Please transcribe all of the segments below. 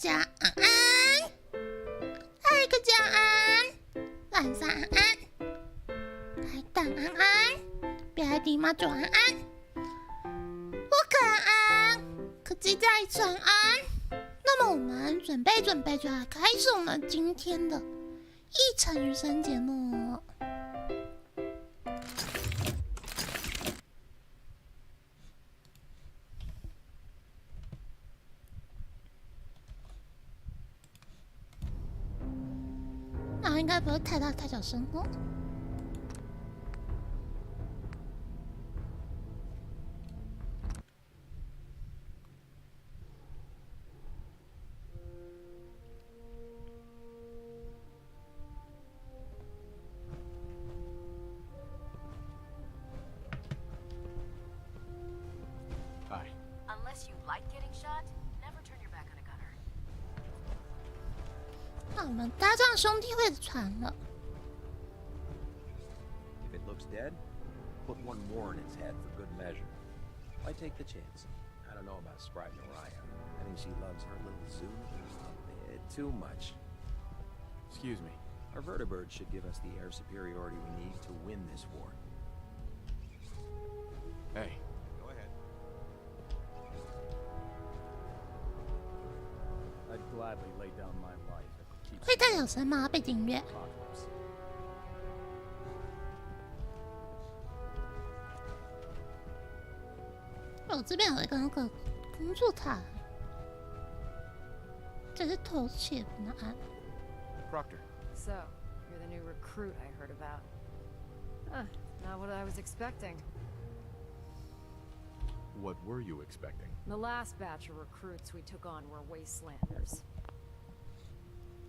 家安安，大家安安，晚上安安，海胆安安，北海迪妈祖安安，我可安安，可记在晚安。那么我们准备，就要开始我们今天的一程余生节目。应该不会太大太小声哦。Hi. Unless you like getting shot, never turn your back on a gunner. 那我们搭上兄弟会的船了。If it looks dead, put one more in its head for good measure. Why take the chance? I don't know about Sprite Mariah. I think she loves her little zoo a bit too much. Excuse me. Our vertibirds should give us the air superiority we need to win this war. Hey. Go ahead. I'd gladly lay down my life if it keeps 会太小声吗？背景音乐。 apocalypse. 我这边有一个那个工作台，这是偷窃的案。 Proctor. So, you're the new recruit I heard about. Huh, not what I was expecting. What were you expecting? The last batch of recruits we took on were wastelanders.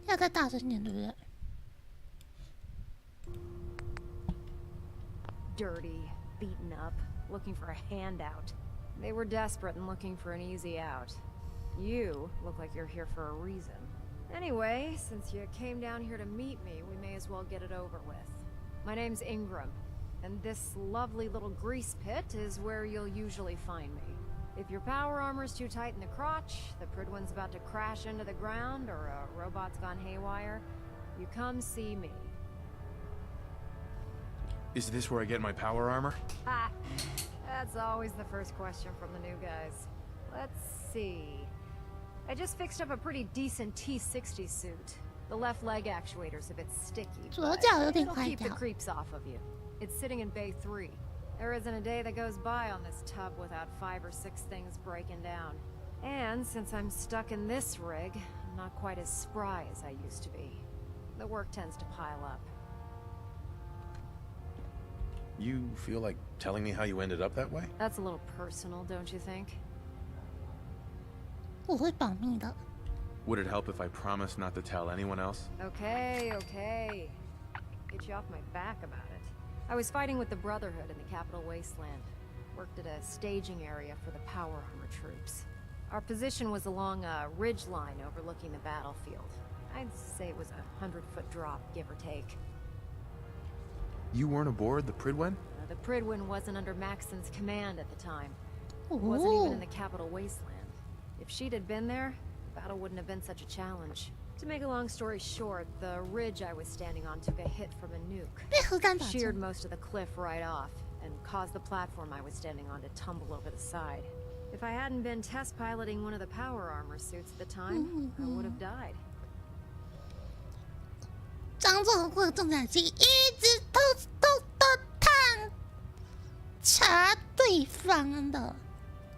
要再大声点，对不对？ Dirty, beaten up, looking for a handout. They were desperate and looking for an easy out. You look like you're here for a reason. Anyway, since you came down here to meet me, we may as well get it over with. My name's Ingram, and this lovely little grease pit is where you'll usually find me. If your power armor's too tight in the crotch, the Pridwin's about to crash into the ground, or a robot's gone haywire, you come see me. Is this where I get my power armor? Ha! That's always the first question from the new guys. Let's see. I just fixed up a pretty decent T-60 suit. The left leg actuator's a bit sticky, but it'll keep the creeps off of you. It's sitting in Bay 3. There isn't a day that goes by on this tub without 5 or 6 things breaking down. And since I'm stuck in this rig, I'm not quite as spry as I used to be. The work tends to pile up. You feel like telling me how you ended up that way? That's a little personal, don't you think? 我会保密的。 Would it help if I promised not to tell anyone else? Okay. Get you off my back about it. I was fighting with the Brotherhood in the Capital Wasteland. Worked at a staging area for the power armor troops. Our position was along a ridge line overlooking the battlefield. I'd say it was a 100-foot drop, give or take. You weren't aboard the Pridwen? The Pridwin wasn't under Maxon's command at the time. Wasn't even in the Capital Wasteland. If she'd had been there, the battle wouldn't have been such a challenge. To make a long story short, the ridge I was standing on took a hit from a nuke. Sheared most of the cliff right off, and caused the platform I was standing on to tumble over the side. If I hadn't been test piloting one of the power armor suits at the time, I would have died. 张总或重甲机一直偷探查对方的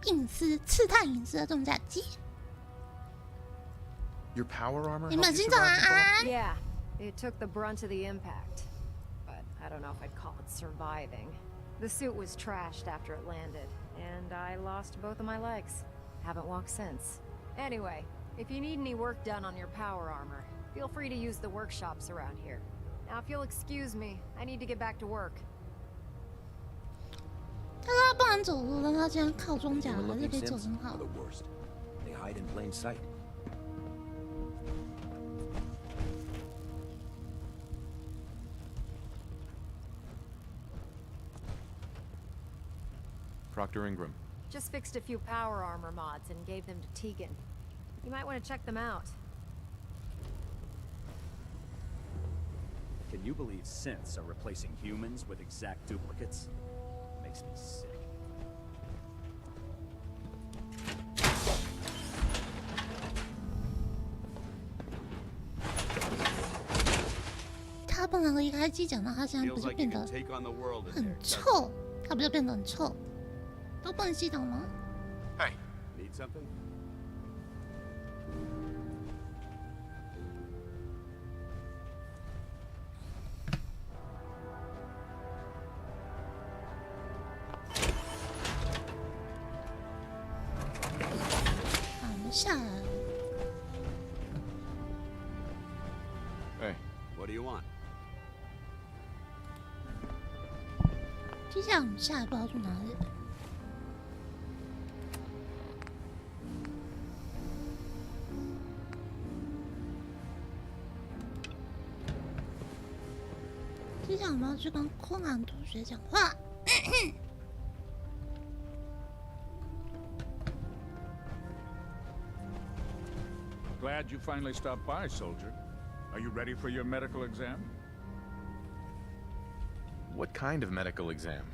隐私，刺探隐私的重甲机。 Your power armor? 你们经常安。 Yeah, it took the brunt of the impact, but I don't know if I'd call it surviving. The suit was trashed after it landed, and I lost both of my legs. Haven't walked since. Anyway, if you need any work done on your power armor, feel free to use the workshops around here. Now, if you'll excuse me, I need to get back to work. 他说他不能走路，但他竟然靠装甲，还是可以走很好。 The worst. They hide in plain sight. Proctor Ingram. Just fixed a few power armor mods and gave them to Tegan. You might want to check them out. Can you believe synths are replacing humans with exact duplicates? Makes me sick. 他不能离开机甲，那他现在不 Feels 就 like 变 you 得 can take on the world in 很 there. 臭？他不就变得很臭？都不能洗澡吗？ Hey, need something? 啊，我们下来了。 Hey, What do you want? 接下来我们下一步要去哪里？接下来我们要去跟柯南同学讲话。Glad you finally stopped by, soldier. Are you ready for your medical exam? what kind of medical exam?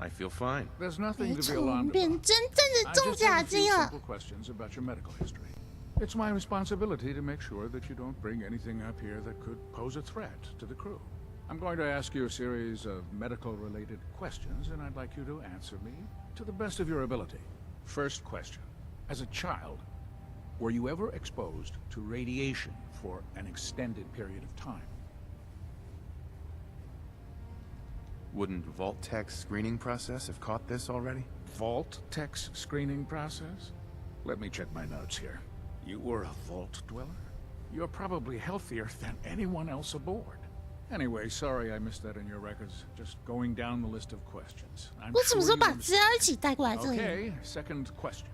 I feel fine. There's 没 nothing to 错， be 我们 alarmed 变 about. 真正的 I 重 just 甲 have a 机 few 了。 simple questions about your medical history. It's my responsibility to make sure that you don't bring anything up here that could pose a threat to the crew. I'm going to ask you a series of medical-related questions, and I'd like you to answer me to the best of your ability. First question. As a child, were you ever exposed to radiation for an extended period of time? Wouldn't Vault-Tech's screening process have caught this already? Vault Tech's screening process? Let me check my notes here. You were a vault dweller? You're probably healthier than anyone else aboard. Anyway, sorry I missed that in your records. Just going down the list of questions. I'm 我什么时候 sure 把 you 资料一起带过来这里？ Okay, second question.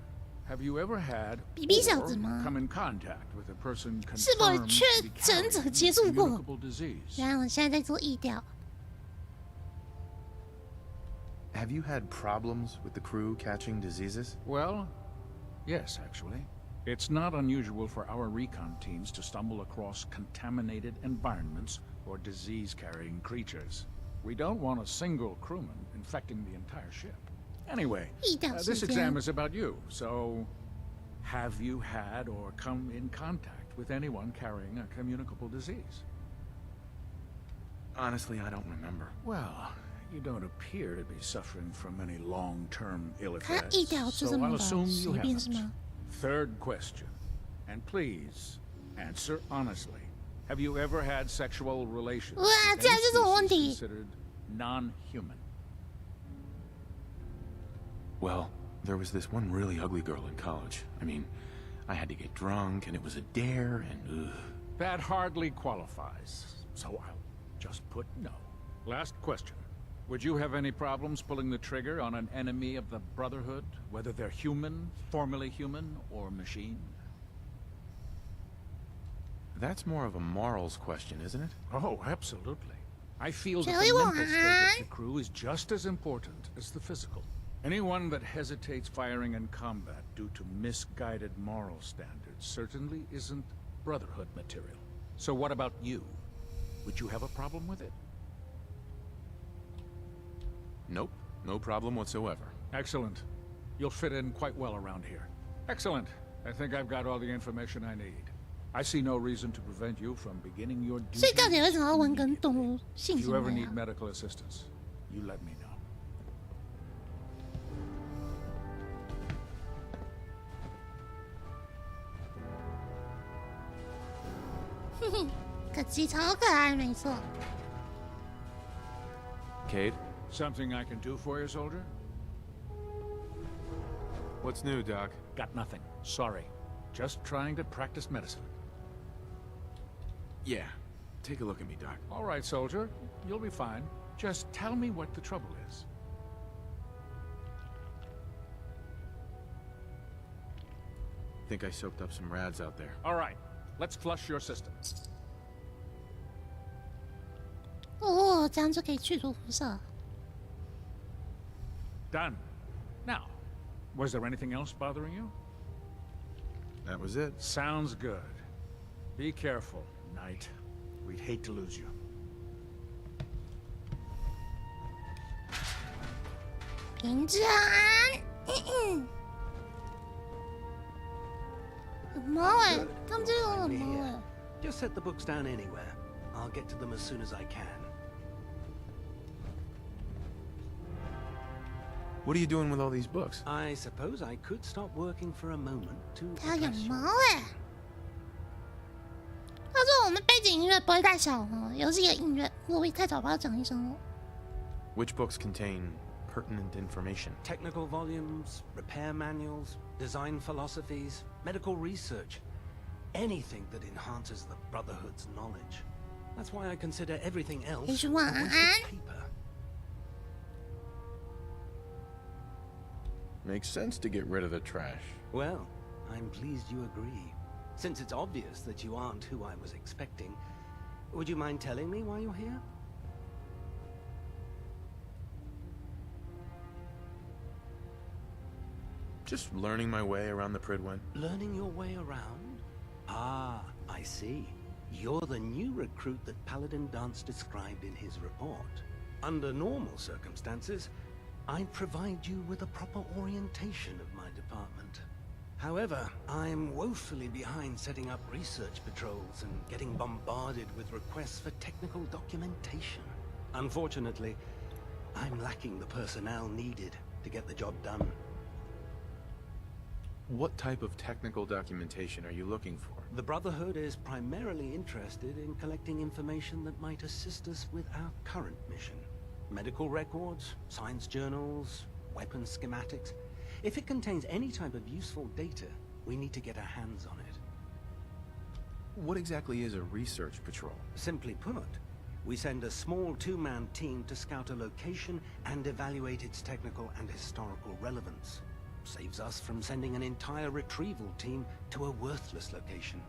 Have you ever had BB 小 or 子吗？ come in contact with a person 是否 confirmed 确 to be 诊者 carrying 接触过？ communicable disease? 然后我现在在做疫调。 Have you had problems with the crew catching diseases? Well, yes, actually. It's not unusual for our recon teams to stumble across contaminated environments or disease-carrying creatures. We don't want a single crewman infecting the entire ship. Anyway, 疫调时 this 间 exam is about you, so have you had or come in contact with anyone carrying a communicable disease? Honestly, I don't remember. Well, you don't appear to be suffering from any long-term ill 他 effects, 疫调就 so 这么 I'll 的 assume 随 you 便是 haven't. 吗？ Third question, and please answer honestly. Have you ever had sexual relations 哇， with 这 any 还是这种问 species 题。 considered non-human? Well, there was this one really ugly girl in college. I mean, I had to get drunk, and it was a dare, and ugh. That hardly qualifies, so I'll just put no. Last question. Would you have any problems pulling the trigger on an enemy of the Brotherhood, whether they're human, formerly human, or machine? That's more of a morals question, isn't it? Oh, absolutely. I feel that Shall we the go mental state of the on? crew is just as important as the physical. Anyone that hesitates firing in combat due to misguided moral standards certainly isn't Brotherhood material. So what about you? Would you have a problem with it? Nope, no problem whatsoever. Excellent. You'll fit in quite well around here. Excellent. I think I've got all the information I need. I see no reason to prevent you from beginning your 所以到底 duties 为什么要问跟动 immediately. 物性 If 行 you ever 为 need 啊？ medical assistance, you let me know. 哼哼，可鸡超可爱，没错。 Cade, Something I can do for you, soldier? what's new, Doc? Got nothing. Sorry. Just trying to practice medicine. Yeah, take a look at me, Doc. All right, soldier. You'll be fine. Just tell me what the trouble is. Think I soaked up some rads out there. All right. Let's flush your system. 哦，这样就可以去除辐射。 Done. Now, was there anything else bothering you? That was it. Sounds good. Be careful, Knight. We'd hate to lose you. 平治安安，很猫哎，他们这种很猫哎。 Just set the books down anywhere. I'll get to them as soon as I can. What are you doing with all these books? I suppose I could stop working for a moment to 他要养 impress 猫 you. 哎。他说我们背景音乐不会太小哦，游戏的音乐如果会太早，帮他讲一声哦。 Which books contain pertinent information? Technical volumes, repair manuals, design philosophies, medical research. Anything that enhances the Brotherhood's knowledge. That's why I consider everything else a 也是晚 waste 安 of。paper. Makes sense to get rid of the trash. Well, I'm pleased you agree. Since it's obvious that you aren't who I was expecting, would you mind telling me why you're here? Just learning my way around the Pridwen. Learning your way around? Ah, I see. You're the new recruit that Paladin Dance described in his report. Under normal circumstances, I'd provide you with a proper orientation of my department. However, I'm woefully behind setting up research patrols and getting bombarded with requests for technical documentation. Unfortunately, I'm lacking the personnel needed to get the job done. What type of technical documentation are you looking for? The Brotherhood is primarily interested in collecting information that might assist us with our current mission. Medical records, science journals, weapon schematics. If it contains any type of useful data, we need to get our hands on it. What exactly is a research patrol? Simply put, we send a small two-man team to scout a location and evaluate its technical and historical relevance. Saves us from sending an entire retrieval team to a worthless location.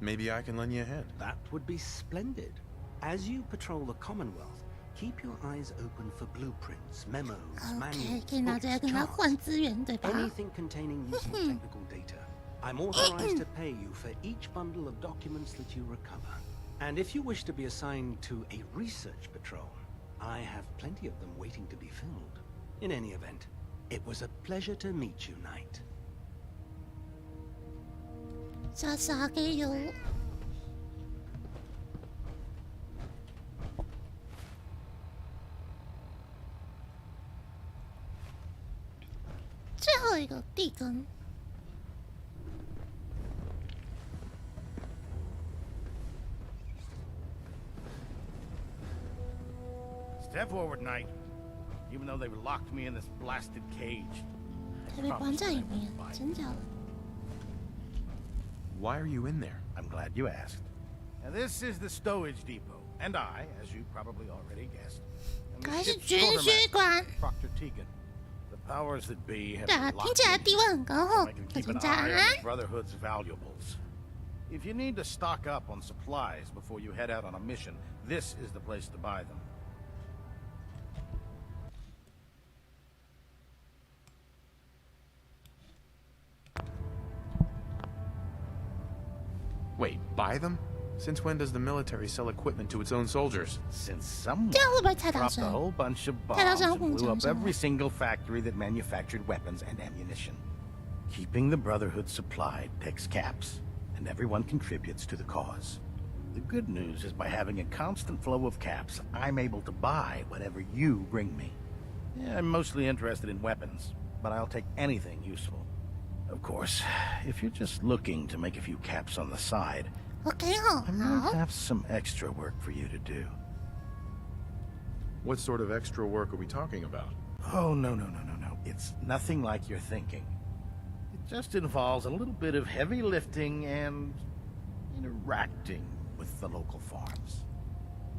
Maybe I can lend you a hand. That would be splendid. As you patrol the Commonwealth, keep your eyes open for blueprints, memos, OK， manuals, 可以拿这个 books, 跟他 charts, 换资源，对吧？ anything containing useful technical data. I'm authorized to pay you for each bundle of documents that you recover. And if you wish to be assigned to a research patrol, I have plenty of them waiting to be filled. In any event, it was a pleasure to meet you, Knight. 傻傻给有。最后一个地根， Step forward, Knight. Even though they've locked me in this blasted cage. 他被关在里面，真假的？ Why are you in there? I'm glad you asked. Now, this is the stowage depot, and I, as you probably already guessed, am the 还是 ship's 军需 quartermaster, 馆？ Proctor Tegan. The powers that be have 对啊， been 听 locked 起来 in 地位很高哦 so I can。各 keep 种 an 早 eye on 安 the。Brotherhood's valuables. If you need to stock up on supplies before you head out on a mission, this is the place to buy them. Wait, buy them? Since when does the military sell equipment to its own soldiers? Since someone 这样会不会太大 dropped a 声？ whole bunch of 太大 bombs 声 and 跟我 blew 讲 up 什么 every？ single factory that manufactured weapons and ammunition. Keeping the Brotherhood supplied takes caps, and everyone contributes to the cause. The good news is by having a constant flow of caps, I'm able to buy whatever you bring me. Yeah, I'm mostly interested in weapons, but I'll take anything useful. Of course, if you're just looking to make a few caps on the side, OK 哦， I might 好。 have some extra work for you to do. What sort of extra work are we talking about? Oh, no. It's nothing like you're thinking. It just involves a little bit of heavy lifting and interacting with the local farms.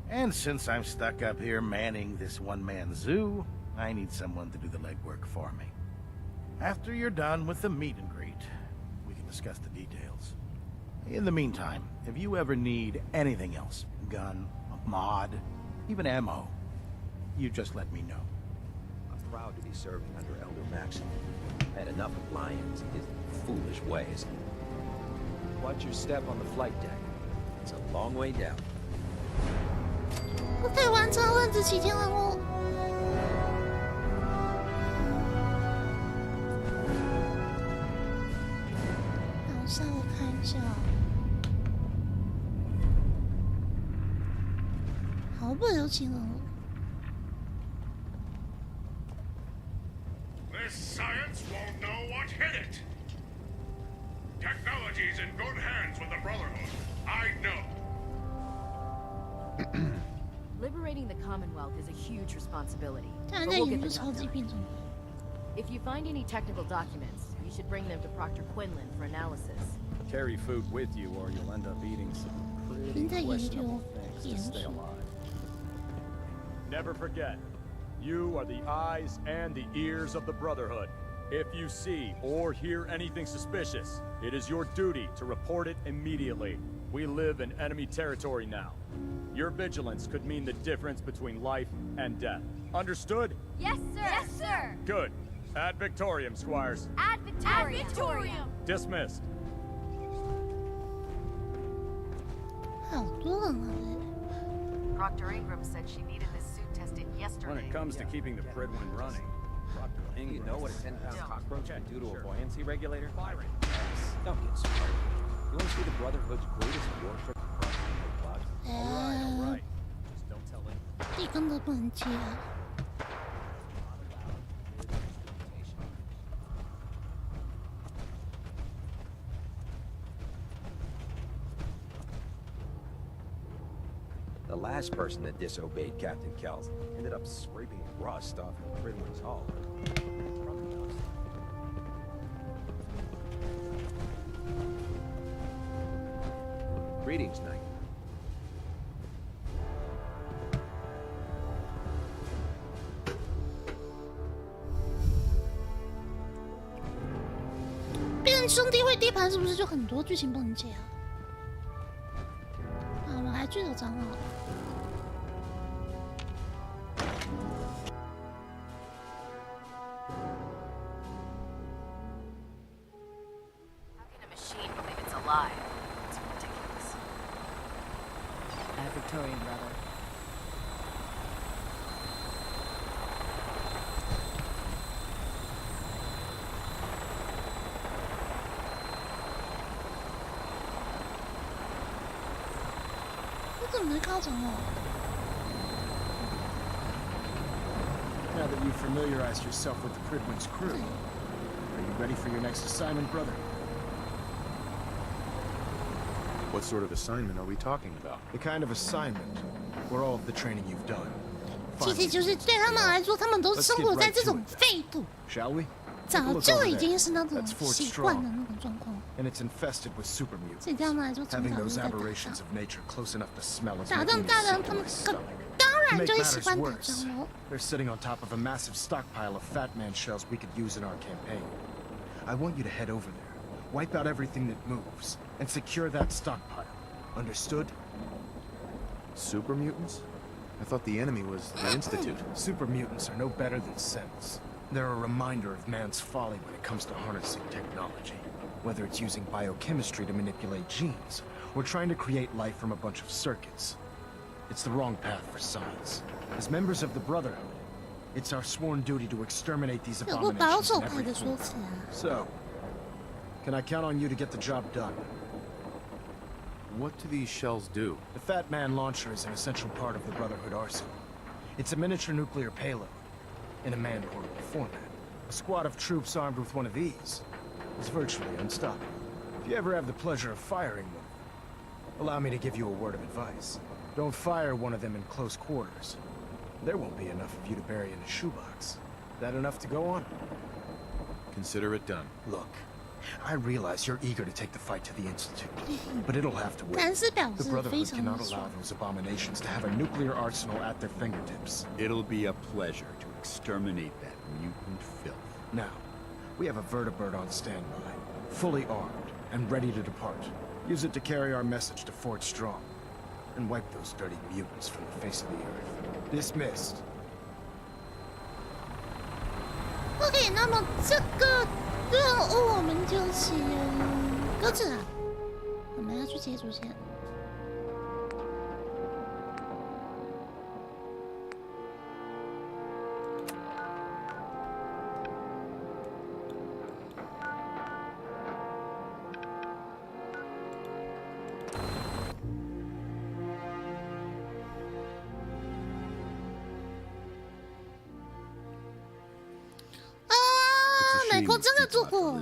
And since I'm stuck up here manning this one-man zoo, I need someone to do the legwork for me. After you're done with the meet and greet, we can discuss the details. In the meantime, if you ever need anything else, gun, a mod, even ammo, you just let me know. I'm proud to be serving under Elder Maxim. Had enough of Lyons and his foolish ways. Watch your step on the flight deck. It's a long way down. 我可以完成问子齐天任务。让我稍微看一下。毫不留情任务。 This science won't know what hit it. Technology's in good hands with the Brotherhood. I know. Liberating the Commonwealth is a huge responsibility. 当然 But 在 we'll 研 get 究 the 超 job 级 done. 变种。 If you find any technical documents, you should bring them to Proctor Quinlan for analysis. Carry food with you or you'll end up eating some 人在 pretty 研究 questionable things 严 to stay 肃。 alive. Never forget, you are the eyes and the ears of the Brotherhood. If you see or hear anything suspicious, it is your duty to report it immediately. We live in enemy territory now. Your vigilance could mean the difference between life and death. Understood? Yes, sir. Yes, sir. Good. Ad Victorium, Squires. Ad Victorium. Ad Victorium. Dismissed. 好多人啊！ Proctor Ingram said she needed this suit tested yesterday. When it comes to keeping the Pridwin running, Do you know what a 10-pound cockroach can do to a Sure. buoyancy regulator? Don't get smart. You want to see the Brotherhood's greatest war trick across the block? all right. Just don't tell him. 地根都不能接啊！ The last person that disobeyed Captain Kells ended up scraping rust off of Pridwin's hull. Greetings, Knight. 变兄弟会地盘是不是就很多剧情不能接啊？啊，我们来剧首章了。 How can a machine believe it's alive? It's ridiculous. Ad Victorium, brother. 我怎么没看到长老？ Now that you've familiarized yourself with the Pridwin's crew, are you ready for your next assignment, brother? What sort of assignment are we talking about? The kind of assignment where all of the training you've done. 其实就是对他们来说，他们都生活在这种废土， Shall we? 早就已经是那种习惯的那种状况。 And it's infested with super 所以 mutants. 对他们来说，从 Having 小就 those 在打仗 aberrations。of nature close enough to smell is 打 making 仗 me 大人 sick 他 to 们 my stomach. 当 To 然 make 就会习 matters 惯打 worse, 仗喽。 they're sitting on top of a massive stockpile of Fat Man shells we could use in our campaign. I want you to head over there, wipe out everything that moves, and secure that stockpile. Understood? Super mutants? I thought the enemy was the Institute. Super mutants are no better than synths. They're a reminder of man's folly when it comes to harnessing technology. Whether it's using biochemistry to manipulate genes, or trying to create life from a bunch of circuits. It's the wrong path for science. As members of the Brotherhood, it's our sworn duty to exterminate these 有过保 abominations 守 in 派 every 的说 form. 辞啊。 So, can I count on you to get the job done? What do these shells do? The Fat Man launcher is an essential part of the Brotherhood arsenal. It's a miniature nuclear payload, in a man-portable format. A squad of troops armed with one of these is virtually unstoppable. If you ever have the pleasure of firing one, allow me to give you a word of advice. Don't fire one of them in close quarters. There won't be enough of you to bury in a shoebox. That enough to go on? Consider it done. Look, I realize you're eager to take the fight to the Institute, but it'll have to wait. 但是表 The 示非 Brotherhood 常 cannot 的 allow 爽。 those abominations to have a nuclear arsenal at their fingertips. It'll be a pleasure to exterminate that mutant filth. Now, we have a vertibird on standby, fully armed and ready to depart. Use it to carry our message to Fort Strong, and wipe those dirty mutants from the face of the earth. Dismissed. OK， 那么这个任务我们就先搁置了。我们要去接主线。美国真的做过。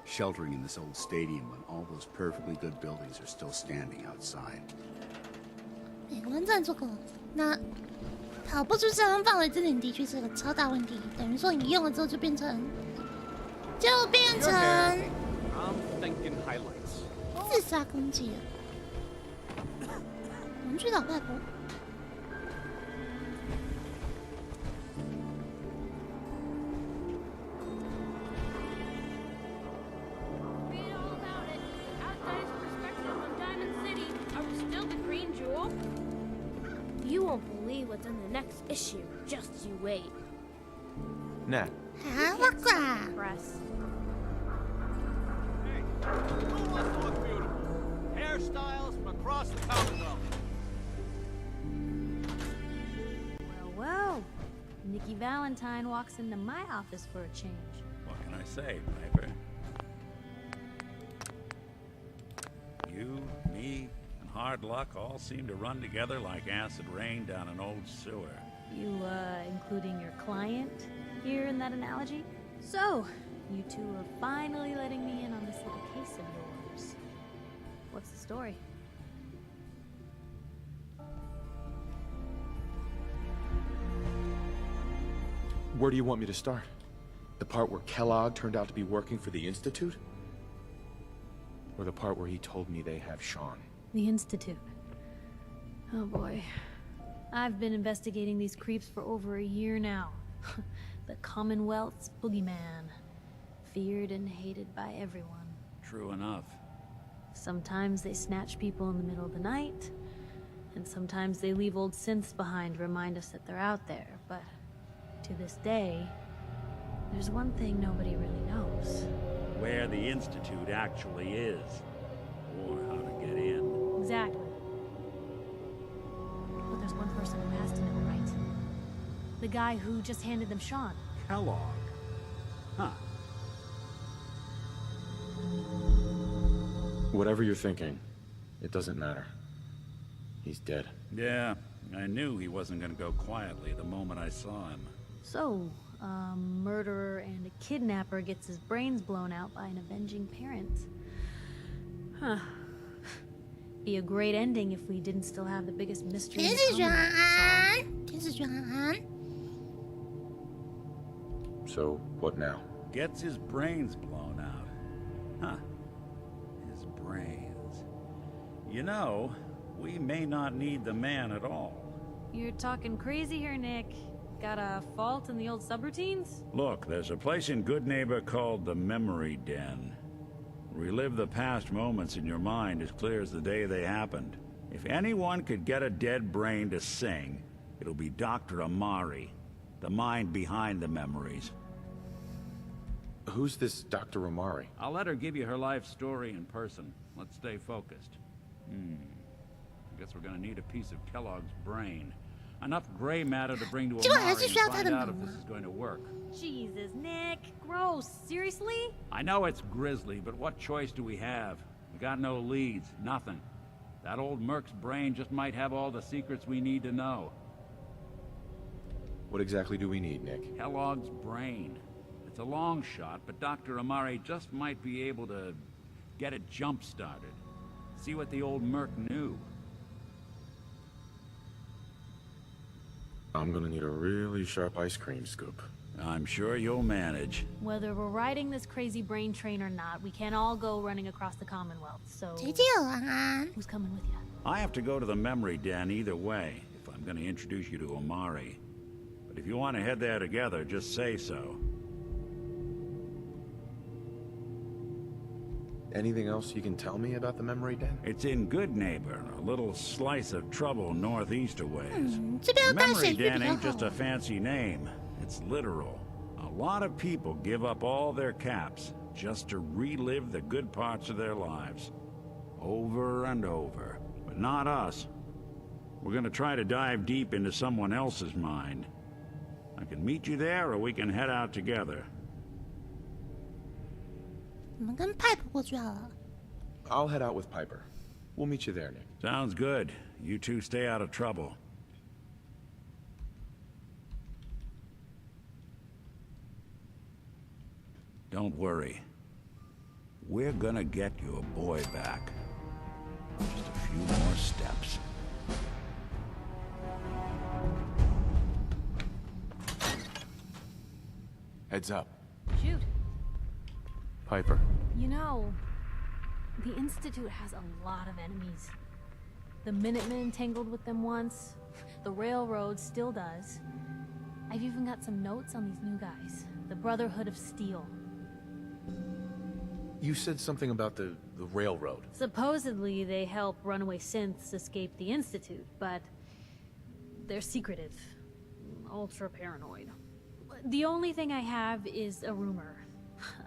Sheltering in this old stadium when all those perfectly good buildings are still standing outside. 美国人真的做过。那跑不出射程范围这点的确是个超大问题。等于说你用了之后就变成自杀攻击了。我们去找外婆。 You won't believe what's in the next issue. Just you wait. Nat. Press. Hey, who wants to look beautiful? Hairstyles from across the Commonwealth. Well, Nikki Valentine walks into my office for a change. What can I say, Piper? You, me, and hard luck all seem to run together like acid rain down an old sewer. You, including your client here in that analogy? So, you two are finally letting me in on this little case of yours. What's the story? Where do you want me to start? The part where Kellogg turned out to be working for the Institute? Or the part where he told me they have Sean? The Institute. Oh boy. I've been investigating these creeps for over a year now. The Commonwealth's boogeyman. Feared and hated by everyone. True enough. Sometimes they snatch people in the middle of the night, and sometimes they leave old synths behind to remind us that they're out there, but to this day, there's one thing nobody really knows. Where the Institute actually is. Or how to get in. Exactly. But there's one person who has to know, right? The guy who just handed them Sean. Kellogg. Huh. Whatever you're thinking, it doesn't matter. He's dead. Yeah, I knew he wasn't gonna go quietly the moment I saw him. So, a murderer and a kidnapper gets his brains blown out by an avenging parent. Huh. Be a great ending if we didn't still have the biggest mystery in the Commonwealth. So, what now? Gets his brains blown out. Huh. His brains. You know, we may not need the man at all. You're talking crazy here, Nick. Got a fault in the old subroutines? Look, there's a place in Good Neighbor called the Memory Den. Relive the past moments in your mind as clear as the day they happened. If anyone could get a dead brain to sing, it'll be Dr. Amari, the mind behind the memories. Who's this Dr. Amari? I'll let her give you her life story in person. Let's stay focused. I guess we're gonna need a piece of Kellogg's brain. Enough gray matter to bring to Amari and find out if this is going to work. Jesus, Nick. Gross. Seriously? I know it's grisly, but what choice do we have? We got no leads, nothing. That old Merc's brain just might have all the secrets we need to know. What exactly do we need, Nick? Kellogg's brain. It's a long shot, but Dr. Amari just might be able to get it jump-started. See what the old Merc knew. I'm gonna need a really sharp ice cream scoop. I'm sure you'll manage. Whether we're riding this crazy brain train or not, we can't all go running across the Commonwealth, so... Who's coming with you? I have to go to the Memory Den either way, if I'm gonna introduce you to Amari. But if you want to head there together, just say so. Anything else you can tell me about the Memory Den? It's in Good Neighbor, a little slice of trouble northeast a ways. The Memory Den ain't just a fancy name. It's literal. A lot of people give up all their caps just to relive the good parts of their lives. Over and over. But not us. We're gonna try to dive deep into someone else's mind. I can meet you there, or we can head out together. 我们跟 Pipe 过去好了。 I'll head out with Piper. We'll meet you there, Nick. Sounds good. You two stay out of trouble. Don't worry. We're gonna get your boy back. Just a few more steps. Heads up. Shoot. Piper. You know, the Institute has a lot of enemies. The Minutemen tangled with them once. The Railroad still does. I've even got some notes on these new guys. The Brotherhood of Steel. You said something about the railroad. Supposedly, they help runaway synths escape the Institute, but they're secretive. Ultra paranoid. The only thing I have is a rumor.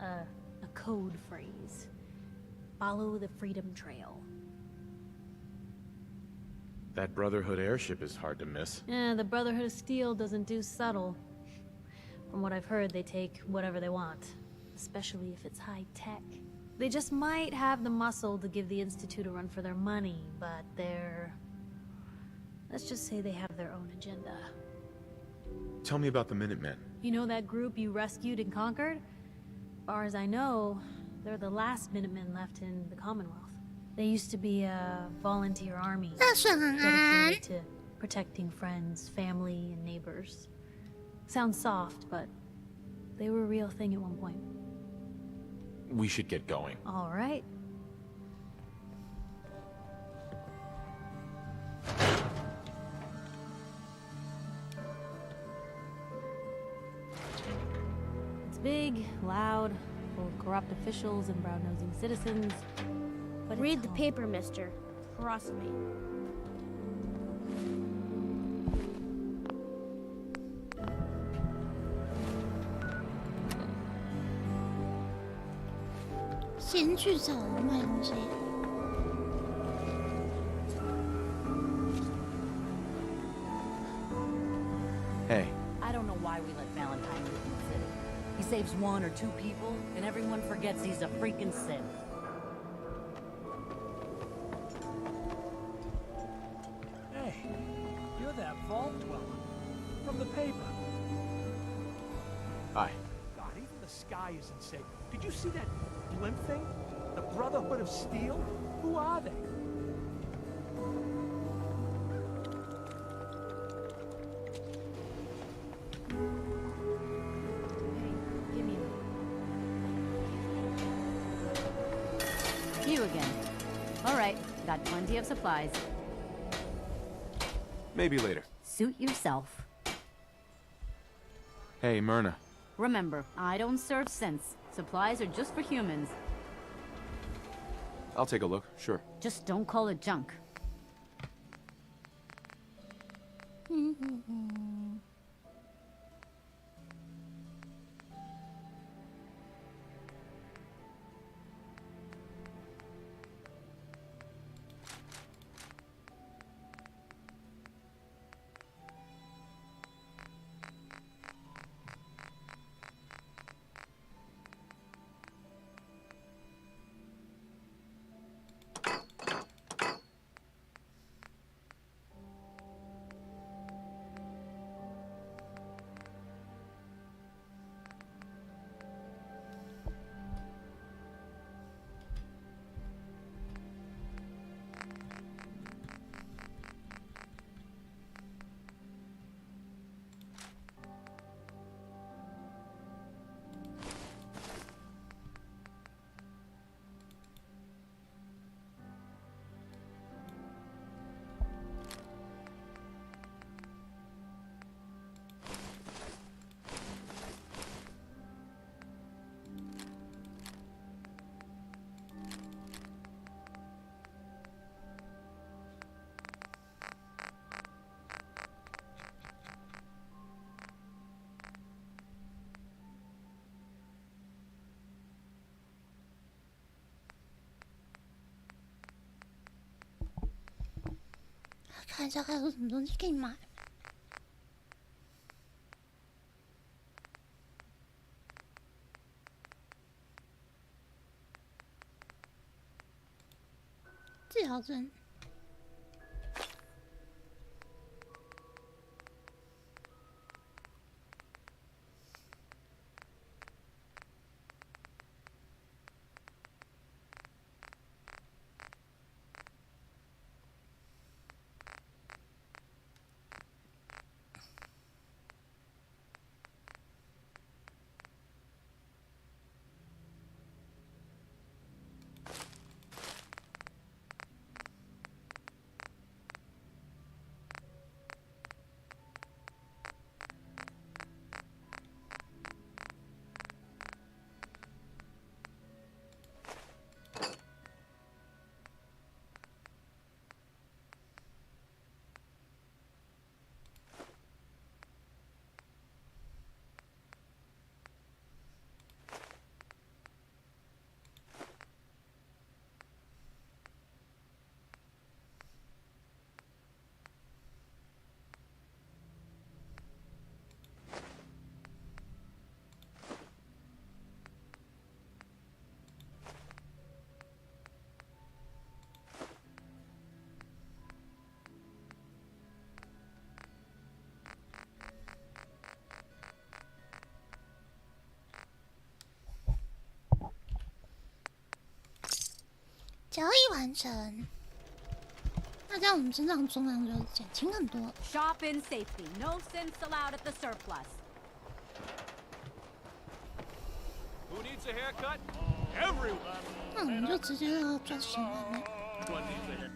A code phrase. Follow the Freedom Trail. That Brotherhood airship is hard to miss. The Brotherhood of Steel doesn't do subtle. From what I've heard, they take whatever they want. Especially if it's high-tech. They just might have the muscle to give the Institute a run for their money, but they're... let's just say they have their own agenda. Tell me about the Minutemen. You know that group you rescued and conquered? As far as I know, they're the last Minutemen left in the Commonwealth. They used to be a volunteer army dedicated to protecting friends, family, and neighbors. Sounds soft, but they were a real thing at one point. We should get going. All right. It's big, loud, full of corrupt officials and brown-nosing citizens. But read the paper, mister. Trust me. Hey. I don't know why we let Valentine live in the city. He saves one or two people, and everyone forgets he's a freaking synth. Hey, you're that vault dweller from the paper. Hi. God, even the sky isn't safe. Did you see that blimp thing? The Brotherhood of Steel? Who are they? You again. All right, got plenty of supplies. Maybe later. Suit yourself. Hey, Myrna. Remember, I don't serve synths. Supplies are just for humans. I'll take a look, sure. Just don't call it junk. 看一下还有什么东西可以买。治疗针。交易完成，那这样我们身上重量就减轻很多。Shop in safety. No synths allowed at the surplus. Who needs a haircut? Everyone. 那我们就直接要赚10万了。 One needs a haircut.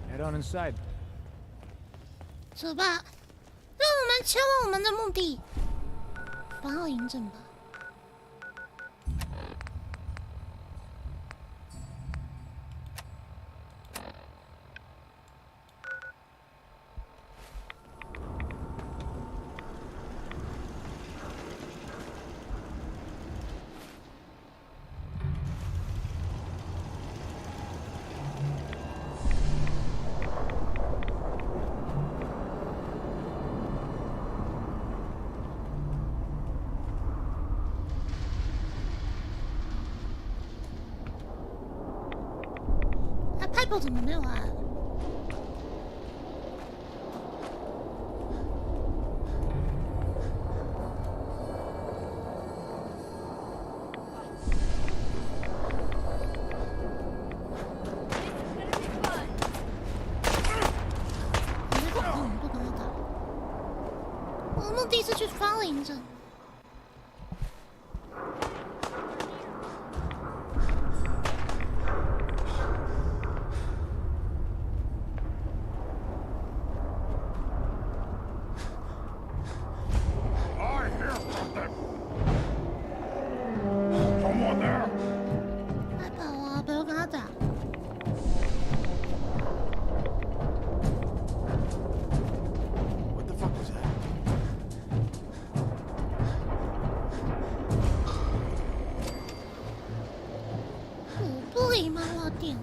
Head on inside. 走吧，让我们前往我们的目的——8号营诊吧。pipe 怎么没有啊？我目的是去方林镇。里漫画店。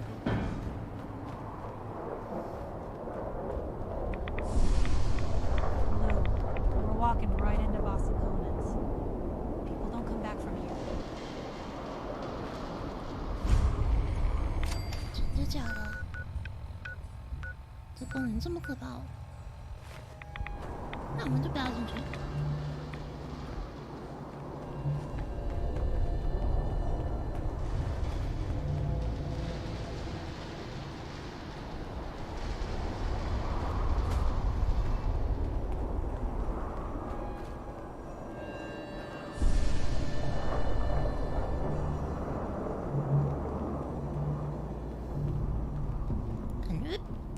We're walking right into Boston Commons. People don't come back from here. 真的假的？这功能这么可怕哦？那我们就不要进去。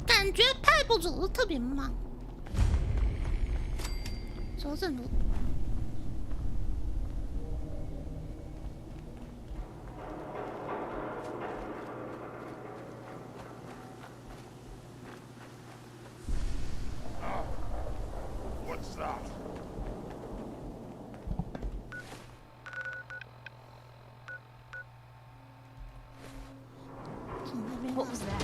感觉派不走的特别慢。走正路。What's that? What was that?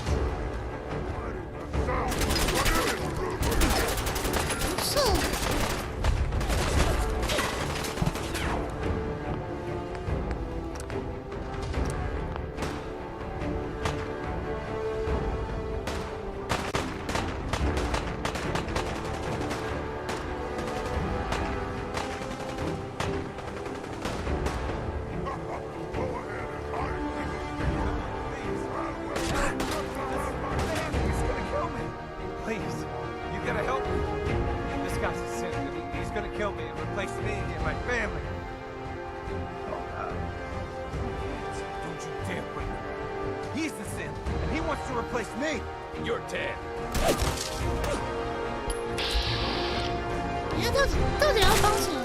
到底要帮谁啊？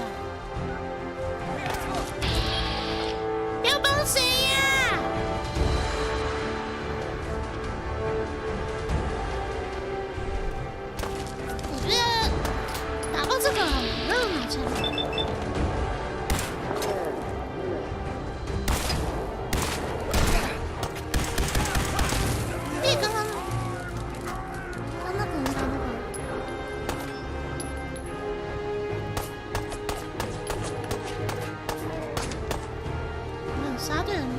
要帮谁呀？我觉得打爆这个没有拿枪。你刚刚那个人打那个。 杀对人吗？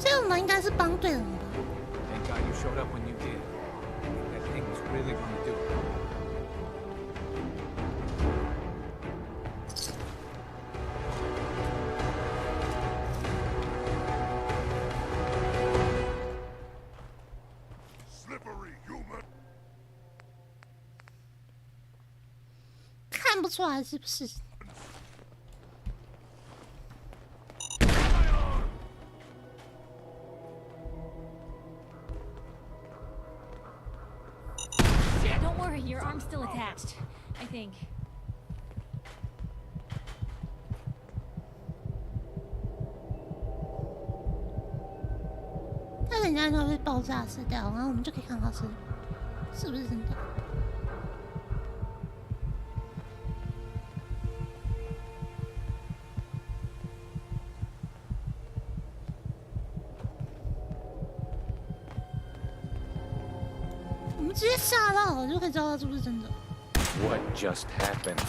这种人应该是帮对人吧。Thank God you showed up when you did. That thing was really gonna do it. Slippery human. 看不出来是不是？ Your arm's still attached, I think. 那人家就会爆炸死掉，然后我们就可以看到是不是真的。我们直接吓到了，就可以知道它是不是真的。What just happened?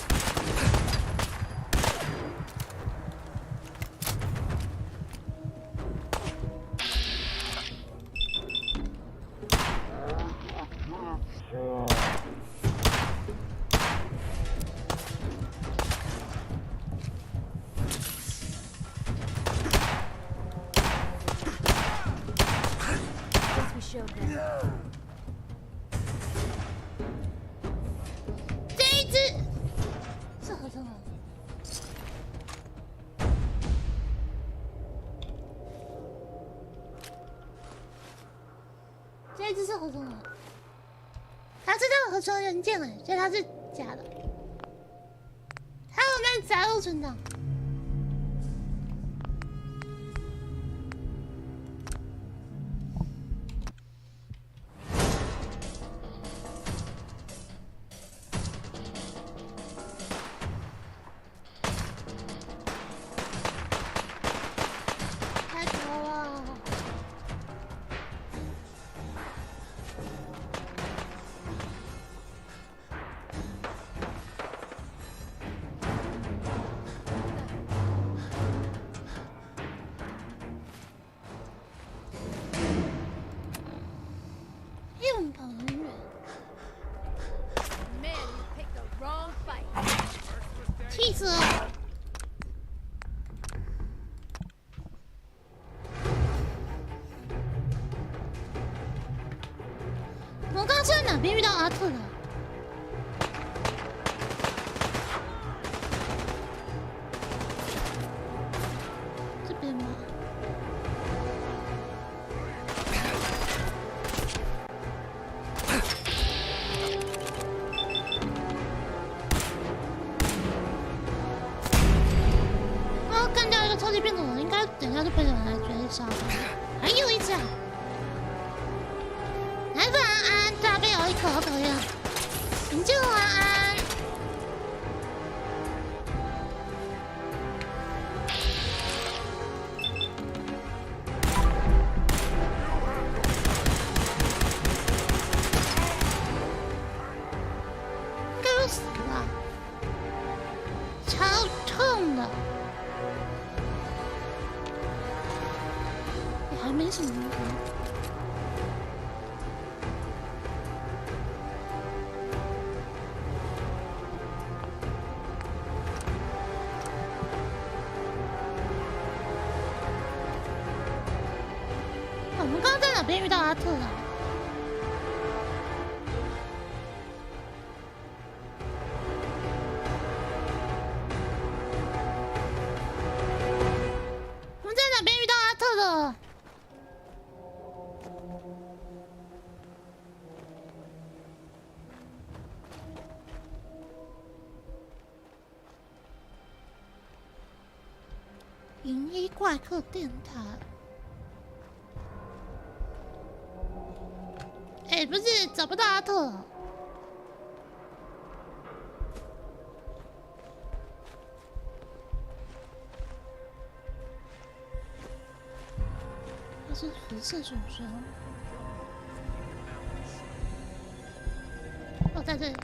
Guess we showed them. 这一只是合成的。一只是合成的，他这叫合成元件哎，所以它是假的。还有那杂物存档。太多了。硬跑很远， Man, you picked the wrong fight. 气死了！我们刚刚是在哪边遇到阿特的？这边吗？啊，干掉一个超级变种人，应该等一下就被人来追杀了。还有一只啊！来晚安，大便有一口可以了。你就晚安。应该都死了，超痛的。也还没什么东西。我们刚刚在哪边遇到阿特啊？我们在哪边遇到阿特的？银衣怪客电台。哎，不是找不到阿特。这是辐射损伤。哦，在这里。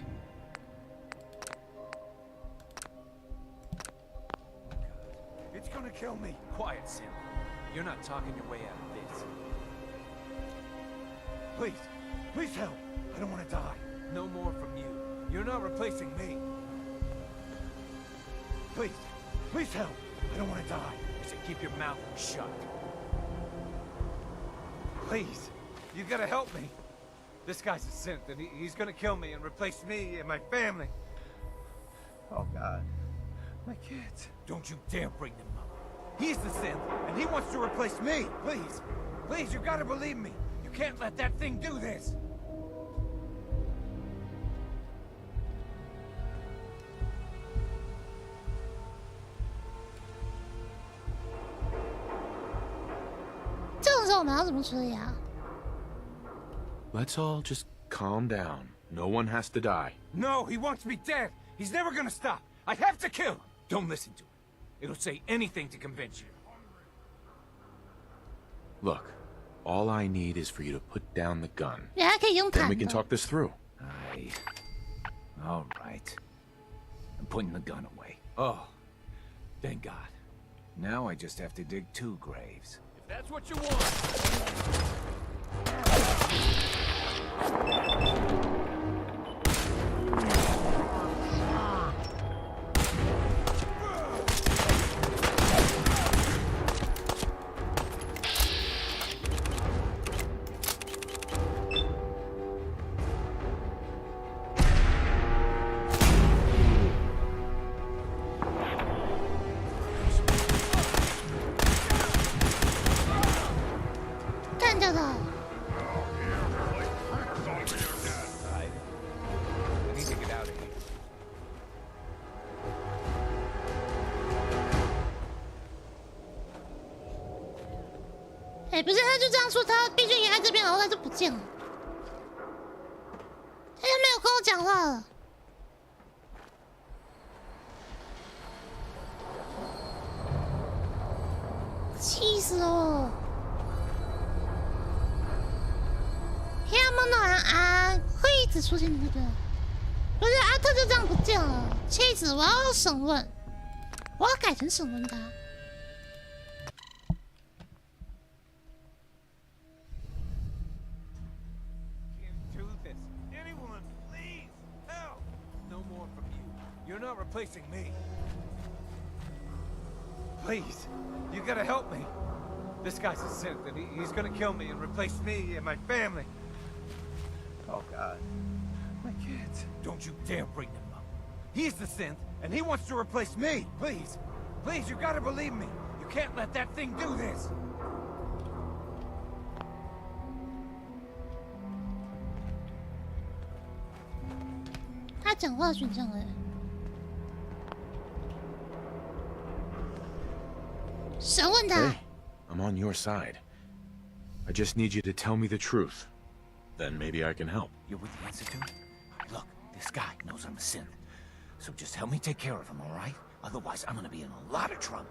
It's gonna kill me. Quiet, Sam. You're not talking your way out of this. Please, please help. I don't want to die. No more from you. You're not replacing me. Please, please help. I don't want to die. I said keep your mouth shut. Please, you gotta help me. This guy's a synth, and he's gonna kill me and replace me and my family. Oh, God. My kids. Don't you dare bring them up. He's the synth, and he wants to replace me. Please. Please, you gotta believe me. You can't let that thing do this. Let's all just calm down. No one has to die. No, he wants me dead. He's never gonna stop. I have to kill him. Don't listen to him. It'll say anything to convince you. Look, all I need is for you to put down the gun. Yeah, I can Then we can talk this through. All right. I'm putting the gun away. Oh, thank God. Now I just have to dig 2 graves. If that's what you want. 哎，不是，他就这样说，他必须也在这边，然后他就不见了。他就没有跟我讲话了。气死我！黑暗梦的晚安会一直出现，对不对？不是，阿特就这样不见了，气死！我要审问，我要改成审问他。You're not replacing me. Please, you gotta help me. This guy's a synth, and he's gonna kill me and replace me and my family. Oh, God. My kids. Don't you dare bring them up. He's the synth, and he wants to replace me. Please. Please, you gotta believe me. You can't let that thing do this. 他讲话选项哎。审问他。Hey, I'm on your side. I just need you to tell me the truth. Then maybe I can help. You're with the Institute? Look, this guy knows I'm a synth. So just help me take care of him, all right? Otherwise, I'm gonna be in a lot of trouble.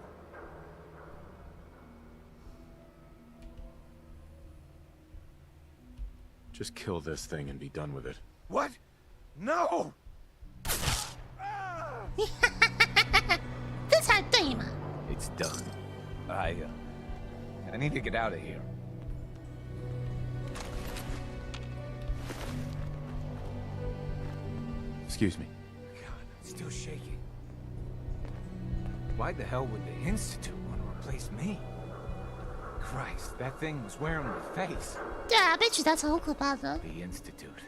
Just kill this thing and be done with it. What? No! 这才对嘛。 It's done. I need to get out of here. Excuse me. God, I'm still shaking. Why the hell would the Institute want to replace me? Christ, that thing was wearing my face. 对啊，被取代超可怕的。 The Institute.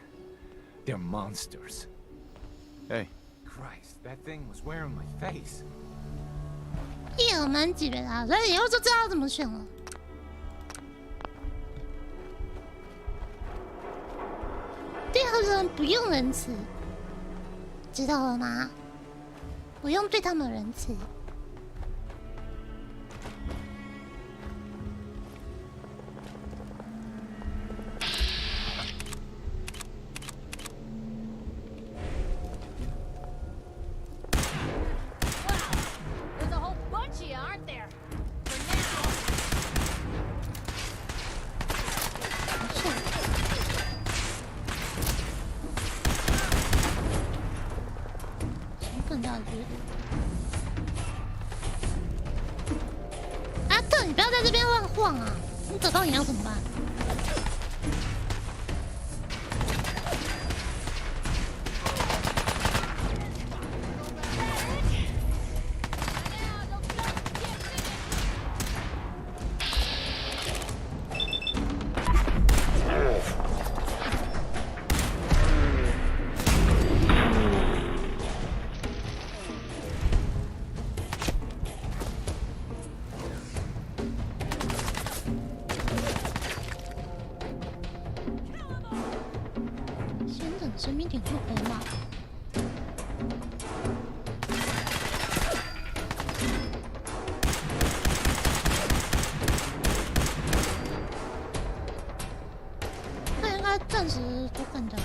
They're monsters. Hey. Christ, that thing was wearing my face. 一耳门级别他，所以以后就知道怎么选了。对他人不用仁慈，知道了吗？不用对他们仁慈。阿特，你不要在这边乱晃啊！你走到你要怎么办？生命点就回嘛。他应该暂时都干掉。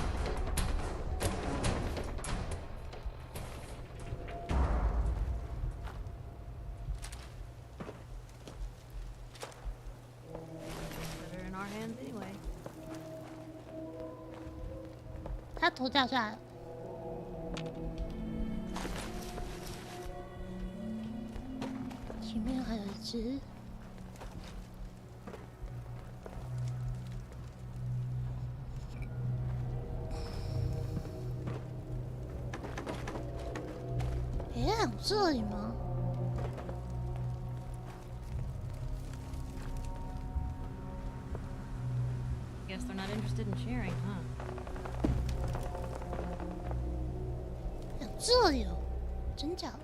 他头掉下来了，前面还有一只。哎，这里吗？ Guess they're not interested in sharing, huh? 这里哦，真假的？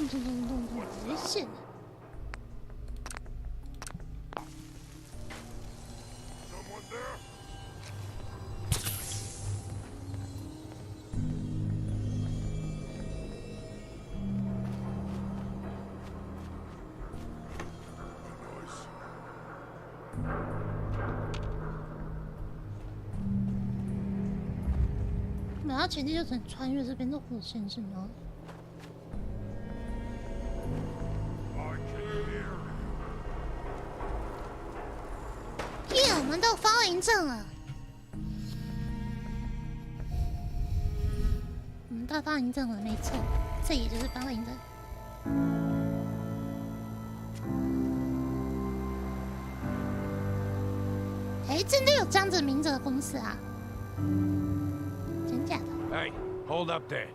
痛，危险！要前进就只能穿越这边的火线是吗？耶，我们到方营镇了。我们到方营镇了，没错，这也就是方营镇。哎，真的有这样子名字的公司啊？真假的？ Hey, hold up there.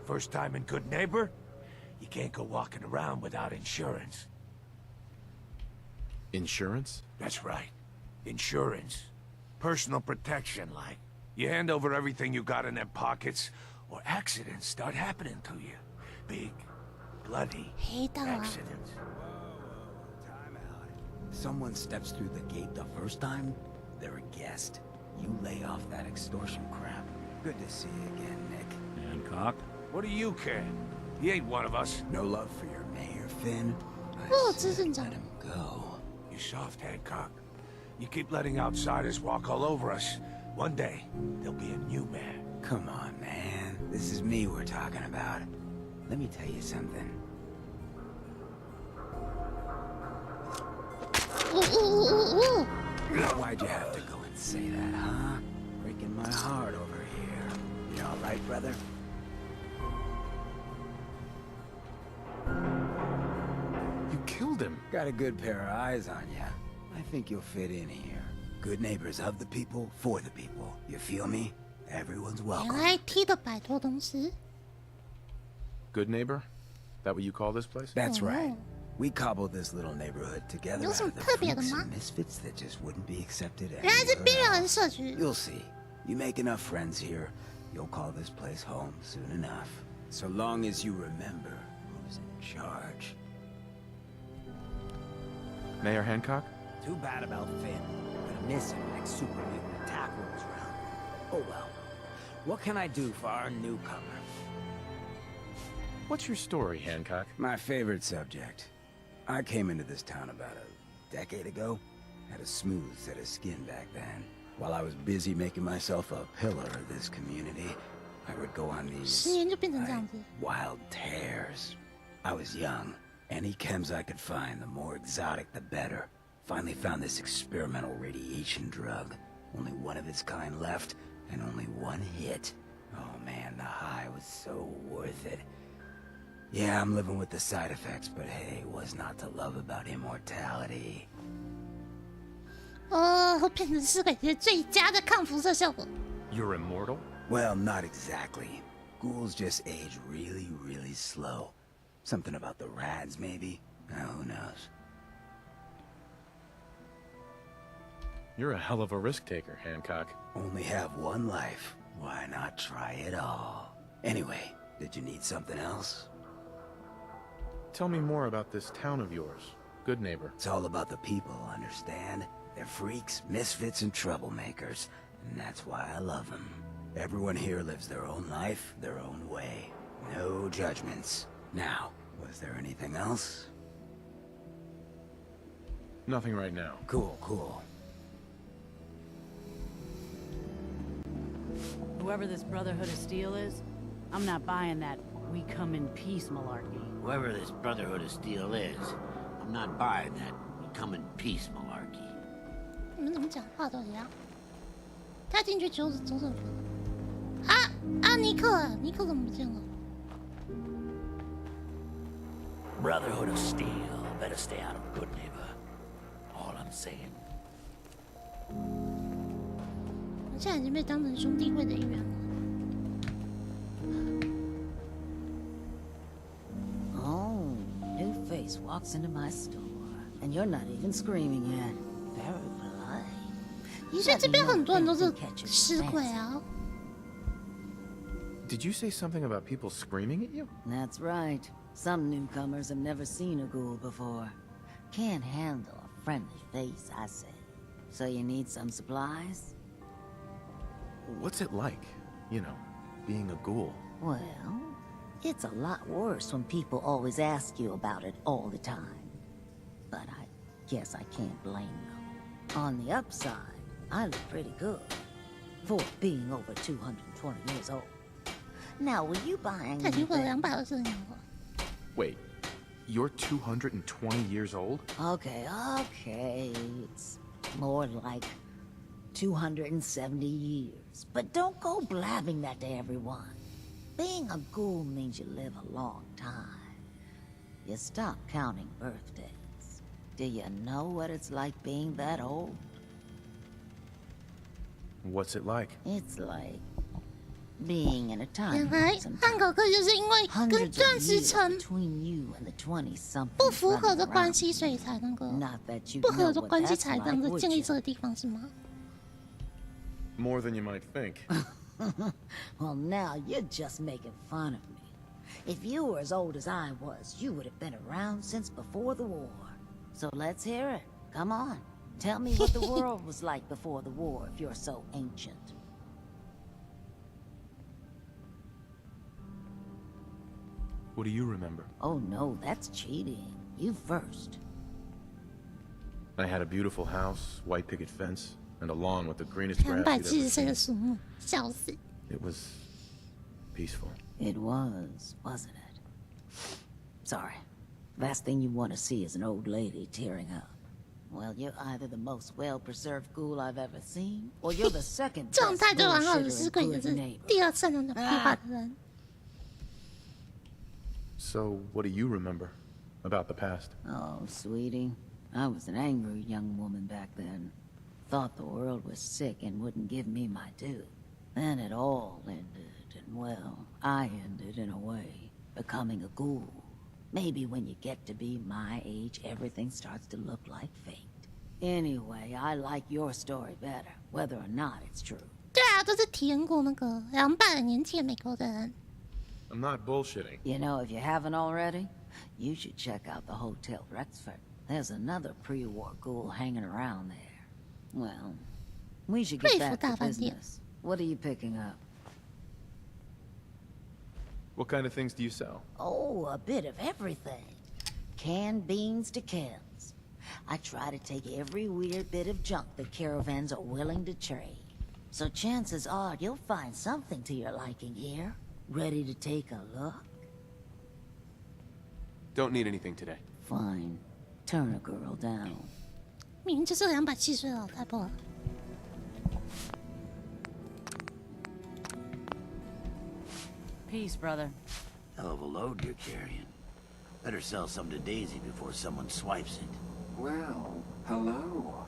First time in Good Neighbor? You can't go walking around without insurance. Insurance? That's right. Insurance. Personal protection, like. You hand over everything you got in them pockets, or accidents start happening to you. Big, bloody accidents. Someone steps through the gate the first time, they're a guest. You lay off that extortion crap. Good to see you again, Nick. Hancock? What do you care? He ain't one of us. No love for your mayor, Finn. Oh, let him go. You soft, Hancock. You keep letting outsiders walk all over us. One day, there'll be a new mayor. Come on, man. This is me we're talking about. Let me tell you something. Why'd you have to go and say that, huh? Breaking my heart over here. You all right, brother? You killed him. Got a good pair of eyes on ya. I think you'll fit in here. Good neighbors of the people, for the people. You feel me? Everyone's 原 welcome. 来踢的摆脱东西。 Good neighbor? That what you call this place? That's right. We cobbled this little neighborhood together 有 out 什么 of the 特别的 freaks 吗？ and misfits that just wouldn't be accepted 原来是 anywhere 边缘 else. 人社区。 You'll see. You make enough friends here, you'll call this place home soon enough. So long as you remember who's in charge. Mayor Hancock? Too bad about Finn. Gonna miss him like super mutant attack rolls around. Oh well. What can I do for our newcomer? What's your story, Hancock? My favorite subject. I came into this town about a decade ago. Had a smooth set of skin back then. While I was busy making myself a pillar of this community, I would go on these 10年就变成这样子。 wild tears. I was young. Any chems I could find, the more exotic the better. Finally found this experimental radiation drug. Only one of its kind left, and only one hit. Oh man, the high was so worth it. Yeah, I'm living with the side effects, but hey, what's not to love about immortality? 变成是感觉最佳的抗辐射效果。 You're immortal? Well, not exactly. Ghouls just age really, really slow. Something about the rads, maybe? Who knows? You're a hell of a risk taker, Hancock. Only have one life. Why not try it all? Anyway, did you need something else? Tell me more about this town of yours, Good Neighbor. It's all about the people, understand? They're freaks, misfits, and troublemakers. And that's why I love them. Everyone here lives their own life, their own way. No judgments. Now, was there anything else? Nothing right now. Cool, cool. Whoever this Brotherhood of Steel is, I'm not buying that we come in peace malarkey. Whoever this Brotherhood of Steel is, I'm not buying that we come in peace malarkey. 你们怎么讲话都一样？他进去就是走政府。尼克怎么不见了？ Brotherhood of Steel better stay out of Good Neighbor. All I'm saying. 我现在已经被当成兄弟会的一员了。 Oh, new face walks into my store, and you're not even screaming yet. Very polite. 你说这边很多人都是尸鬼啊？ Did you say something about people screaming at you? That's right. Some newcomers have never seen a ghoul before. Can't handle a friendly face, I say. So you need some supplies? What's it like, you know, being a ghoul? Well, it's a lot worse when people always ask you about it all the time. But I guess I can't blame them. On the upside, I look pretty good. For being over 220 years old. Now, were you buying 他已经活了anything? 220年了。 Wait, you're 220 years old? Okay, okay. It's more like 270 years. But don't go blabbing that to everyone. Being a ghoul means you live a long time. You stop counting birthdays. Do you know what it's like being that old? What's it like? It's like being in a 原 time 来 warp sometimes. 汉考克就是因为跟 Hundreds 钻 of 石 years 城 between you and the 20-something 不符合 running 的关 around. 系，所以才那个 Not that you'd 不合 know 的 what 关系 that's 才 like, 让他 would 建立 you? 这个地方是吗？ More than you might think. Well, now you're just making fun of me. If you were as old as I was, you would have been around since before the war. So let's hear it. Come on. Tell me what the world was like before the war if you're so ancient. What do you remember? Oh no, that's cheating. You first. I had a beautiful house, white picket fence, and a lawn with the greenest grass 270 you'd ever 岁的 seen. 树木，笑死！ It was peaceful. It was, wasn't it? Sorry. Last thing you want to see is an old lady tearing up. Well, you're either the most well-preserved ghoul I've ever seen, or you're the second 状 best 态最完好的 bullshitter 是 and 鬼，就 good 是 neighbor. 第二善良的屁话的人。 So, what do you remember about the past? Oh, sweetie. I was an angry young woman back then. Thought the world was sick and wouldn't give me my due. Then it all ended, and well, I ended in a way, becoming a ghoul. Maybe when you get to be my age, everything starts to look like fate. Anyway, I like your story better, whether or not it's true. 对啊，都是体验过那个200年前美国的人。 I'm not bullshitting. You know, if you haven't already, you should check out the Hotel Rexford. There's another pre-war ghoul hanging around there. Well, we should get back to business. What are you picking up? What kind of things do you sell? Oh, a bit of everything. Canned beans to Kems. I try to take every weird bit of junk that caravans are willing to trade. So chances are you'll find something to your liking here. Ready to take a look? Don't need anything today. Fine. Turn a girl down. 明明就是270岁的老太婆。 Peace, brother. Hell of a load you're carrying. Better sell some to Daisy before someone swipes it. Well, hello.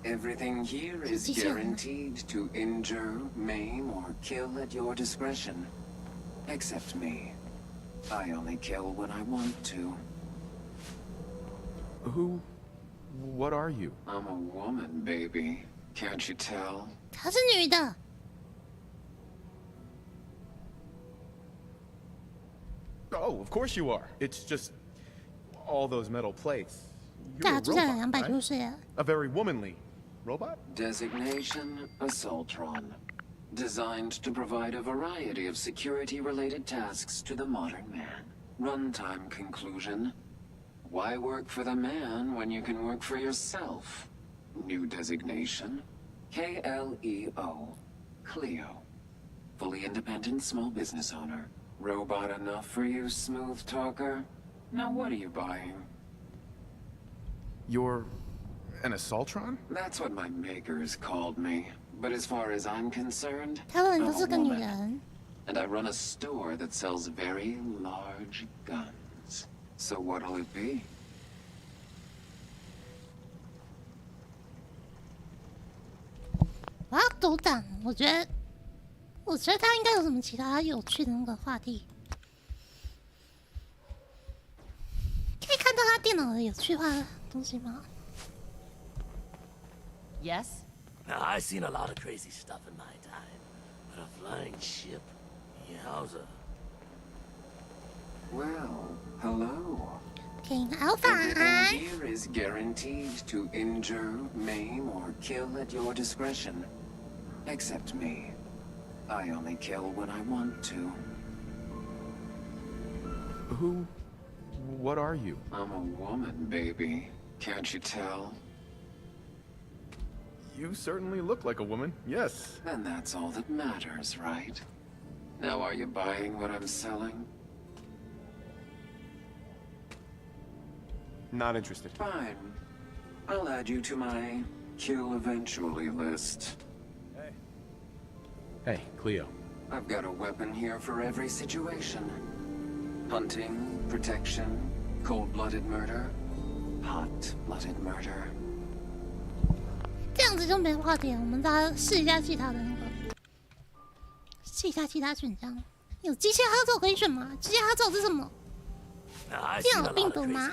Everything here is guaranteed to injure, maim, or kill at your discretion. Except me. I only kill when I want to. Who? What are you? I'm a woman, baby. Can't you tell? 她是女的。 Oh, of course you are. It's just all those metal plates. 对 You're 啊， a 就在 robot, 290 right? 岁啊。 A very womanly robot? Designation Assaultron. Designed to provide a variety of security-related tasks to the modern man. Runtime conclusion. Why work for the man when you can work for yourself? New designation. KLEO. Cleo. Fully independent small business owner. Robot enough for you, smooth talker? Now what are you buying? You're an Assaultron? That's what my makers called me. But as far as I'm concerned, 她的人 I'm 都是 a 个女 woman. 人。 And I run a store that sells very large guns. So what'll it be? 我要读档，我觉得他应该有什么其他有趣的那个话题，可以看到他电脑的有趣化的东西吗？ Yes? Now, I've seen a lot of crazy stuff in my time, but a flying ship? Yowza. Well, hello. King Alpha Everything here is guaranteed to injure, maim, or kill at your discretion. Except me. I only kill when I want to. Who? What are you? I'm a woman, baby. Can't you tell? You certainly look like a woman, yes. And that's all that matters, right? Now are you buying what I'm selling? Not interested. Fine. I'll add you to my kill eventually list. Hey, Cleo. I've got a weapon here for every situation. Hunting, protection, cold-blooded murder, hot-blooded murder. 这样子就没话题了。我们大家试一下其他的那个，试一下其他选项。有机械哈手可以选吗？机械哈手是什么？电脑病毒吗？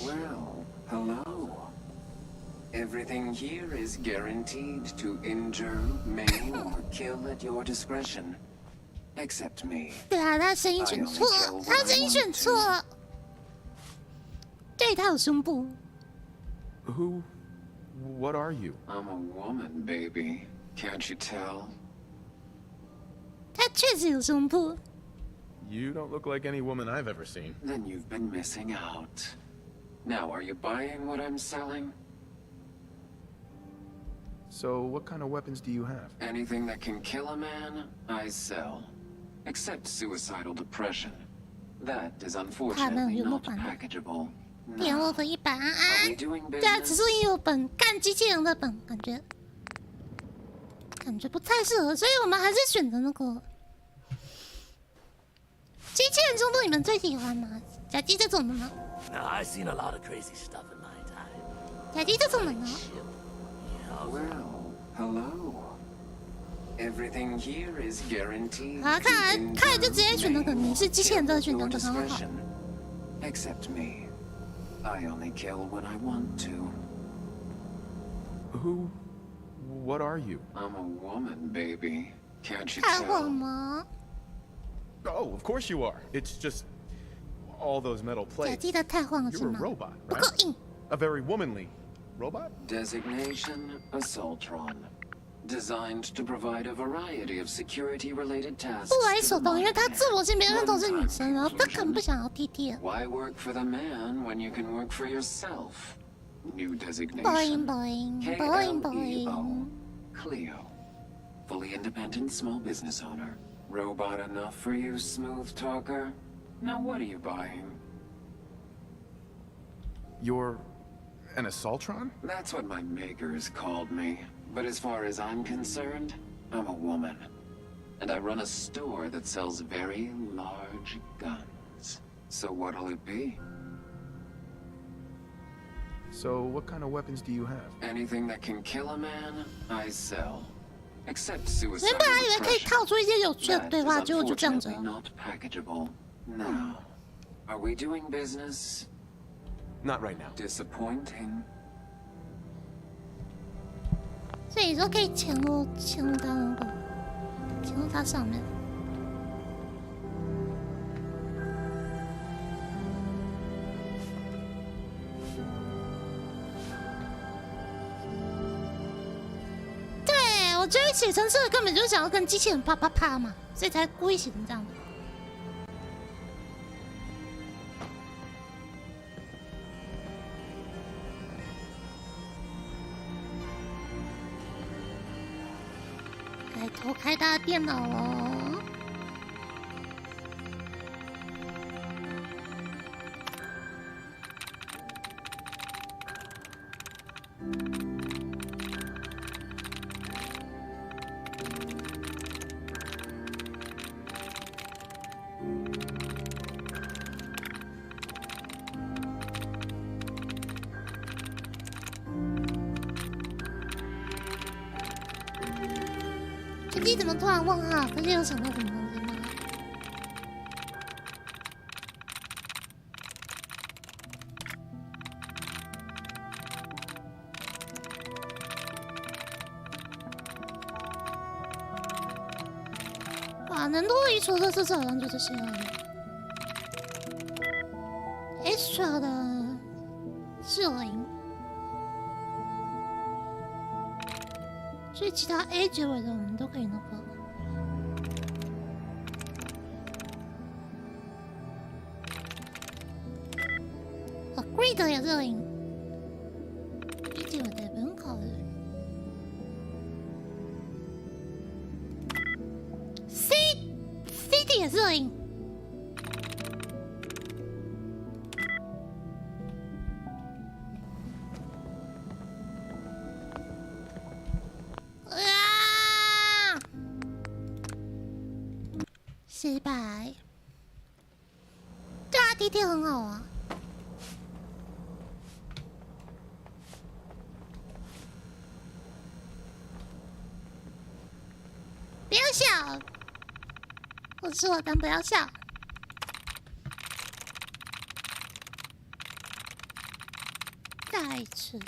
Well, hello. Everything here is guaranteed to injure, maim, or kill at your discretion. Except me. 对啊，他声音选错，他声音选错了。对，他有胸部。Who? What are you? I'm a woman, baby. Can't you tell? 他确实有胸部。You don't look like any woman I've ever seen. Then you've been missing out. Now, are you buying what I'm selling? So, what kind of weapons do you have? Anything that can kill a man, I sell. Except suicidal depression. That is unfortunately not packageable. 点我的100安。对啊，此处也有本干机器人的本，感觉不太适合，所以我们还是选择那个机器人中度，你们最喜欢吗？假鸡这种的吗？ Now, I've seen a lot of crazy stuff in my time. 假鸡这种的呢？ Well, hello. Everything here is guaranteed. 好，看来就直接选那个你是机器人这个选择很好。 Except me. I only kill when I want to. Who? What are you? I'm a woman, baby. Can't you 太火 tell? 吗？ Oh, of course you are. It's just all those metal 假 plates. 鸡的太晃了是 You're a 吗？ robot, 不 right? 够硬。 A very womanly robot? Designation Assaultron. Designed to provide a variety of security-related tasks. 不为所动，因为他自我性别认同是女生，然后他可能不想要 TT。 Why work for the man when you can work for yourself? New designation. Boing boing boing boing. Cleo. Fully independent small business owner. Robot enough for you, smooth talker? Now what are you buying? You're an Assaultron? That's what my makers called me. But as far as I'm concerned, I'm a woman. And I run a store that sells very large guns. So what'll it be? So, what kind of weapons do you have? Anything that can kill a man, I sell. Except 原 suicide 本还以为可以 depression. 套出一些有趣的 That 对 is 话，结果就这样子 unfortunately。not packagable. Now, are we doing business? Not right now. Disappointing. 所以你说可以潜入他那个，潜入他上面。对，我觉得写程式根本就是想要跟机器人啪啪啪嘛，所以才故意写成这样的。来偷开他的电脑哦。这你怎么突然问号？可是有想到什么东西吗？哇，能脱离除了这次好像就这些了。extra 的是0，所以其他 A 结尾的我们都可以那个。Greed 也是0， A 结尾的也不用考虑。失败。对啊，弟弟很好啊。不要笑，我说我但不要笑。再一次。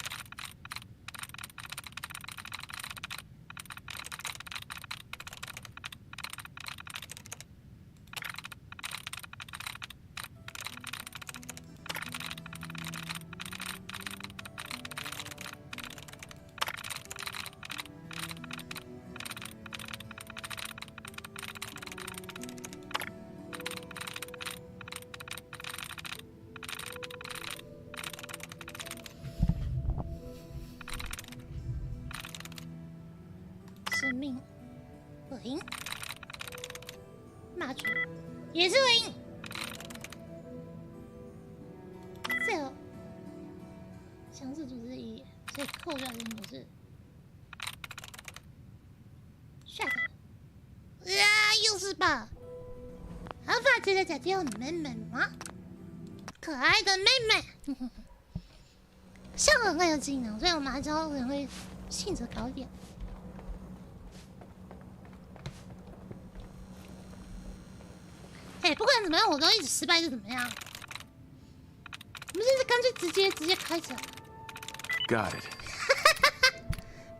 生命，零，麻雀也是零，0，强势组织1，所以扣掉的就是帅的，又是吧？阿法接着假借我的妹妹吗？可爱的妹妹，像很会有技能，所以我们还是要人会性子高一点。不管怎么样，我都一直失败是怎么样？我们现在干脆直接开始。Got it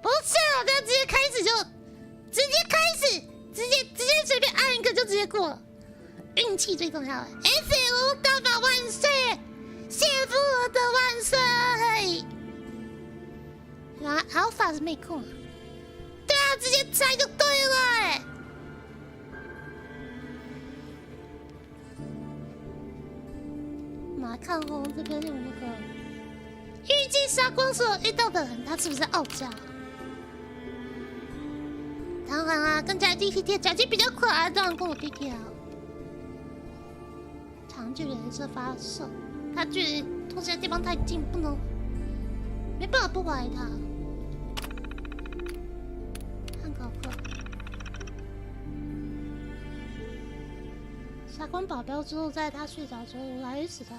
不是，我要直接开始就直接开始，直接随便按一个就直接过了。运气最重要了。SL 大法万岁！谢富尔德万岁！原来 Alpha 是没空啊。对啊，直接猜就对了我们来看哦，这边有那个预计杀光所有遇到的人，他是不是傲娇？当然啊，跟假弟弟，假弟比较可爱，当然跟我弟弟啊。长距离镭射发射，他距离脱线的地方太近，不能，没办法不怀疑他。汉高克，杀光保镖之后，在他睡着之后来死他。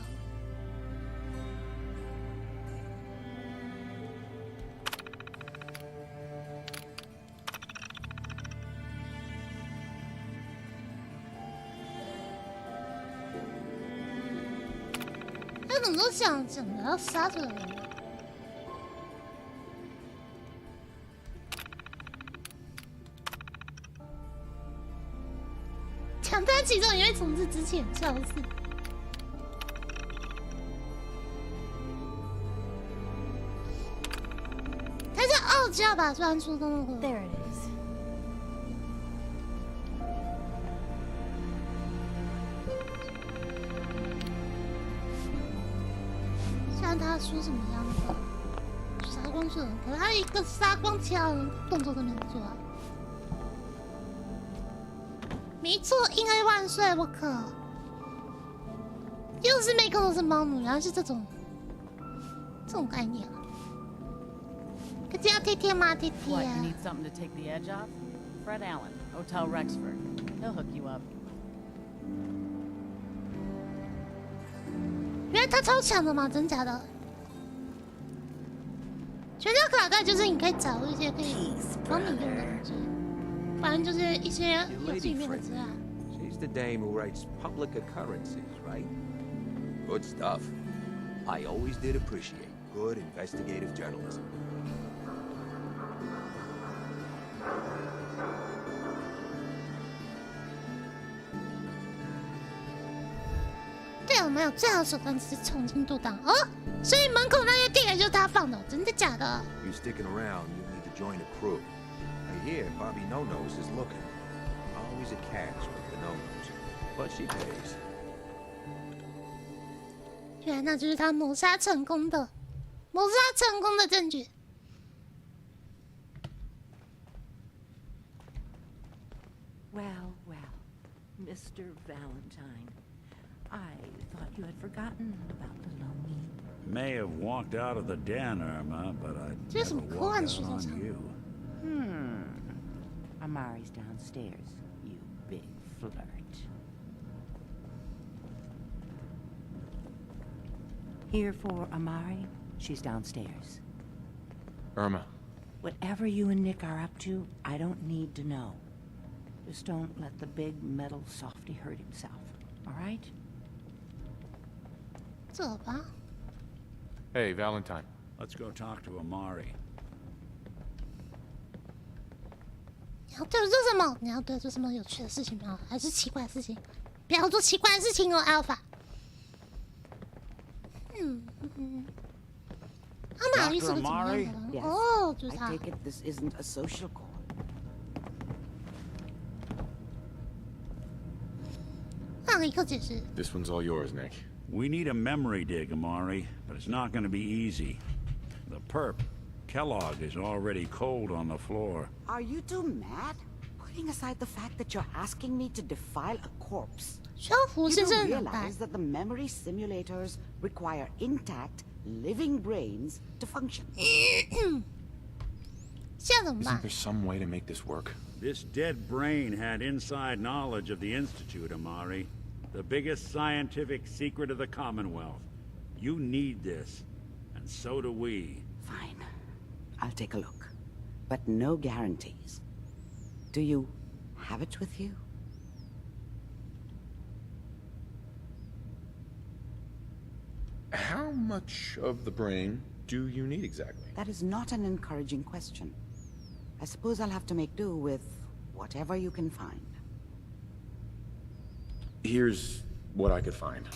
他怎么都想着要杀这个人？强大启动也会从这之前消失。他是傲娇吧？虽然说的那个。There it is。像他说什么样的杀光是人，可是他一个杀光其他人动作都没有做啊。没错，婴儿万岁！我靠，又是每个都是猫奴，原来是这种概念啊。可这要贴贴吗？贴贴。What, you need something to take the edge off? Fred Allen, Hotel Rexford. He'll hook you up. 原来他超强的吗？真假的？全家卡带就是你可以找一些可以帮你用的东西。反正就是一些游戏里面的资料。She's the dame who writes public occurrences, right? Good stuff. I always did appreciate good investigative journalism. 对，我们有最好手段是重新读档哦，所以门口那些电源就是他放的，真的假的 You sticking around, you need to join a crew. I hear Bobby No-Nos is looking. Always a catch with the No-Nos, but she pays. 原来那就是他谋杀成功的证据。Well, Mr. Valentine, I thought you had forgotten about the lonely. May have walked out of the den, Irma, but I'd never walk out on you. Amari's downstairs, you big flirt. Here for Amari? She's downstairs. Irma. Whatever you and Nick are up to, I don't need to know. Just don't let the big metal softy hurt himself, all right? 走吧。 Hey, Valentine. Let's go talk to Amari. 你要对我做什么？你要对我做什么有趣的事情吗？还是奇怪的事情？不要做奇怪的事情哦 ，Alpha。阿玛丽是个怎么样的人？ Yes. 哦，就是 I 他。 take it this isn't a social call. 让一刻解释。 This one's all yours, Nick. We need a memory dig, Amari, but it's not going to be easy. The perp, Kellogg, is already cold on the floor. Are you two mad? Putting aside the fact that you're asking me to defile a corpse, 修复 you 是 do 真的脑袋 realize that the memory simulators require intact, living brains to function. 现在怎么 Isn't 办？ there some way to make this work? This dead brain had inside knowledge of the Institute, Amari. The biggest scientific secret of the Commonwealth. You need this, and so do we. Fine. I'll take a look. But no guarantees. Do you have it with you? How much of the brain do you need exactly? That is not an encouraging question. I suppose I'll have to make do with whatever you can find. Here's what I could find.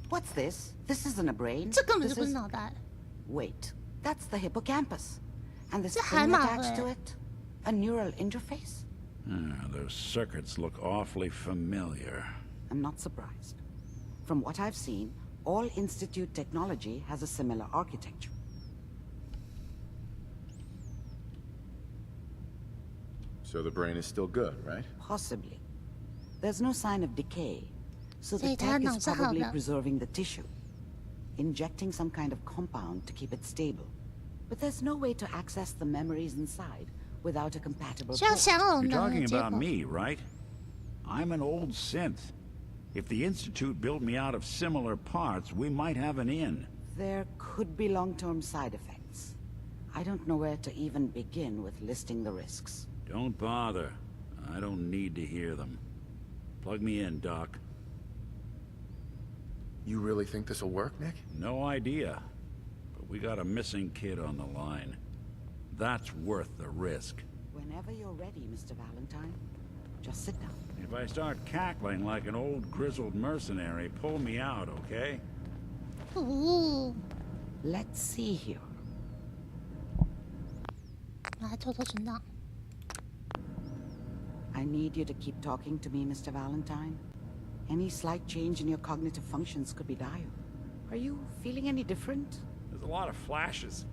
What's this? This isn't a brain. 这根本 This 就不是 is... 脑袋。 Wait, that's the hippocampus. And this 这海 thing 马 attached to 回。 it? A neural interface? Those circuits look awfully familiar. I'm not surprised. From what I've seen, all Institute technology has a similar architecture. So the brain is still good, right? Possibly. There's no sign of decay, so the 所以他 tech 脑 is 是好 probably 的。 preserving the tissue, injecting some kind of compound to keep it stable. But there's no way to access the memories inside without a compatible 需要 port. 相容 You're 的 talking 接 about 口。 me, right? I'm an old synth. If the Institute built me out of similar parts, we might have an in. There could be long-term side effects. I don't know where to even begin with listing the risks. Don't bother. I don't need to hear them. Plug me in, Doc. You really think this'll work, Nick? No idea. But we got a missing kid on the line. That's worth the risk. Whenever you're ready, Mr. Valentine, just sit down. If I start cackling like an old grizzled mercenary, pull me out, okay? Ooh. Let's see here. 来偷偷存档。 I need you to keep talking to me, Mr. Valentine. Any slight change in your cognitive functions could be dire. Are you feeling any different? There's a lot of flashes.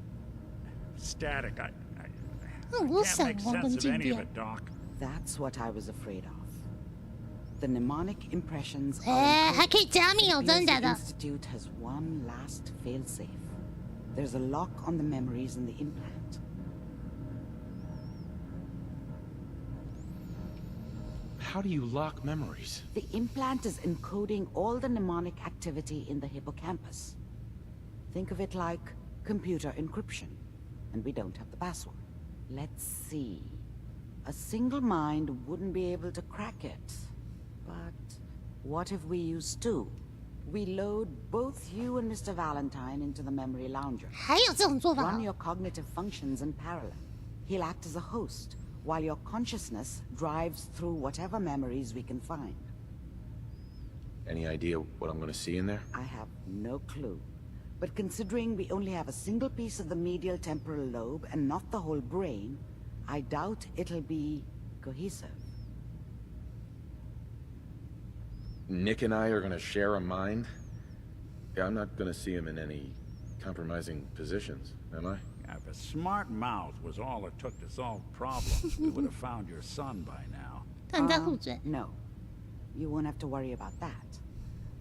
Static. I 很多 can't 闪 make 光跟 sense of 静 any of 电 it,。Doc. That's what I was afraid of. The mnemonic impressions 哎， are 还可以加密哦， simply 真 as 的假 the 的？ Institute has one last failsafe. There's a lock on the memories in the implant. How do you lock memories? The implant is encoding all the mnemonic activity in the hippocampus. Think of it like computer encryption, and we don't have the password. Let's see. A single mind wouldn't be able to crack it. But what if we use two? We load both you and Mr. Valentine into the memory lounger. 还有这种做法 Run your cognitive functions in parallel. He'll act as a host, while your consciousness drives through whatever memories we can find. Any idea what I'm gonna see in there? I have no clue. But considering we only have a single piece of the medial temporal lobe and not the whole brain, I doubt it'll be cohesive. Nick and I are gonna share a mind? Yeah, I'm not gonna see him in any compromising positions, am I? If a smart mouth was all it took to solve problems, we would have found your son by now. 但在护嘴。 No. You won't have to worry about that.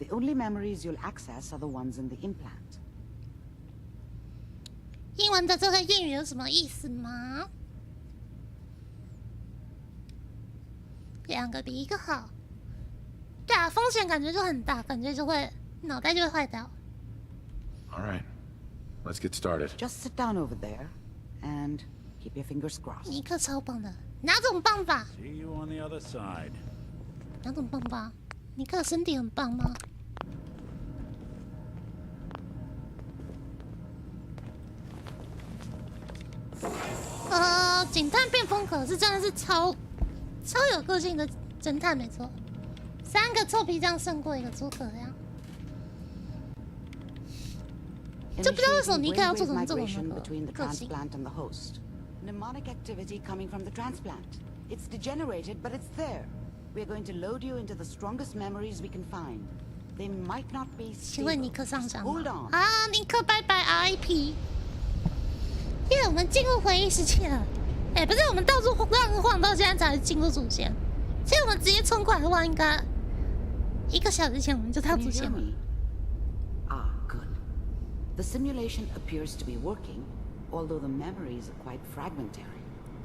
The only memories you'll access are the ones in the implant. 英文的这个谚语有什么意思吗？两个比一个好。对啊，风险感觉就很大，感觉就会脑袋就会坏掉。 All right, let's get started. Just sit down over there and keep your fingers crossed. 尼克超棒的，哪种棒法？ See you on the other side. 哪种棒法？尼克身体很棒吗？警探变风格是真的是超有个性的侦探，没错。3个臭皮匠胜过1个诸葛亮。就不知道为什么尼克要做成这种个性。 Mnemonic activity coming from the transplant. It's degenerated, but it's there. We're going to load you into the strongest memories we can find. They might not be stable. 请问尼克上场吗 Hold on. 啊，尼克拜拜 RIP。因为我们进入回忆世界了。哎，不是我们到处晃到现在才进入主线。其实我们直接冲过来的话，应该1个小时前我们就到主线了。 Ah, good. The simulation appears to be working, although the memories are quite fragmentary.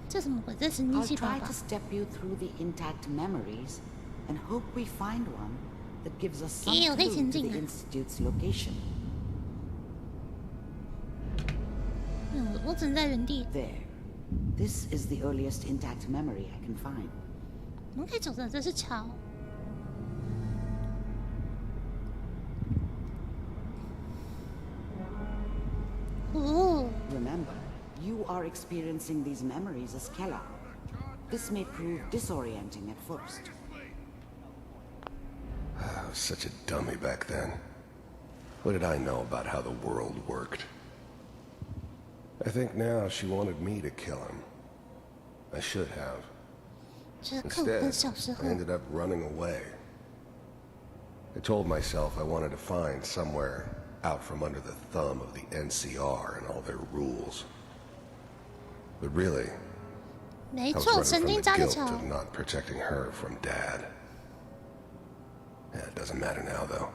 这什么鬼？这神经 I'll 细胞 try 吧 to step you through the intact memories and hope we find one that gives us some 我可以 clue 前 to 进 the 啊。 institute's location. 我只能在原地。 There. This is the earliest intact memory I can find. 我们可以走着，这是桥。哦。 Remember, you are experiencing these memories as Kellogg. This may prove disorienting at first. I was such a dummy back then. What did I know about how the world worked? I think now she wanted me to kill him. I should have. 这跟我跟 Instead, 小时候 I ended up running away. I told myself I wanted to find somewhere out from under the thumb of the NCR and all their rules. But really, 没 I was 错， running 神 from 经 the 扎的 guilt 桥。 of not protecting her from Dad. Yeah, it doesn't matter now, though.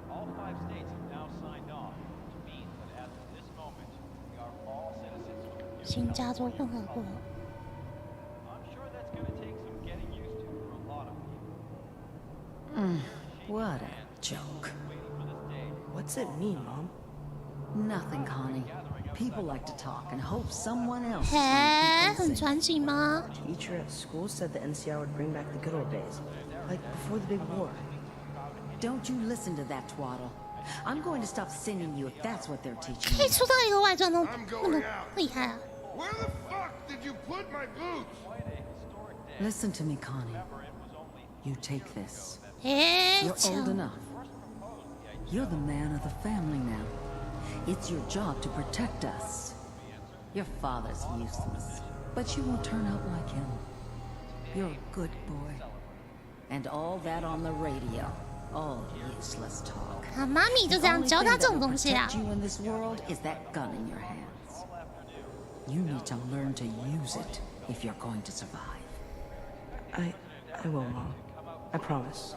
All 5 states have now signed on, which means that as of this moment, we are all citizens of the 新加州共和国。 I'm sure that's going to take some getting used to for a lot of people. What a joke. What's it mean, Mom? Nothing, Connie. People like to talk and hope someone else 嘿， finds 很 them. 传奇吗？ Teacher at school said the NCR would bring back the good old days, like before the big war. Don't you listen to that twaddle. I'm going to stop singing you if that's what they're teaching 可以 you. 出到一个外传都那么厉害啊！ Where the fuck did you put my boots? Listen to me, Connie. You take this. 哎， You're 巧 old enough. You're the man of the family now. It's your job to protect us. Your father's useless, but you won't turn out like him. You're a good boy. And all that on the radio. All useless talk. 啊，妈咪就这 The 样 only 教 thing 他 that 这种 will 东西啊 protect。you in this world is that gun in your hands. You need to learn to use it if you're going to survive. I will, Mom. I promise.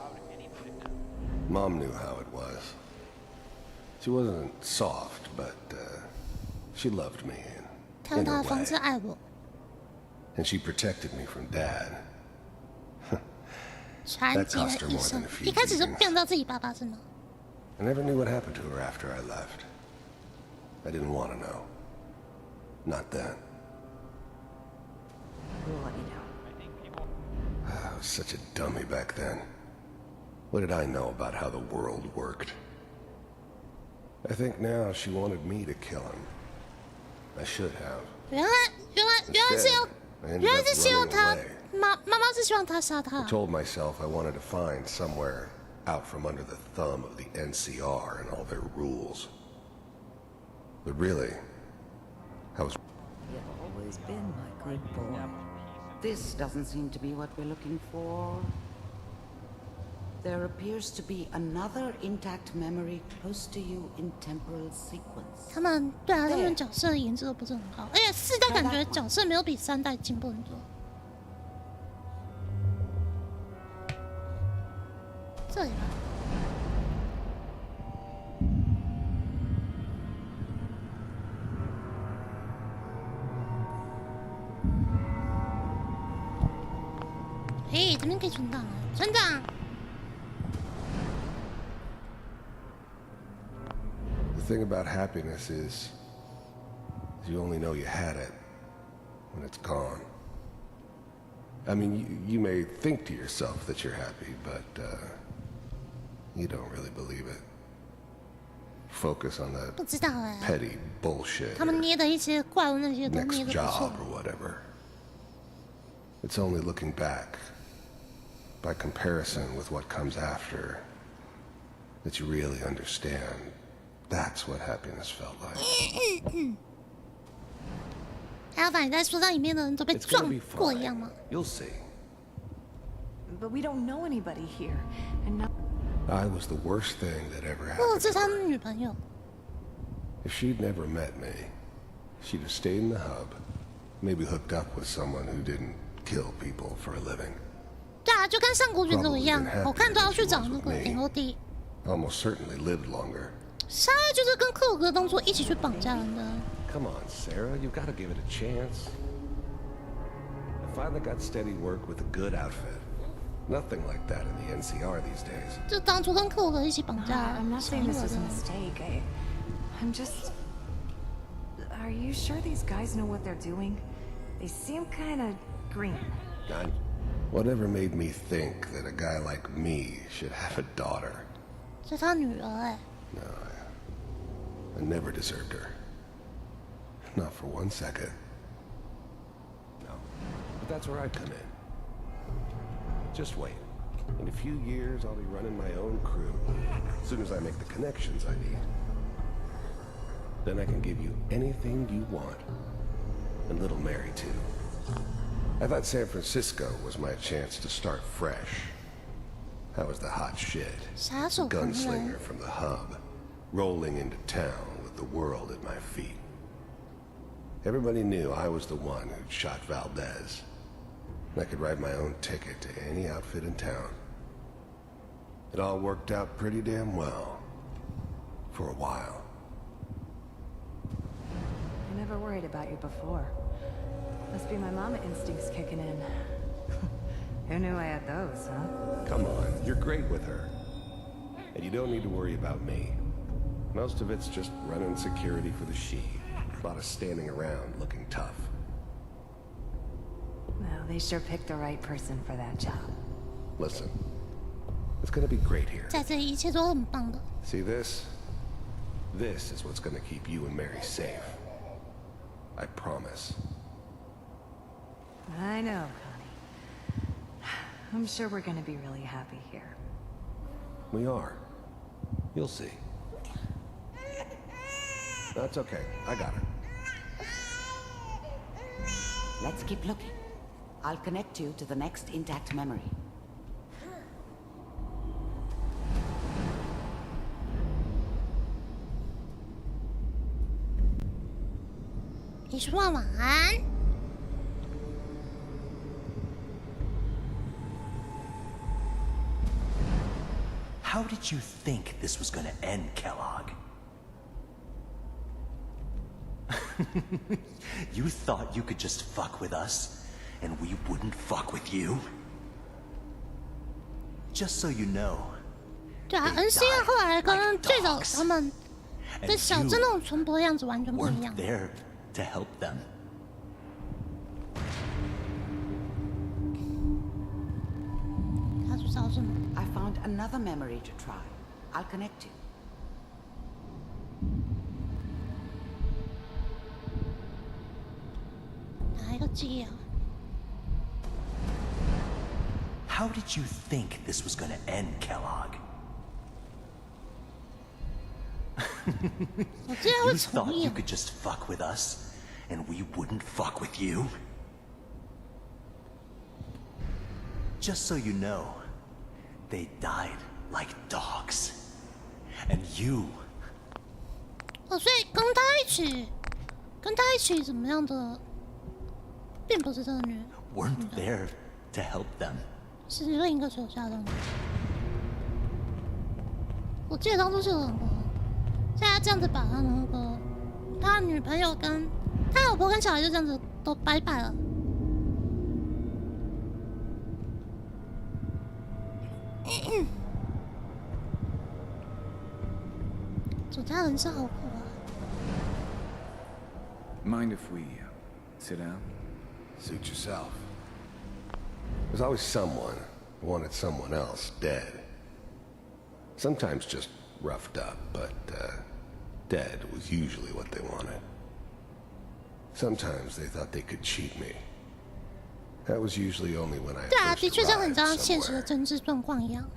Mom knew how it was. She wasn't soft, but she loved me 他用 in 他 her 的方式 way. 爱我， And she protected me from Dad. 传奇的一生。一开始就变到自己爸爸是吗？ I never knew what happened to her after I left. I didn't want to know. Not then. We'll let you know. I was such a dummy back then. What did I know about how the world worked? I think now she wanted me to kill him. I should have. 原来是要， I ended 原来 up 是希望 running 他 away. 妈妈是希望他杀他 I。told myself I wanted to find somewhere out from under the thumb of the NCR and all their rules. But really, I was... You've always been my good boy. This doesn't seem to be what we're looking for. There appears to be another intact memory close to you in temporal sequence. 他们对啊，他们角色的颜值都不是很高，而且4代感觉角色没有比3代进步很多。这里吧。嘿，这边可以存档了，存档。thing about happiness is you only know you had it when it's gone. I mean, you may think to yourself that you're happy, but you don't really believe it. Focus on that 不知道哎， petty bullshit. 他们捏的一些怪物那些都捏 Next 的不错 job。or whatever. It's only looking back, by comparison with what comes after, that you really understand. That's what happiness felt like. 还要把你在树上里面的人都被 It's 撞 gonna be 过一样吗？ You'll see. But we don't know anybody here, and now. I was the worst thing that ever 哦， happened. 这是他女朋友。 If she'd never met me, she'd have stayed in the hub, maybe hooked up with someone who didn't kill people for a living. 对啊，就跟上古卷轴一样，好看都要去找那个 NOD。 Almost certainly lived longer. 莎就是跟克鲁格当初一起去绑架人的。 Come on, Sarah, you've got to give it a chance. I finally got steady work with a good outfit. Nothing like that in the NCR these days. 就当初跟克鲁格一起绑架 I'm not 小 saying 女 this 儿 was 的 a。mistake. I'm just. Are you sure these guys know what they're doing? They seem kind of green. Whatever made me think that a guy like me should have a daughter? 这是他女儿哎。 No, I never deserved her. Not for 1 second. No. But that's where I come in. Just wait. In a few years, I'll be running my own crew. As soon as I make the connections I need. Then I can give you anything you want. And little Mary, too. I thought San Francisco was my chance to start fresh. I was the hot shit. 杀手狂人。 Gunslinger from the hub. Rolling into town with the world at my feet. Everybody knew I was the one who'd shot Valdez. I could write my own ticket to any outfit in town. It all worked out pretty damn well. For a while. I never worried about you before. Must be my mama instincts kicking in. Who knew I had those, huh? Come on, you're great with her. And you don't need to worry about me. Most of it's just running security for the she. A lot of standing around looking tough. Well, they sure picked the right person for that job. Listen, it's gonna be great here. 在这里一切都很棒的。 See this? This is what's gonna keep you and Mary safe. I promise. I know, Connie. I'm sure we're gonna be really happy here. We are. You'll see. That's okay. I got it. Let's keep looking. I'll connect you to the next intact memory. 你说晚安。 How did you think this was gonna end, Kellogg? You thought you could just fuck with us, and we wouldn't fuck with you? Just so you know. 对啊，NCR 后来跟最早他们在小镇那种淳朴的样子完全不一样。 There to help them. I found another memory to try. I'll connect you. How did you think this was gonna end, Kellogg? You thought you could just fuck with us, and we wouldn't fuck with you? Just so you know, they died like dogs. And you... 哦，所以跟他一起怎么样的，并不是这个女人 weren't there to help them. 是另一个手下的人。我记得当初是有两个，现在这样子把他那个他女朋友跟他老婆跟小孩就这样子都拜拜了。主家人是好苦啊。 Mind if we sit down? Suit yourself. There's always someone who wanted someone else dead. Sometimes just roughed up, but dead was usually what they wanted. Sometimes they thought they could cheat me. That was usually only when I 对啊，的 first 确像很 arrived 像现实的 somewhere. 政治状况一样。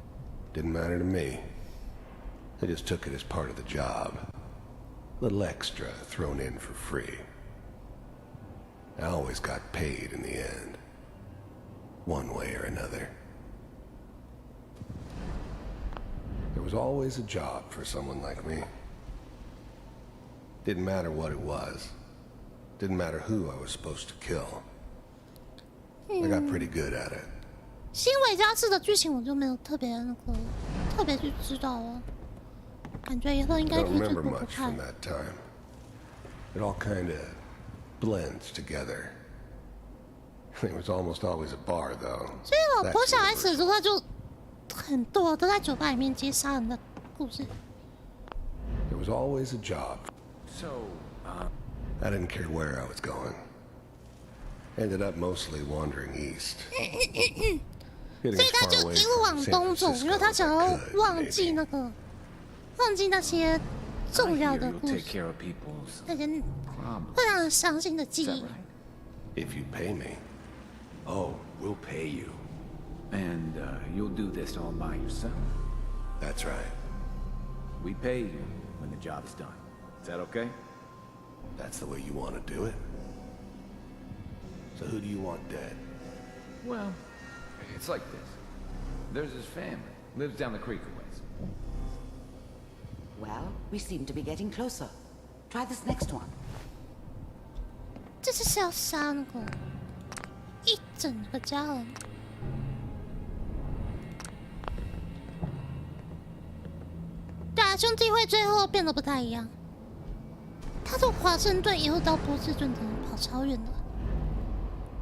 Didn't matter to me. I just took it as part of the job. Little extra thrown in for free. I always got paid in the end. One way or another. There was always a job for someone like me. Didn't matter what it was. Didn't matter who I was supposed to kill. I got pretty good at it. 新维加斯的剧情我就没有特别去知道了，感觉以后应该 I 可 don't 以去 remember 补补 much 看 from。that time. It all kind of blends together. There was almost always a bar, though. 所以老婆 That's 小孩 universal. 子的话就很多都在酒吧里面接杀人的故事。 There was always a job. So, I didn't care where I was going. Ended up mostly wandering east. 所以他就一路往东走，因为他想要忘记那些重要的故事，那些会让人伤心的记忆。 If you pay me. oh, we'll pay you. And you'll do this all by yourself. That's right. We pay you when the job is done. Is that okay? That's the way you want to do it? So who do you want dead? Well, it's like this. There's his family. Lives down the creek a ways. Well, we seem to be getting closer. Try this next one. 这是要杀那个一整个家人。对啊，兄弟会最后变得不太一样。他从华盛顿一路到波士顿，真的跑超远的。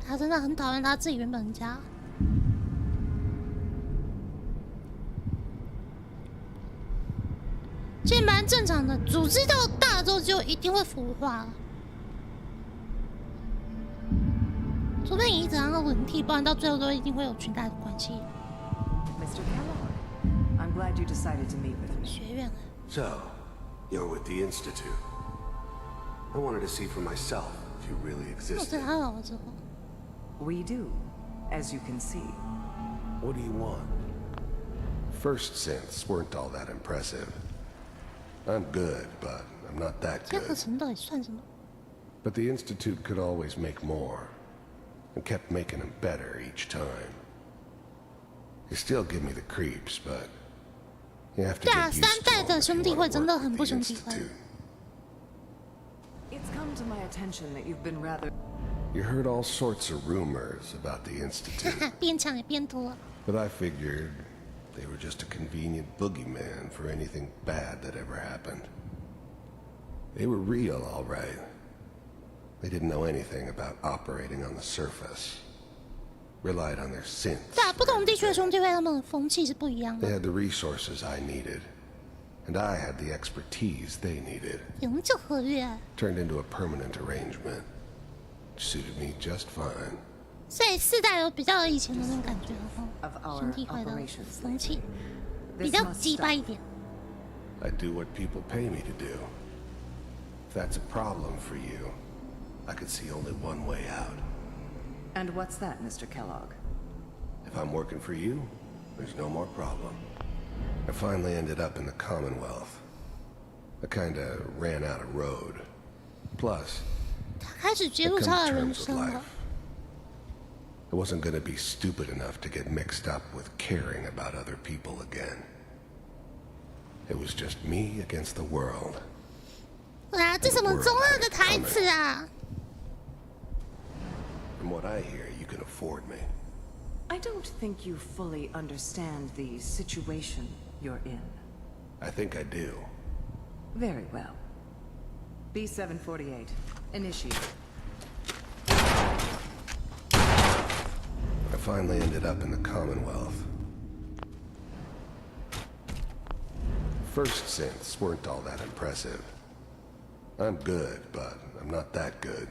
他真的很讨厌他自己原本的家。其实蛮正常的，组织到大之后就一定会腐化。 除非你一直让它轮替，不然到最后都一定会有裙带的关系。 Mr. Kellogg, I'm glad you decided to meet with me. 学院啊。 So, you're with the Institute. I wanted to see for myself if you really 我 existed. 知道他老了之后， We do, as you can see. What do you want? First synths weren't all that impressive. I'm good, but I'm not that 这合 good. 成到底算什么？ But the Institute could always make more, and kept making them better each time. They still give me the creeps, but you have to 对啊， get 三 used 代 to 的 them if 兄 you 弟 want 会 to 真的 work 很 with 不 the 兄弟会。 Institute. It's come to my attention that you've been rather... You heard all sorts of rumors about the Institute, 边抢也边拖。 but I figured they were just a convenient boogeyman for anything bad that ever happened. They were real, all right. They didn't know anything about operating on the surface. Relied on their synths. 对啊，不同地区的兄弟会他们的风气是不一样 They 的。 had the resources I needed, and I had the expertise they needed. 永久合约， Turned into a permanent arrangement. Suited me just fine. 所以四代有比较以前的那种感觉哦， our 兄弟会的 operations 风气 This 比较 must 鸡巴 stop. 一点。 I do what people pay me to do. If that's a problem for you, I could see only one way out. And what's that, Mr. Kellogg? If I'm working for you, there's no more problem. I finally ended up in the Commonwealth. I kinda ran out of road. Plus, 他开始接 I 触 come 他 to 的人 terms with 生 life. 了。 I wasn't gonna be stupid enough to get mixed up with caring about other people again. It was just me against the world. 哇，这什么中二的台词啊！ From what I hear, you can afford me. I don't think you fully understand the situation you're in. I think I do. Very well. B-748, initiate. I finally ended up in the Commonwealth. first synths weren't all that impressive. I'm good, but I'm not that good.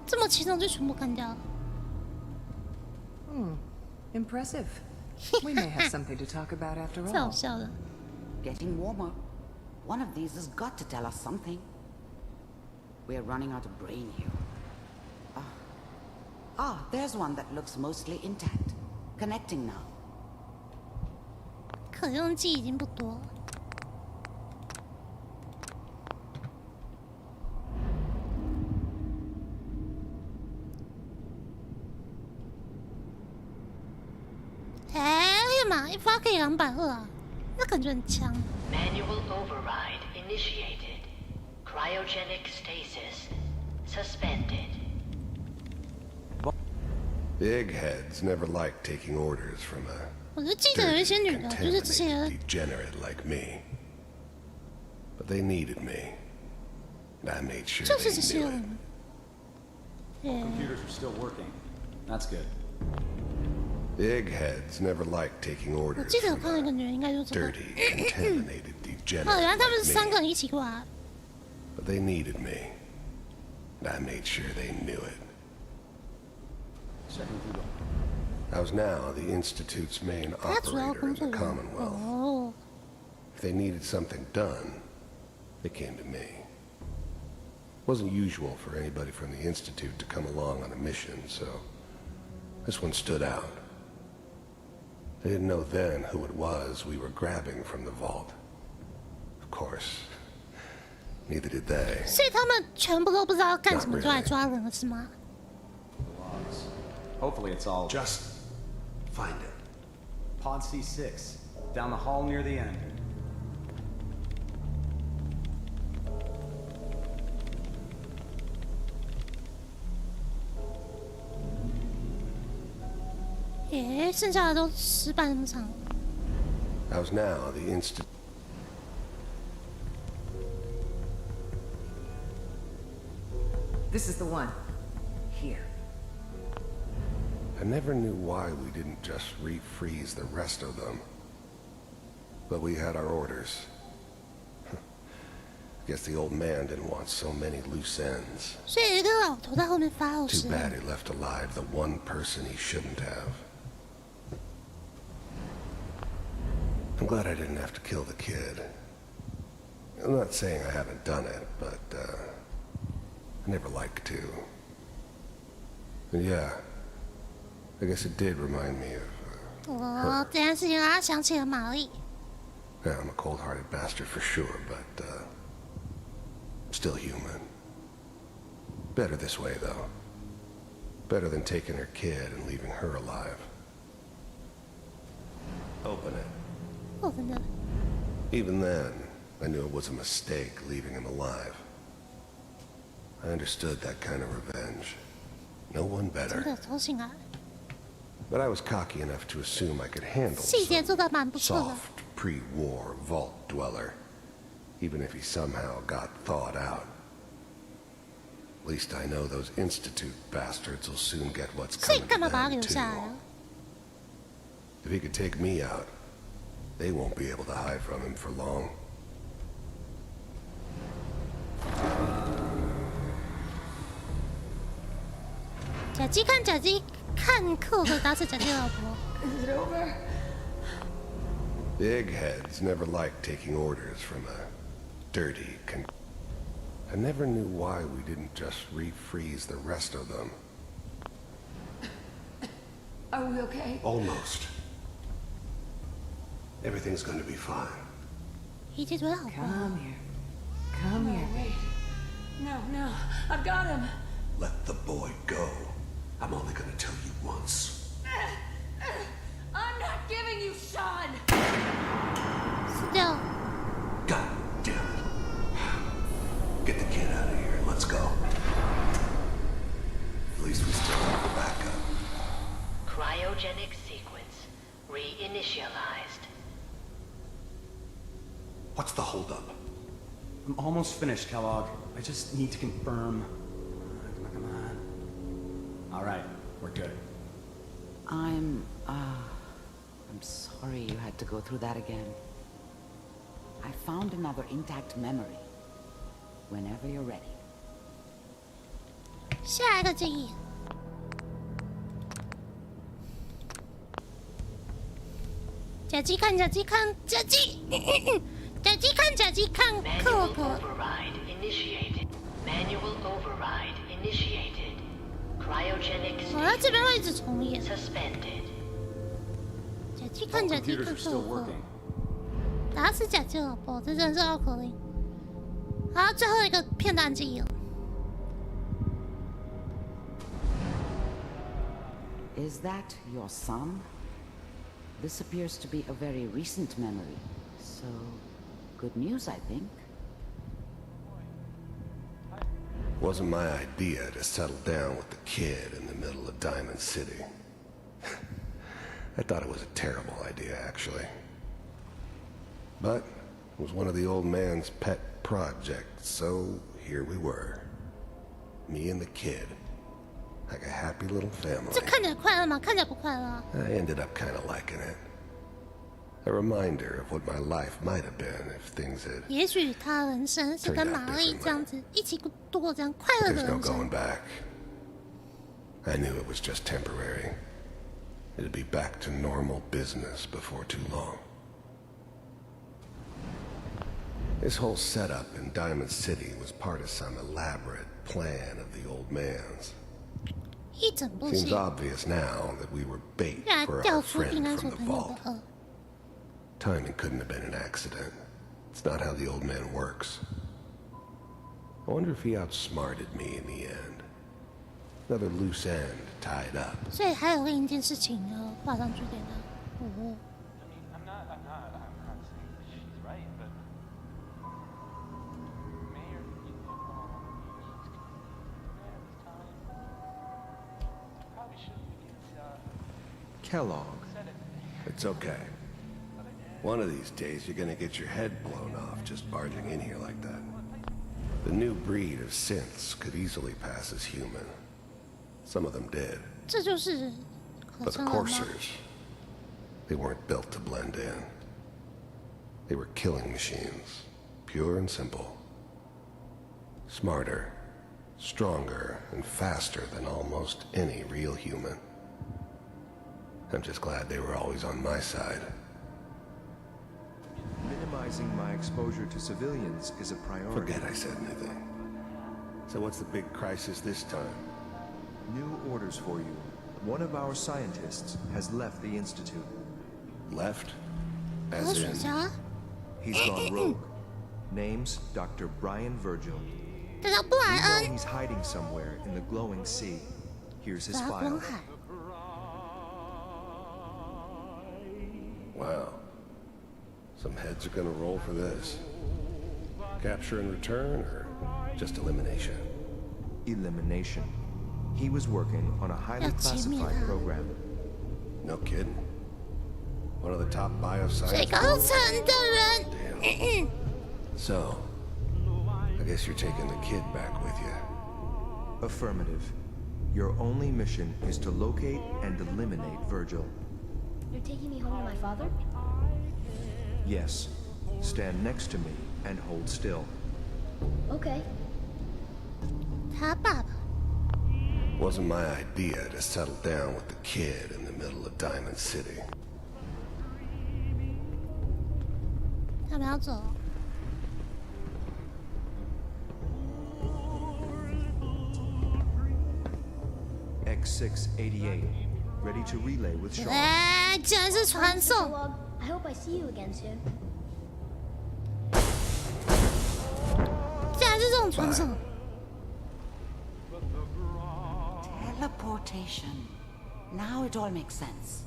这么轻松就全部干掉了。Impressive. We may have something to talk about after 太好 all. 笑了。 Getting warmer. One of these has got to tell us something. We're running out of brain here. There's one that looks mostly intact. Connecting now. 可用记已经不多了。哎，干嘛？一发可以220啊？那感觉很强。 Manual override initiated. Cryogenic stasis suspended. The eggheads never liked taking orders from a 我就记得有一些女的，就是这些 degenerate like me. But they needed me. And I made sure 就是这 they 些 knew it. 人。 Computers are still working. That's good. The eggheads never liked taking 我 orders 记得有 from 看到一个女人，应该就是这个。 dirty, contaminated 哦， degenerate 原来他们 like 是3个 me. 人一起过来。 But they needed me. And I made sure they knew it. Checking through the... I was now the Institute's main 他主要 operator 工 in 作 the 人。 Commonwealth. 哦。 If they needed something done, they came to me. It wasn't usual for anybody from the Institute to come along on a mission, so this one stood out. They didn't know then who it was we were grabbing from the vault. Of course, neither did they. 所以他们全部都不知道干什么，就来抓人了，是吗？ Hopefully it's all... Just find it. Pod C6. Down the hall near the end. 耶，剩下的都失败那么长。 I was now the Institute. This is the one. Here. I never knew why we didn't just refreeze the rest of them. But we had our orders. Guess the old man didn't want so many loose ends. 所以有一个老头在后面发号 Too 施 bad 令。 he left alive the one person he shouldn't have. I'm glad I didn't have to kill the kid. I'm not saying I haven't done it, but I never like to. And yeah, I guess it did remind me of 哦，这件事情让他想起了玛丽。 yeah, I'm a cold-hearted bastard for sure, but still human. Better this way, though. Better than taking her kid and leaving her alive. Open it. 哦，真的。 Even then, I knew it was a mistake leaving him alive. I understood that kind of revenge. No one 真 better. 的超性爱， But I was cocky enough to assume I could handle 细节 some 做的蛮不错的。 soft pre-war vault dweller, even if he somehow got thawed out. At least I know those Institute bastards will soon get what's 所以 coming 干 to 嘛把他 them 留 too. 下来啊？ If he could take me out, they won't be able to hide from him for long. 假鸡看假鸡看克和打死假鸡老婆。 Is it over? The eggheads never liked taking orders from a dirty I never knew why we didn't just refreeze the rest of them. Are we okay? Almost. Everything's going to be fine. 一切都好吧。 Come here. Come here. Wait. No, no. I've got him. Let the boy go. I'm only going to tell you once. I'm not giving you Sean! 死掉。 God damn it. Get the kid out of here and let's go. At least we still have the backup. Cryogenic sequence reinitialized. What's the holdup? I'm almost finished, Kellogg. I just need to confirm. Come on. All right, we're good. I'm sorry you had like to go through that again. I found another intact memory. Whenever you're ready. 下一个记忆。假鸡看，假鸡看，假鸡，假鸡看，假鸡看，可可。 Override initiated. Manual override initiated. Cryogenic state 这边会一直重演。 suspended. 假鸡看，假鸡看，可可。打死假鸡老婆，这真是奥克林。好，最后一个片段记忆了。 Is that your son? This appears to be a very recent memory, so good news, I think. Wasn't my idea to settle down with the kid in the middle of Diamond City. I thought it was a terrible idea, actually. But it was one of the old man's pet projects, so here we were. Me and the kid. Like a happy little family. 这看起来快乐吗？看起来不快乐。 I ended up kind of liking it. A reminder of what my life might have been if things had. 也许他人生是跟玛丽这样子一起度过这样快乐的 There's no 人生。 going back. I knew it was just temporary. It'd be back to normal business before too long. This whole setup in Diamond City was part of some elaborate plan of the old man's. 一整部 Seems 戏 obvious now that we were bait 让他 for 调 our 出平 friend 安 from 所 the 朋友 vault. 的恶。 Timing couldn't have been an accident. It's not how the old man works. I wonder if he outsmarted me in the end. Another loose end tied up. 所以还有另一件事情要画上句点的。哦。 I'm not saying she's right, but Mayor, probably shouldn't get Kellogg. It's okay. One of these days you're gonna get your head blown off just barging in here like that. The new breed of synths could easily pass as human. Some of them did. 这就是合 But the 成人吗？ coursers, they weren't built to blend in. They were killing machines, pure and simple. Smarter, stronger, and faster than almost any real human. I'm just glad they were always on my side. Minimizing my exposure to civilians is a priority. Forget I said anything. So what's the big crisis this time? New orders for you. One of our scientists has left the Institute. Left? 科 As 学 in... 家， He's gone rogue. Name's Dr. Brian Virgil. 这叫布莱 We know 恩。 he's hiding somewhere in the glowing sea. Here's his 撒 file. 光海。 Wow. Some heads are gonna roll for this. Capture and return, or just elimination? Elimination. He was working on a highly classified program. No kidding. One of the top 最 bioscience... 高层的人。 So, I guess you're taking the kid back with you. Affirmative. Your only mission is to locate and eliminate Virgil. You're taking me home to my father? Yes. Stand next to me and hold still. Okay. 他爸爸。 Wasn't my idea to settle down with the kid in the middle of Diamond City. 他们要走。 X688. Ready to relay with Sean. 哎，竟然是传送。 I hope I see you again soon. 竟然是这种传送。 Teleportation. Now it all makes sense.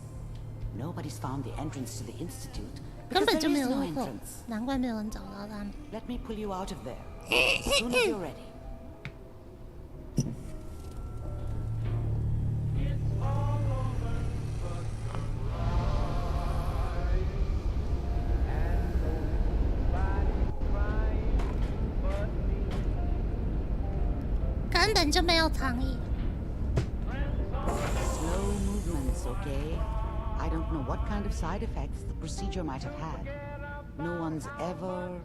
Nobody's found the entrance to the Institute 根 because 本 there 就没 is 有 no 路过， entrance. 难怪没有人找到他们。 Let me pull you out of there as soon as you're ready. Slow 根本就没有躺椅。 Slow movements, okay? I don't know what kind of side effects the procedure might have had. No one's ever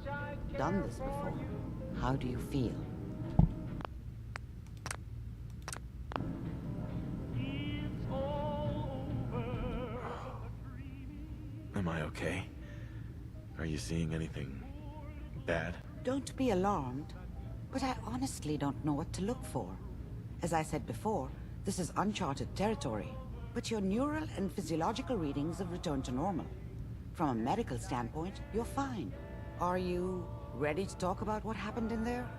done this before. How do you feel? Am I okay? Are you seeing anything bad? Don't be alarmed, but I honestly don't know what to look for. As I said before, this is uncharted territory, but your neural and physiological readings have returned to normal. From a medical standpoint, you're fine. Are you ready to talk about what happened in there?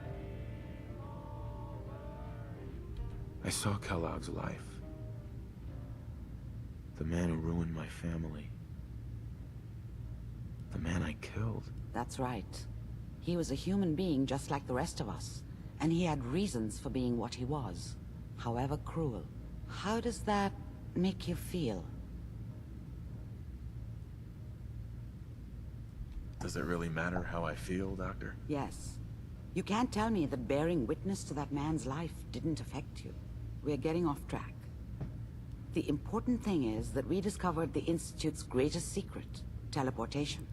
I saw Kellogg's life. The man who ruined my family. The man I killed. That's right. He was a human being just like the rest of us, and he had reasons for being what he was, however cruel. How does that make you feel? Does it really matter how I feel, Doctor? Yes. You can't tell me that bearing witness to that man's life didn't affect you. We're getting off track. The important thing is that we discovered the Institute's greatest secret, teleportation.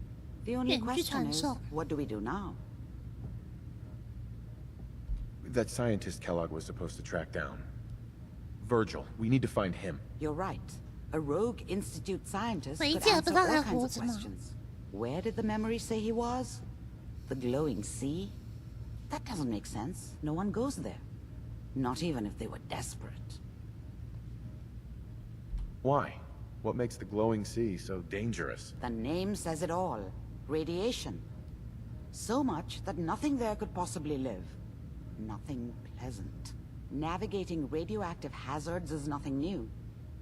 The only question is, what do we do now? That scientist Kellogg was supposed to track down. Virgil. We need to find him. You're right. A rogue Institute scientist could 我一切不 answer 知道 all 他 kinds 活 of 着吗？ questions. Where did the memory say he was? The glowing sea? That doesn't make sense. No one goes there. Not even if they were desperate. Why? What makes the glowing sea so dangerous? The name says it all. Radiation. So much that nothing there could possibly live. Nothing pleasant. Navigating radioactive hazards is nothing new.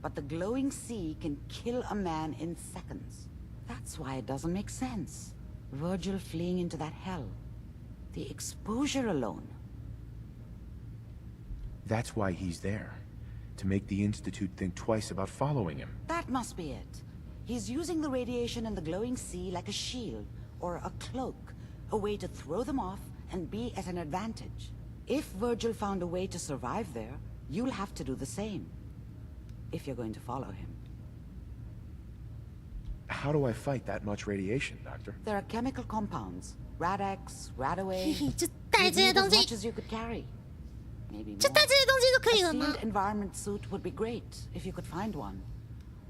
But the glowing sea can kill a man in seconds. That's why it doesn't make sense. Virgil fleeing into that hell. The exposure alone. That's why he's there. To make the Institute think twice about following him. That must be it. He's using the radiation in the glowing sea like a shield, or a cloak, a way to throw them off and be at an advantage. If Virgil found a way to survive there, you'll have to do the same. If you're going to follow him. How do I fight that much radiation, Doctor? There are chemical compounds. Rad-X, Rad-Away. 就带这些 As 东 much 西， as you could carry. Maybe 就 more. 带这些东西就可以 A 了吗？ sealed environment suit would be great if you could find one.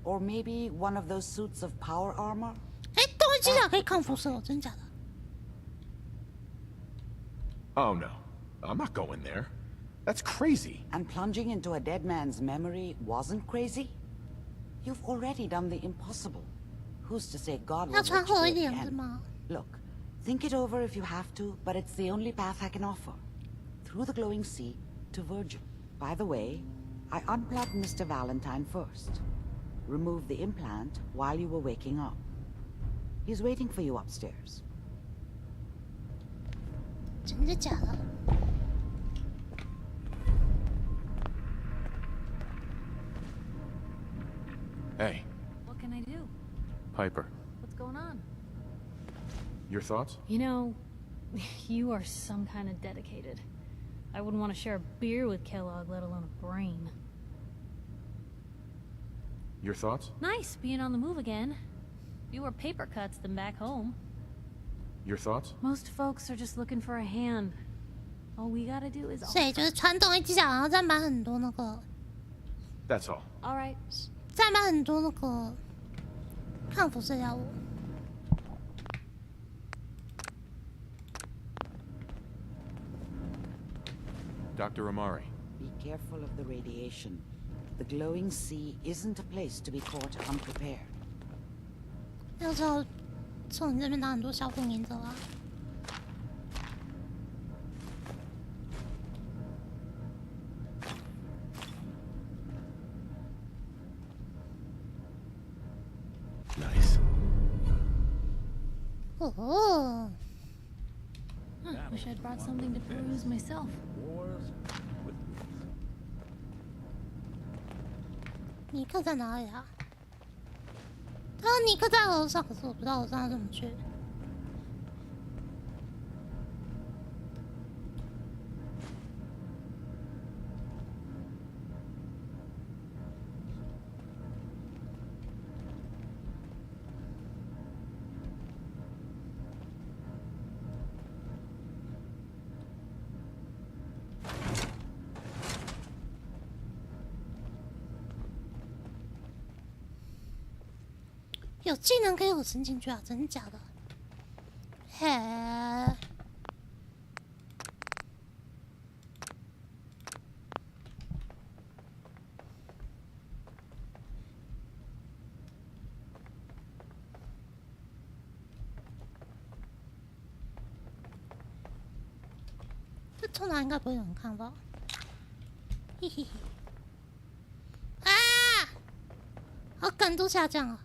Or maybe one of those suits of power armor. 哎，动力机甲可以抗辐射哦，真假的？ Oh no. I'm not going there. That's crazy. And plunging into a dead man's memory wasn't crazy? You've already done the impossible. Who's to say God will 要 let 穿 you do 厚一 it 点是 again? 吗？ Look, think it over if you have to, but it's the only path I can offer. Through the glowing sea to Virgil. By the way, I unplugged Mr. Valentine first. Removed the implant while you were waking up. He's waiting for you upstairs. 真的假的？ Hey, What can I do? Piper. What's going on? Your thoughts? You know, you are some kind of dedicated. I wouldn't want to share a beer with Kellogg, let alone a brain. Your thoughts? Nice being on the move again. Fewer paper cuts than back home. Your thoughts? Most folks are just looking for a hand. All we gotta do is 所以就是穿动力机甲，然后再买很多那个， That's all. All right. 再买很多那个抗辐射药物。 Dr. Amari. Be careful of the radiation. The glowing sea isn't a place to be caught unprepared. 到时候从你这边拿很多小粉银走啊。 Nice. Oh. Huh, wish I'd brought something to peruse myself. 尼克在哪里啊？他说尼克在楼上，可是我不知道楼上要怎么去。有技能可以我伸进去啊？真的假的？嘿。这通常应该不会有人看到。嘿嘿嘿。啊！好，感度下降了。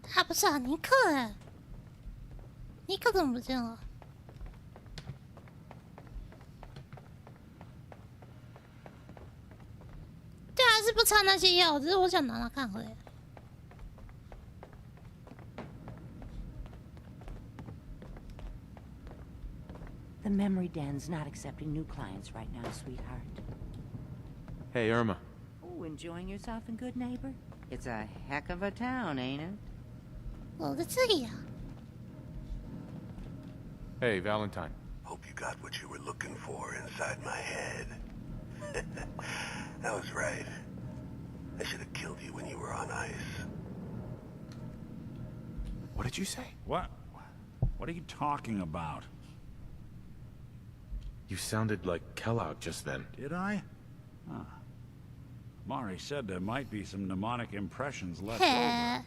他不是啊，尼克哎，尼克怎么不见了？对啊，是不差那些药，只是我想拿它看回来。The memory den's not accepting new clients right now, sweetheart. Hey, Irma. Oh, enjoying yourself in Good Neighbor? It's a heck of a town, ain't it? 我在这里啊。Hey, Valentine. Hope you got what you were looking for inside my head. I was right. I should have killed you when you were on ice. What did you say? What? What are you talking about? You sounded like Kellogg just then. Did I? Huh. Mari said there might be some mnemonic impressions left over.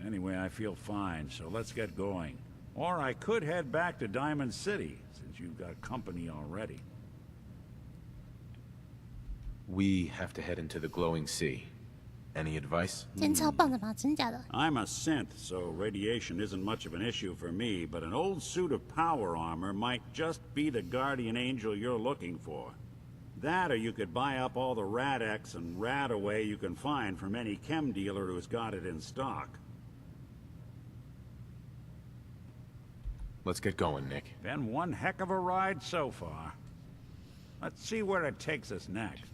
Anyway, I feel fine, so let's get going. Or I could head back to Diamond City, since you've got company already. We have to head into the glowing sea. Any advice? 真超棒的吗？真假的？ I'm a synth, so radiation isn't much of an issue for me, but an old suit of power armor might just be the guardian angel you're looking for. That, or you could buy up all the Rad-X and Rad-Away you can find from any chem dealer who's got it in stock. Let's get going, Nick. Been one heck of a ride so far. Let's see where it takes us next.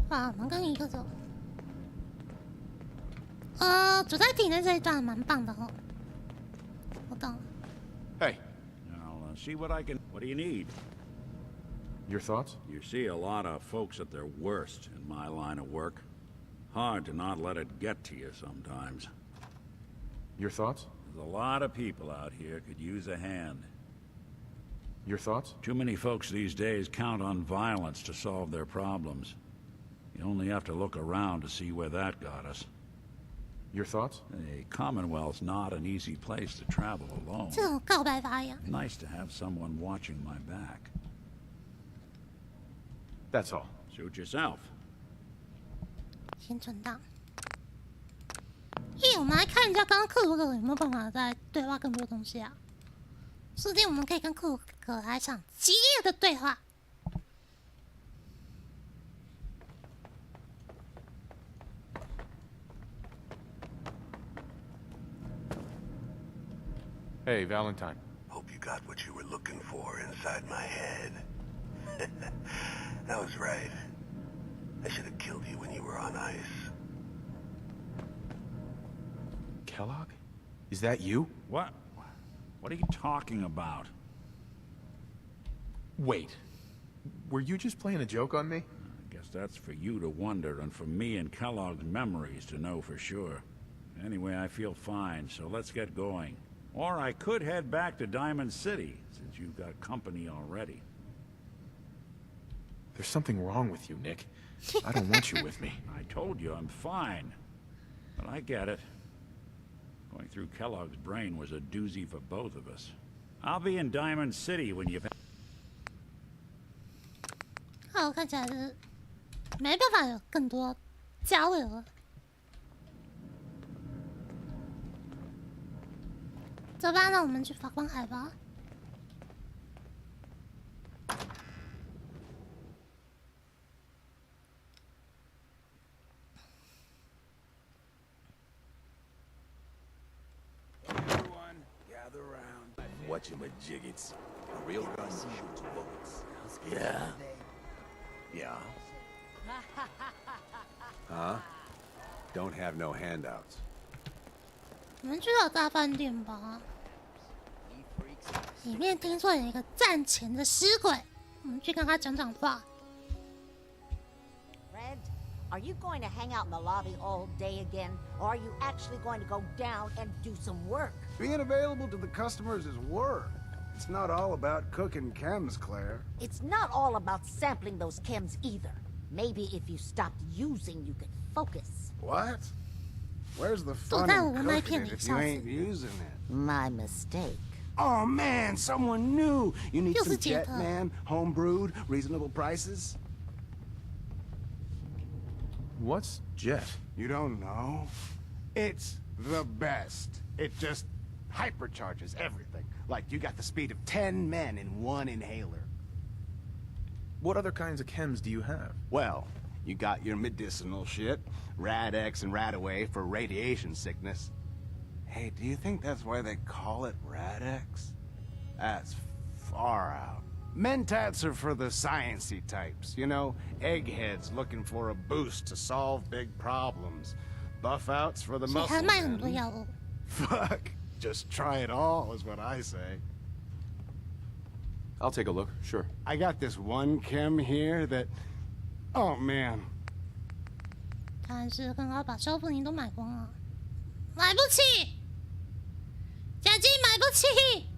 好，我们跟一个走。走在体内这一段蛮棒的哦。我懂了。Hey. I'll see what I can... What do you need? Your thoughts? You see a lot of folks at their worst in my line of work. Hard to not let it get to you sometimes. Your thoughts? There's a lot of people out here could use a hand. Your thoughts? Too many folks these days count on violence to solve their problems. You only have to look around to see where that got us. Your thoughts? A Commonwealth's not an easy place to travel alone. 这种告白发言。 Nice to have someone watching my back. That's all. Suit yourself. 先存档。我们来看一下刚刚克鲁格有没有办法再对话更多东西啊？说不定我们可以跟克鲁格来一场激烈的对话。Hey, Valentine. Hope you got what you were looking for inside my head. I was right. I should have killed you when you were on ice. Kellogg? Is that you? What? What are you talking about? Wait. Were you just playing a joke on me? I guess that's for you to wonder, and for me and Kellogg's memories to know for sure. Anyway, I feel fine, so let's get going. Or I could head back to Diamond City, since you've got company already. There's something wrong with you, Nick. I don't want you with me. I told you I'm fine. But I get it. Going through Kellogg's brain was a doozy for both of us. I'll be in Diamond City when you've... 好，看起来是没办法有更多交流了。走吧，那我们去法官海吧。Whatchamajiggets. A real gun shoots bullets. Yeah? Yeah. Huh? Don't have no handouts. 我们去找大饭店吧。里面听说有一个战前的尸鬼，我们去跟他讲讲话。Fred, are you going to hang out in the lobby all day again, or are you actually going to go down and do some work? Being available to the customers is work. It's not all about cooking chems, Claire. It's not all about sampling those chems either. Maybe if you stopped using, you could focus. What? Where's the fun in cooking it if you ain't using it? My mistake. Oh man, someone new. You need some Jet, man, home-brewed, reasonable prices? What's Jet? You don't know? It's the best. It just hypercharges everything. Like you got the speed of 10 men in one inhaler. What other kinds of chems do you have? Well, you got your medicinal shit, Rad-X and Rad-Away for radiation sickness. Hey, do you think that's why they call it Rad-X? That's far out. Mentats are for the sciencey types, you know, eggheads looking for a boost to solve big problems. Buff-outs for the muscle men. Fuck, just try it all is what I say. I'll take a look, sure. I got this one chem here that... Oh, man. 但是刚刚把消防铃都买光了，买不起，假期买不起，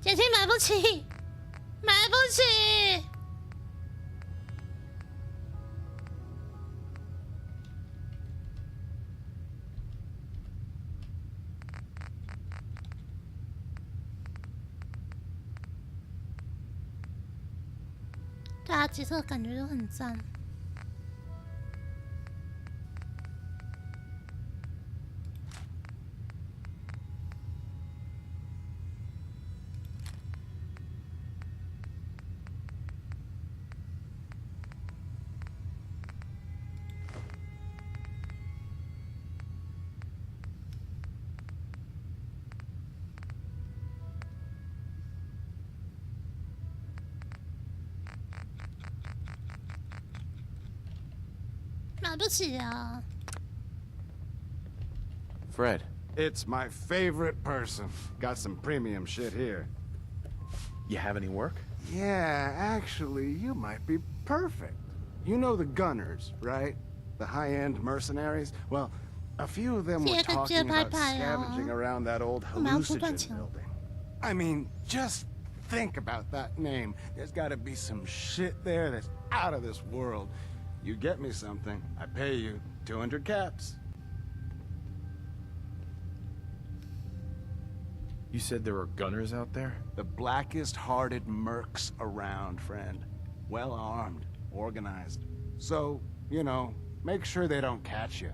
假期买不起，买不起。对啊，其实感觉就很赞。买不起啊 Fred. It's my favorite person. Got some premium shit here. You have any work? Yeah, actually, you might be perfect. You know the Gunners, right? The high-end mercenaries? Well, a few of them were talking about scavenging around that old hallucinogen building. I mean, just think about that name. There's gotta be some shit there that's out of this world. You get me something, I pay you 200 caps. You said there were gunners out there? The blackest-hearted mercs around, friend. Well-armed, organized. So, you know, make sure they don't catch you.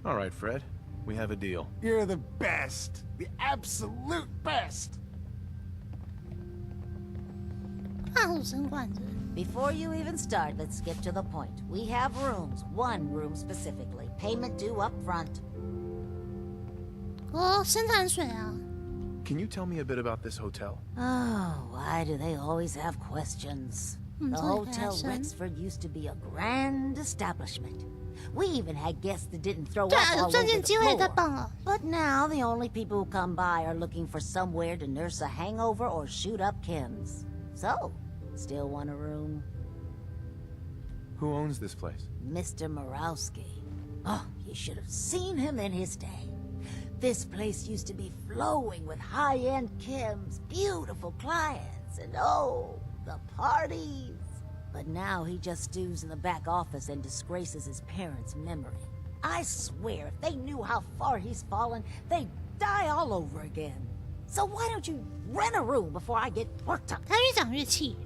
All right, Fred. We have a deal. You're the best. The absolute best. 看护生管着。 Before you even start, let's skip to the point. We have rooms, one room specifically. Payment due up front. 哦，生产水啊。 Can you tell me a bit about this hotel? Oh, why do they always have questions? The Hotel Rexford used to be a grand establishment. We even had guests that didn't throw up all over the floor. But now the only people who come by are looking for somewhere to nurse a hangover or shoot up chems. So, still want a room? Who owns this place? Mr. Morowski. Oh, you should have seen him in his day. This place used to be flowing with high-end chems, beautiful clients, and oh, the parties. But now he just stews in the back office and disgraces his parents' memory. I swear, if they knew how far he's fallen, they'd die all over again. So why don't you rent a room before I get worked up? 他越讲越气。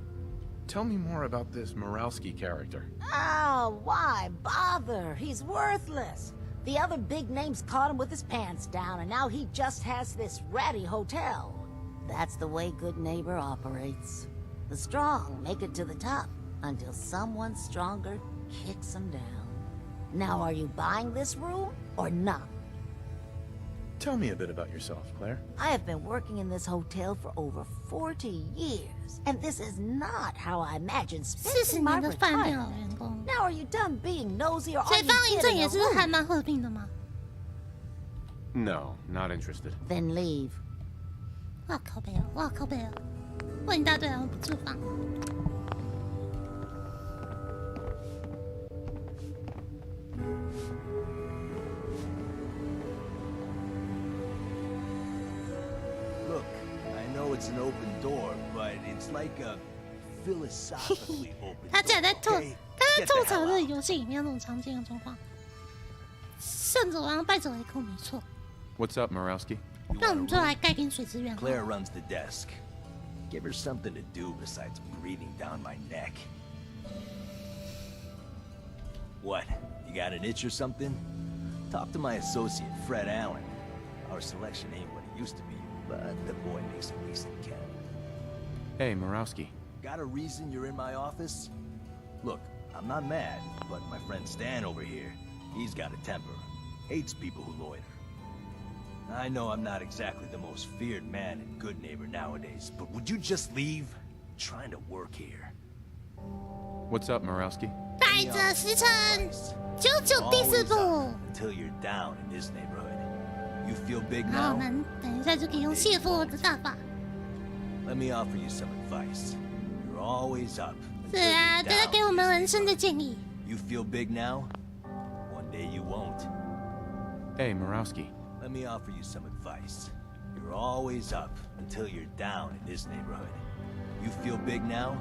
Tell me more about this Morowski character. Oh, why bother? He's worthless. The other big names caught him with his pants down, and now he just has this ratty hotel. That's the way Good Neighbor operates. The strong make it to the top, until someone stronger kicks them down. Now, are you buying this room, or not? Tell me a bit about yourself, Claire. I have been working in this hotel for over 40 years, and this is not how I imagined spending my retirement. Now are you done being nosy or are you getting a room? No, not interested. Then leave. 哇靠北啊！哇靠北啊！问一大堆，然后不住房。Look, I know it's an open door, but it's like a philosophically open 他竟然在吐， door, okay? 他在 Get the 吐槽 hell 这个 out. 游戏里面那种常见的状况。胜者王，败者为寇，没错。 What's up, Morowski? 那我们就来盖点水资源。 Claire runs the desk. Give her something to do besides breathing down my neck. What? You got an itch or something? Talk to my associate, Fred Allen. Our selection ain't what it used to be, but the boy makes a decent count. Hey, Morowski. Got a reason you're in my office? Look, I'm not mad, but my friend Stan over here, he's got a temper. Hates people who loiter. I know I'm not exactly the most feared man and good neighbor nowadays, but would you just leave? I'm trying to work here. What's up, Morowski? 带着时辰，99第4部。 Until you're down in this neighborhood. You feel big 然后我 now? 们等一下就可以用谢夫的大法。 Let me offer you some advice. You're always up. 是啊，这是给我们人生的建议。 You feel big now? One day you won't. Hey, Morowski. Let me offer you some advice. You're always up until you're down in this neighborhood. You feel big now?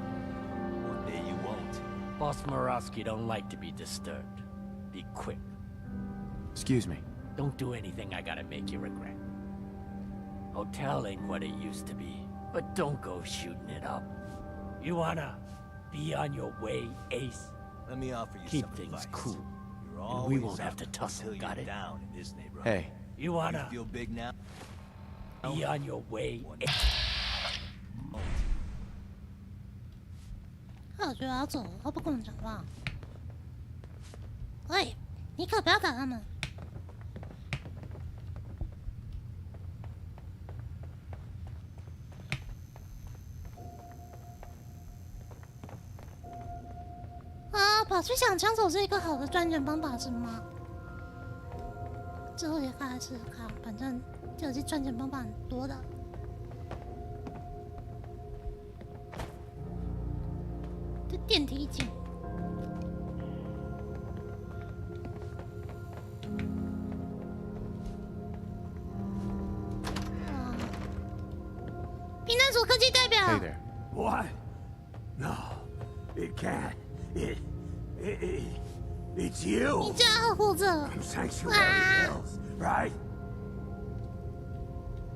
One day you won't. Boss Morowski don't like to be disturbed. Be quick. Excuse me. Don't do anything I gotta make you regret. Hotel ain't what it used to be, but don't go shooting it up. You wanna be on your way, Ace? Let me offer you Keep some things advice. cool, You're and we always won't have up to tussle, until got you're it? down in this neighborhood. Hey. You wanna You feel big now? be on your way, Ace? 我觉得要走了，他不跟我们讲话。喂，你可不要打他们。啊，跑去抢枪手是一个好的赚钱方法是吗？之后也看来试试看，反正这游戏赚钱方法很多的。这电梯井。哇！避难所科技代表。 Hey there. What? No, it can't. It's you. 你家好活着。 From Sanctuary Hills, right?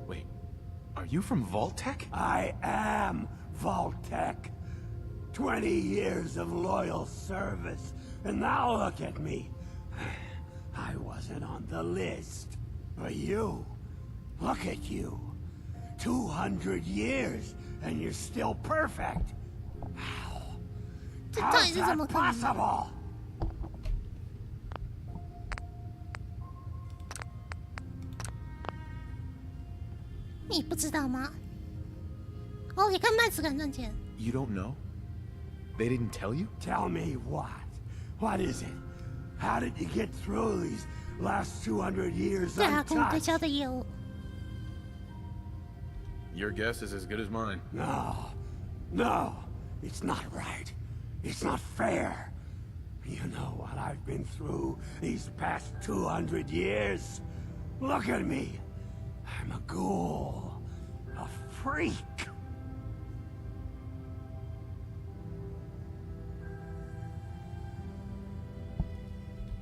Wait, are you from Vault-Tec? I am Vault-Tec. 20 years of loyal service, and now look at me. I wasn't on the list. But you, look at you. 200 years, and you're still perfect. How? How's that possible? 你不知道吗？哦，你看麦子敢赚钱。 You don't know? They didn't tell you? Tell me what? What is it? How did you get through these last 200 years 对啊，跟我对 untouched? 焦的业务。 Your guess is as good as mine. No. No. It's not right. It's not fair. You know what I've been through these past 200 years? Look at me. I'm a ghoul. A freak.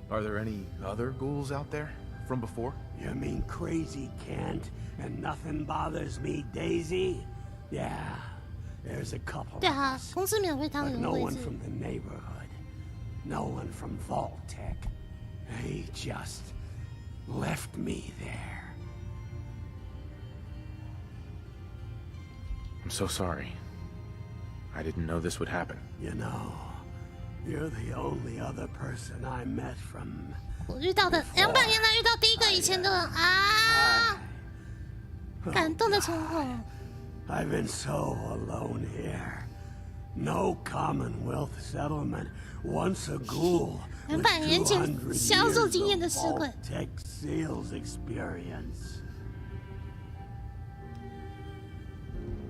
Are there any other ghouls out there from before? You mean crazy Kent and nothing bothers me, Daisy? Yeah, there's a couple. 对啊，公司免费当 But 人 no 位 one 置。 from the neighborhood. No one from Vault-Tec. They just left me there. I'm so sorry. I didn't know this would happen. You know, you're the only other person I met from 我遇到的200年来遇到第一个以前的人啊，感动的冲动。I've been so alone here. No Commonwealth settlement. Once a ghoul. 200年前销售经验的尸鬼。Tech sales experience.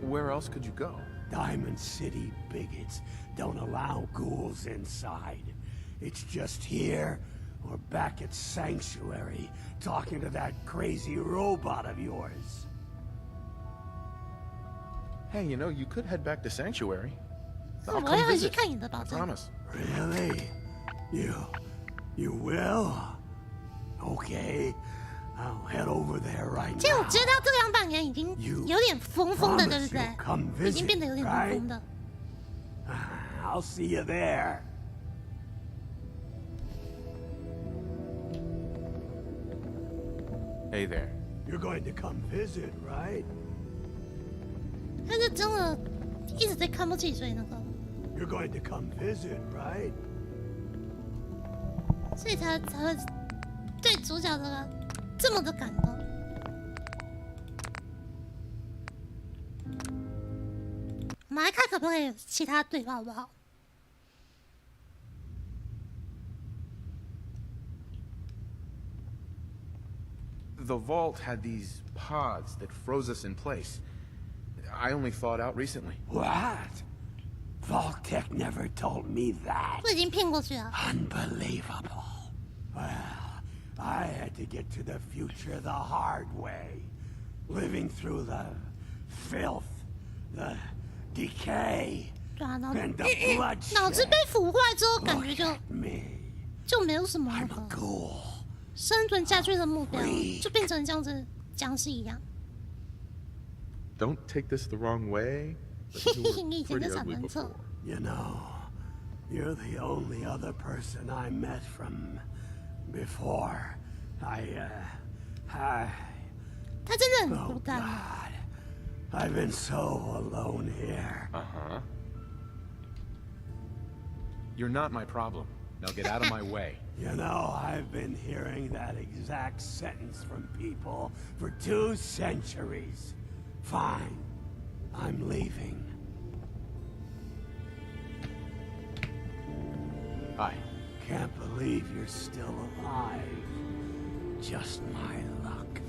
Where else could you go? Diamond City bigots don't allow ghouls inside. It's just here or back at Sanctuary talking to that crazy robot of yours. Hey, you know, you could head back to Sanctuary. 我会回去看你的保证。 Promise. Really? You will? Okay. I'll head over there right now. 其实我知道这200年已经有点疯疯的，对不对？已经变得有点疯疯的。I'll see you there. Hey there. You're going to come visit, right? 他是真的一直在看不起，所以那个。 You're going to come visit, right? 所以才会对主角这么的感动。我们来看可不可以有其他对话，好不好？ The vault had these pods that froze us in place. I only thawed out recently. What? Vault-Tec never told me that. 我已经骗过去了。 Unbelievable. Well, I had to get to the future the hard way. Living through the filth, the decay, and the bloodshed. 脑子被腐坏之后，感觉就没有什么那个生存下去的目标，就变成这样子僵尸一样。 Don't take this the wrong way. 你以前就长得很丑。 You know, you're the only other person I met from before. 他真的很孤单。 I've been so alone here. Uh-huh. You're not my problem. Now get out of my way. You know, I've been hearing that exact sentence from people for 2 centuries. Fine. I'm leaving. Hi. Can't believe you're still alive. Just my luck.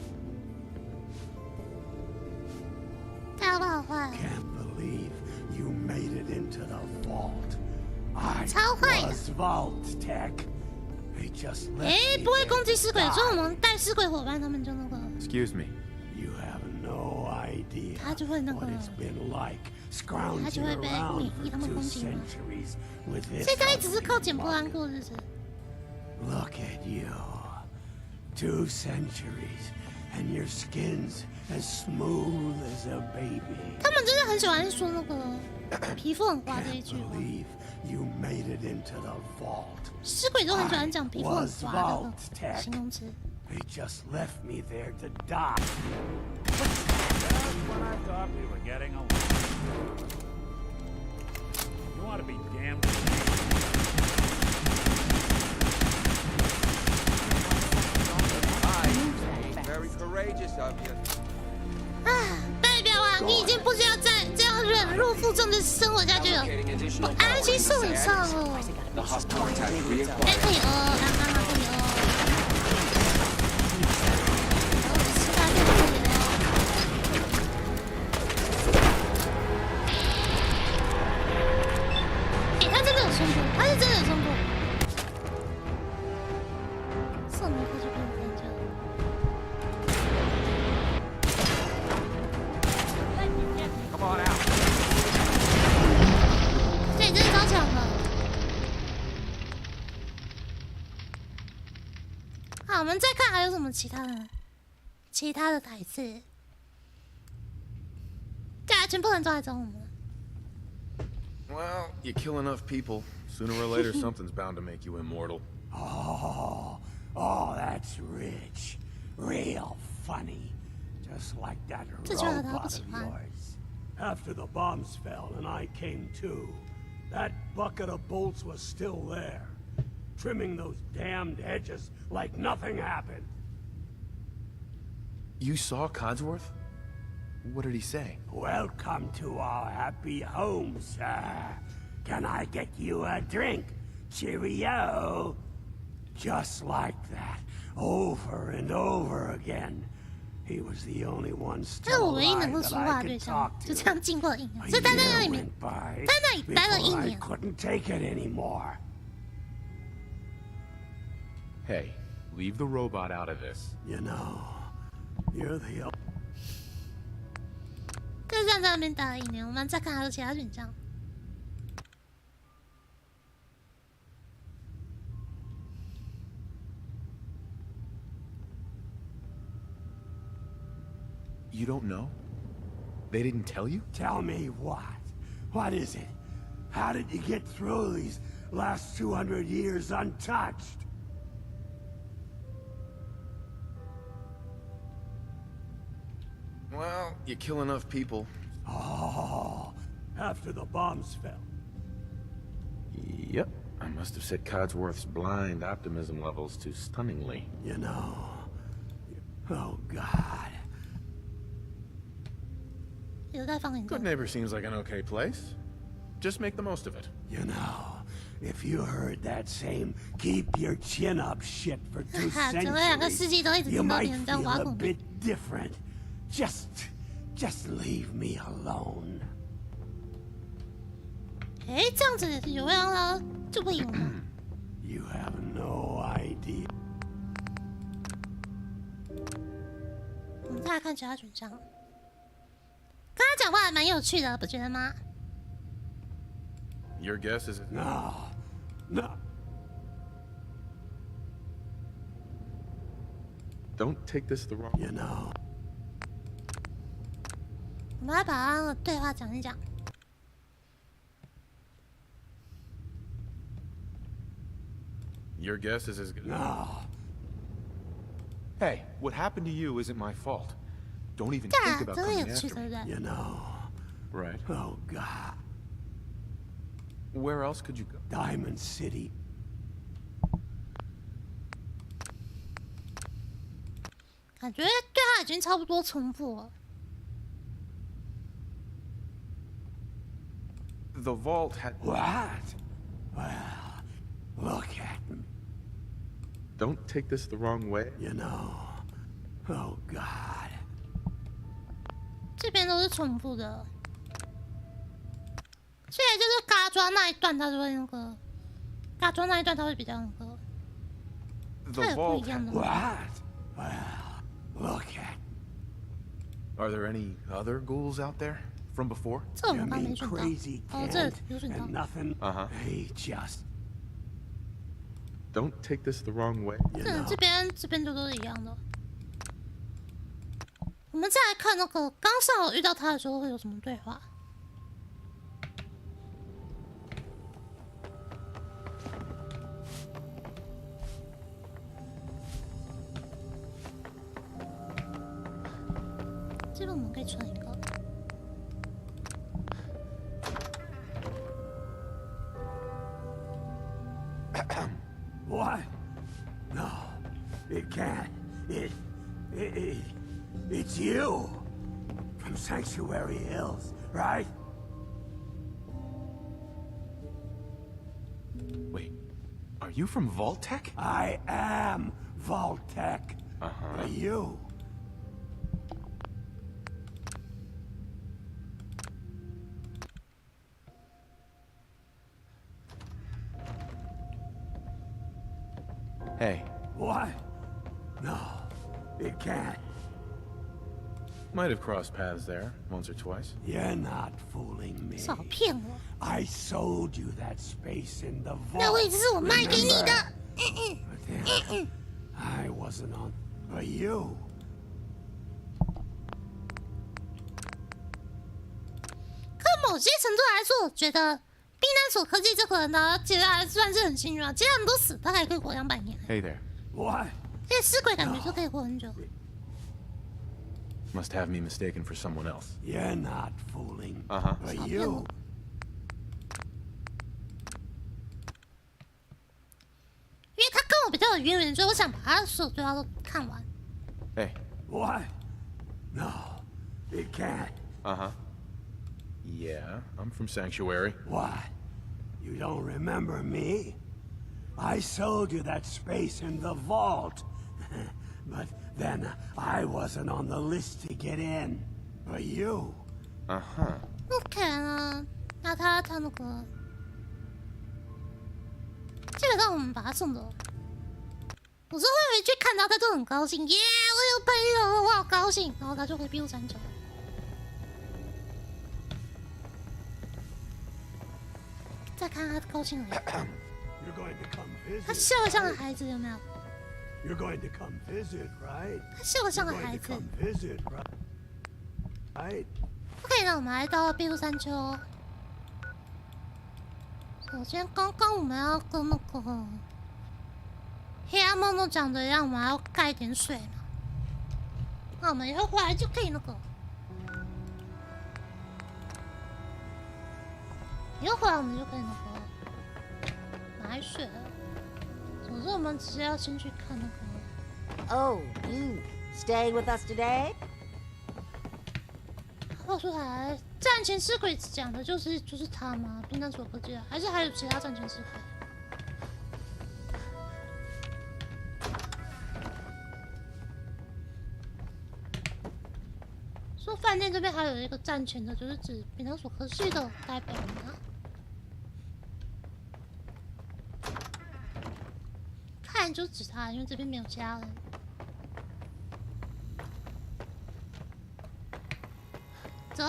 Can't believe you made it into the vault. I was Vault-Tec. They just left me 不会攻击尸鬼，所以我们带尸鬼伙伴，他们就那个。 Excuse me. You have no idea 他就会那个。 what it's been like 他就会 scrounging 被 around 免疫他们 for 攻 2 击嘛。 centuries with this. 所以他一直是靠捡破烂过日子。 Look at you. 2 centuries, and your skin's as smooth as a baby. 他们真的很喜欢说那个皮肤很滑这一句。 You made it into the vault. 尸鬼都很喜欢讲皮肤很滑的形容词。 They just left me there to die. Just when I thought we were getting along. You want to be damned? Very courageous of you. 代表啊，你已经不需要再这样忍辱负重的生活下去了，我安心受你上了。哎，可以哦，可以哦。吃大便可以哦。哎，他真的有冲突，他是真的有冲突。送你过去给我研究。 Come on out. 这真的超强的。好，我们再看还有什么其他的台词。对啊，全部人都来找我们。 Well, you kill enough people. Sooner or later, something's bound to make you immortal. Oh, that's rich. Real funny. Just like that robot of yours. After the bombs fell and I came to, that bucket of bolts was still there. trimming those damned hedges like nothing happened. You saw Codsworth? What did he say? Welcome to our happy home, sir. Can I get you a drink? Cheerio. Just like that, over and over again. He was the only one 这是 still 我唯一能 alive 够 that 说话 I 的对 could 象， talk 就 to. 这样经过了一 A 年，所以他在那 year 里面 went，by 他在那里待了一 before I 年。 couldn't take it anymore. Hey, leave the robot out of this. You know, you're the 就这样在那边待了一年，我们再看还有其他选项。 You don't know? They didn't tell you? Tell me what? What is it? How did you get through these last 200 years untouched? Well, you kill enough people. Oh, after the bombs fell. Yep. I must have set Codsworth's blind optimism levels to stunningly. You know... Oh, God. Good Neighbor seems like an okay place. Just make the most of it. You know, if you heard that same keep your chin up shit for 2 centuries, you might feel a bit different. Just leave me alone. 哎，这样子有会让他就会赢吗？ You have no idea. 我们再来看其他选项。跟他讲话还蛮有趣的，不觉得吗？ Your guess is... No. Don't take this the wrong... You know. 我们来把他的对话讲一讲。 Your guess is as good... No. Hey, what happened to you isn't my fault. Don't even 对 think 啊， about 真的 coming 有趣， after 对不 me. 对？ You know. Right. Oh, God. Where else could you go? Diamond City. 感觉对他已经差不多重复了。 The vault had... What? Well, look at me. Don't take this the wrong way. You know. Oh, God. 这边都是重复的，所以就是嘎抓那一段，他就会那个嘎抓那一段，他会比较那个， The 他有不 vault 一样 had... 的。 What? Well, look at me. Are there any other ghouls out there from before? 这我们 You 刚没 mean 选到。 crazy 哦，这 kid 有选到 and。nothing? Uh-huh. Hey, just... Don't take this the wrong way. You 这 know. 这边就都是一样的。我们再来看那个刚上楼遇到他的时候会有什么对话。这个我们可以存一个。 What? No, it can't. It's you. From Sanctuary Hills, right? Wait, are you from Vault-Tec? I am Vault-Tec. Uh-huh. Are you? Hey. What? No, it can't. Might have crossed paths there, once or twice. You're not fooling me. 少骗我！ I sold you that space in the vault. 那位置是我卖给你的。 But then, I wasn't on for you. 可某些程度来说，我觉得避难所科技这个人呢，其实还算是很幸运啊。其他人都死，他还可以活200年。 Hey there. What? 这些尸鬼感觉就可以活很久。 Must have me mistaken for someone else. You're not fooling. Uh-huh. For you. 我有渊源，所以我想把他所有对话都看完。Hey. What? No, it can't. Uh-huh. Yeah, I'm from Sanctuary. What? You don't remember me? I sold you that space in the vault. But then I wasn't on the list to get in. But you. Uh-huh. OK 啊，那他那个，基本上我们把他送走。我是会回去看到他就很高兴，耶，我有朋友，我好高兴，然后他就回庇护山丘。再看他高兴而已。他笑得像个孩子，有没有？ You're going to come visit, right? 他笑得像个孩子。Come visit, right? OK， 那我们来到庇护山丘。首先，刚刚我们要跟那个黑暗梦梦讲的一样，我们要盖点水嘛。那我们以后回来就可以那个，以后回来我们就可以那个买水了。总之，我们直接要先去看那个。Oh, you staying with us today? 话说来，战前尸鬼讲的就是他吗？冰弹所不记得，还是还有其他战前尸鬼？说饭店这边还有一个战前的，就是指冰弹所科系的代表吗？看就指他，因为这边没有其他人。 走，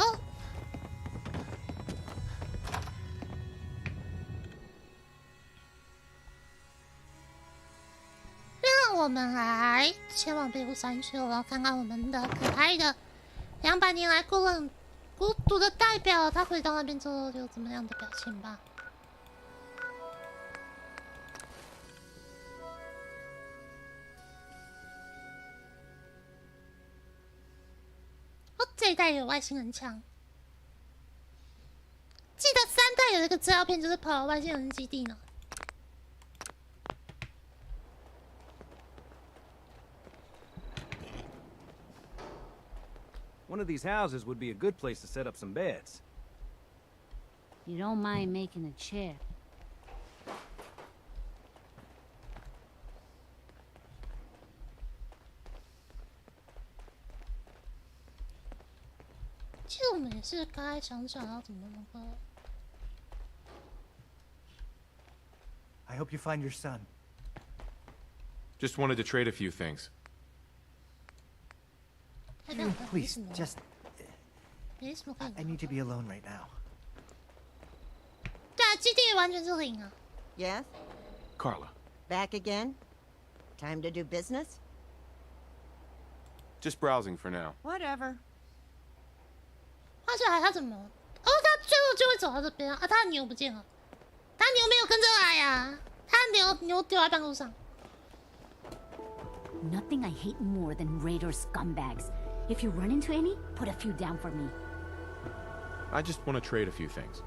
让我们来前往庇护山丘，然后看看我们的可爱的200年来孤独的代表，他回到那边之后有怎么样的表情吧。这一代有外星人枪，记得3代有一个资料片，就是跑到外星人基地呢。One of these houses would be a good place to set up some beds. You don't mind making a chair. 其实我们也是该想想要怎么那个。I hope you find your son. Just wanted to trade a few things. Please, just. I need to be alone right now. 对啊，基地完全是0啊。Yes? Carla. Back again? Time to do business? Just browsing for now. Whatever. 话说来，他怎么？哦，他最后就会走到这边啊！他的牛不见了，他牛没有跟着来呀，他牛丢在半路上。 Nothing I hate more than raider scumbags. If you run into any, put a few down for me. I just want to trade a few things.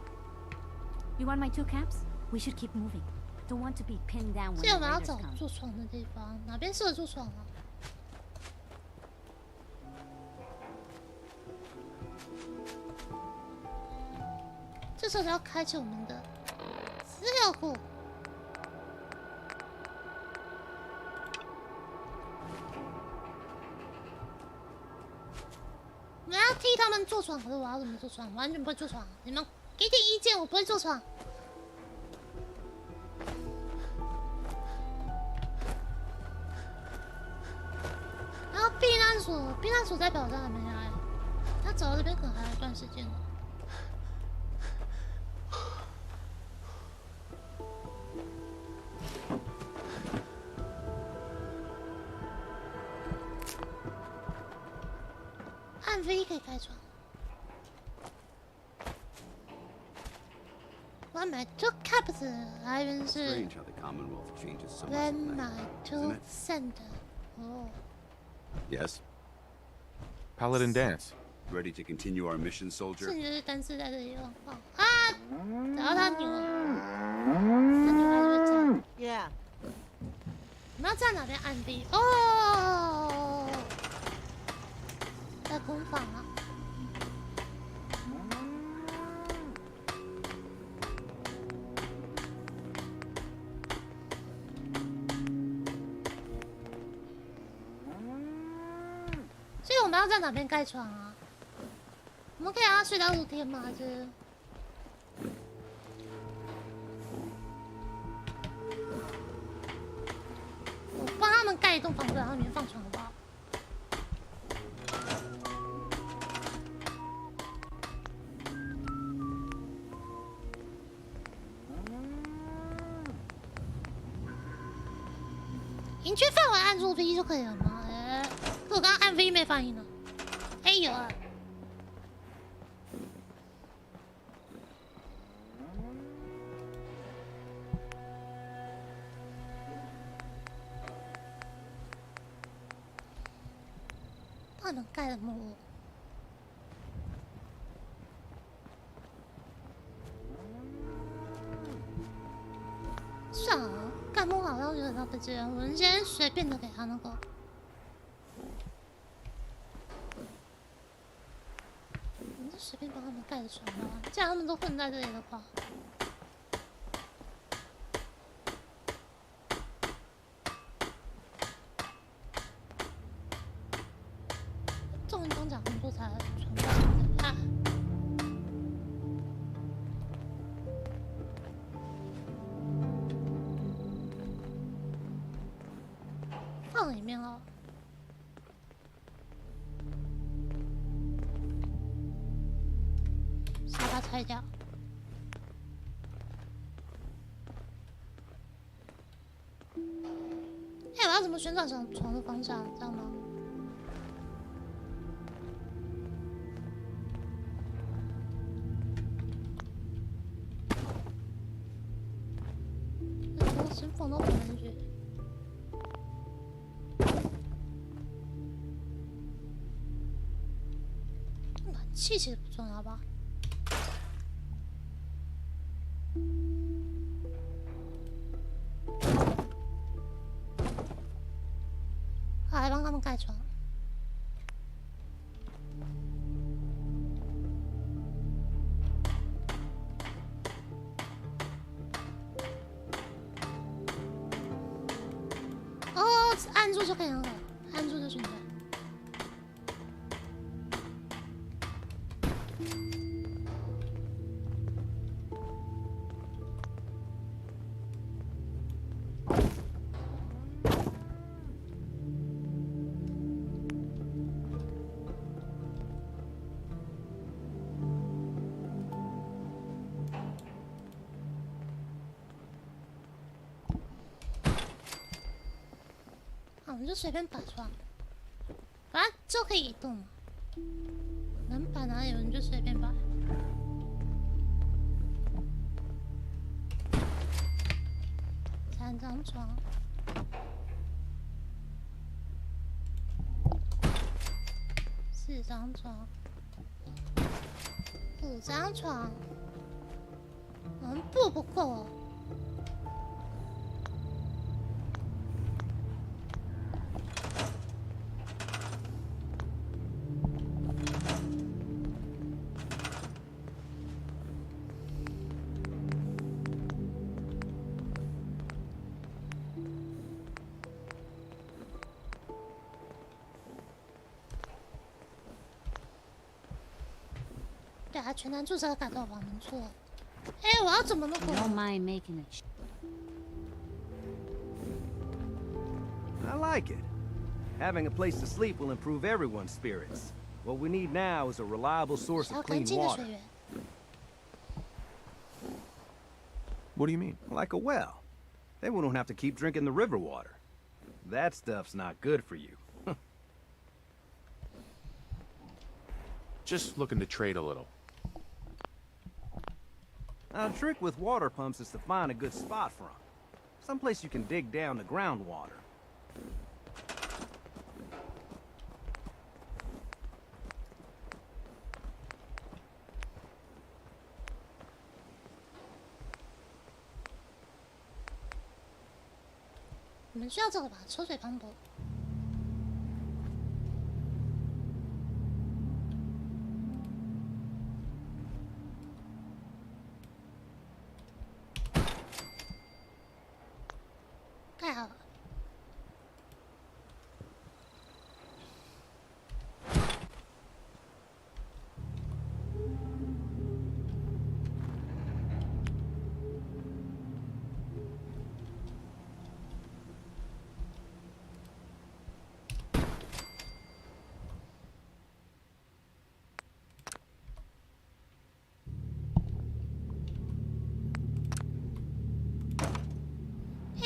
You want my 2 caps? We should keep moving. Don't want to be pinned down when 现在我们要 the 找 raiders come. 坐床的地方，哪边适合坐床啊？这时候要开启我们的资料库。 我要替他们坐床，可是我要怎么坐床？完全不会坐床。你们给点意见，我不会坐床。然后避难所代表他还没来，他走到这边可能还有一段时间。按 V 可以开窗。When my 2 caps 来源是 When my 2 center。哦。 Yes. Paladin dance. Ready to continue our mission, soldier? 是你就是单次在这里用啊！找到他牛了，他牛还是会站。Yeah. 们要在哪边按 B？ 哦，在工坊啊。所以我们要在哪边盖床啊？我们可以让他睡到露天吗？还是？我帮他们盖一栋房子，然后里面放床好不好？营区范围按住 V 就可以了吗？我刚刚按 V 没反应呢。哎有了。那能盖的木屋。算了，盖木屋好像有点浪费资源，我们先随便的给他那个。我们就随便帮他们盖的床吧，既然他们都混在这里的话。中文装甲工作才存在啊。放里面了。沙发拆掉。哎，我要怎么旋转床的方向？这样吗？先放到旁边去。暖气其实不重要吧？好，来帮他们盖床。按住就可以了，按住就存在。我们就随便摆床，反正就可以移动嘛。能摆哪里我们就随便摆。3张床，4张床，5张床，我们布不够哦。对啊，全男注册改造房没错。哎，我要怎么弄？ Don't mind making it. I like it. Having a place to sleep will improve everyone's spirits. What we need now is a reliable source of clean water. What do you mean? Like a well. Then we don't have to keep drinking the river water. That stuff's not good for you. Just looking to trade a little. Now, the trick with water pumps is to find a good spot for them. Someplace you can dig down to groundwater. 你们需要这个吧？抽水磅礴。盖好了。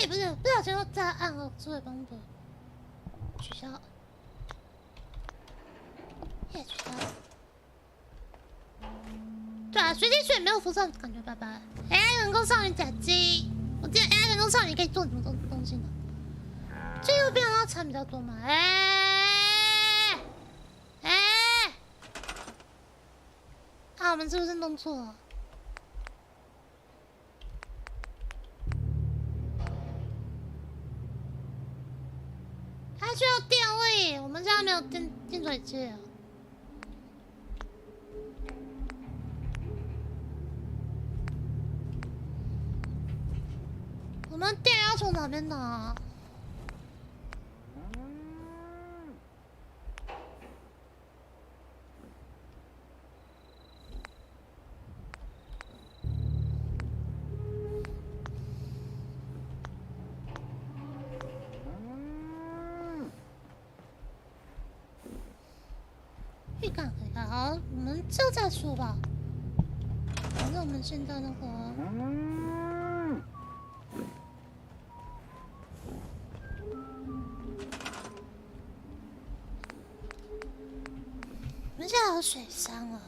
不是，不小心又再按了抽水磅礴，取消。也取消。对啊，随机选没有辐射感觉，拜拜。AI 人工少女假机，我记得 AI 人工少女可以做什么东西呢？这右边要产比较多嘛？啊，我们是不是弄错了？它需要电位，我们现在没有电水器啊。我们电要从哪边拿？预感回来，好，我们就再说吧。反正我们现在那个，我们现在有水箱了，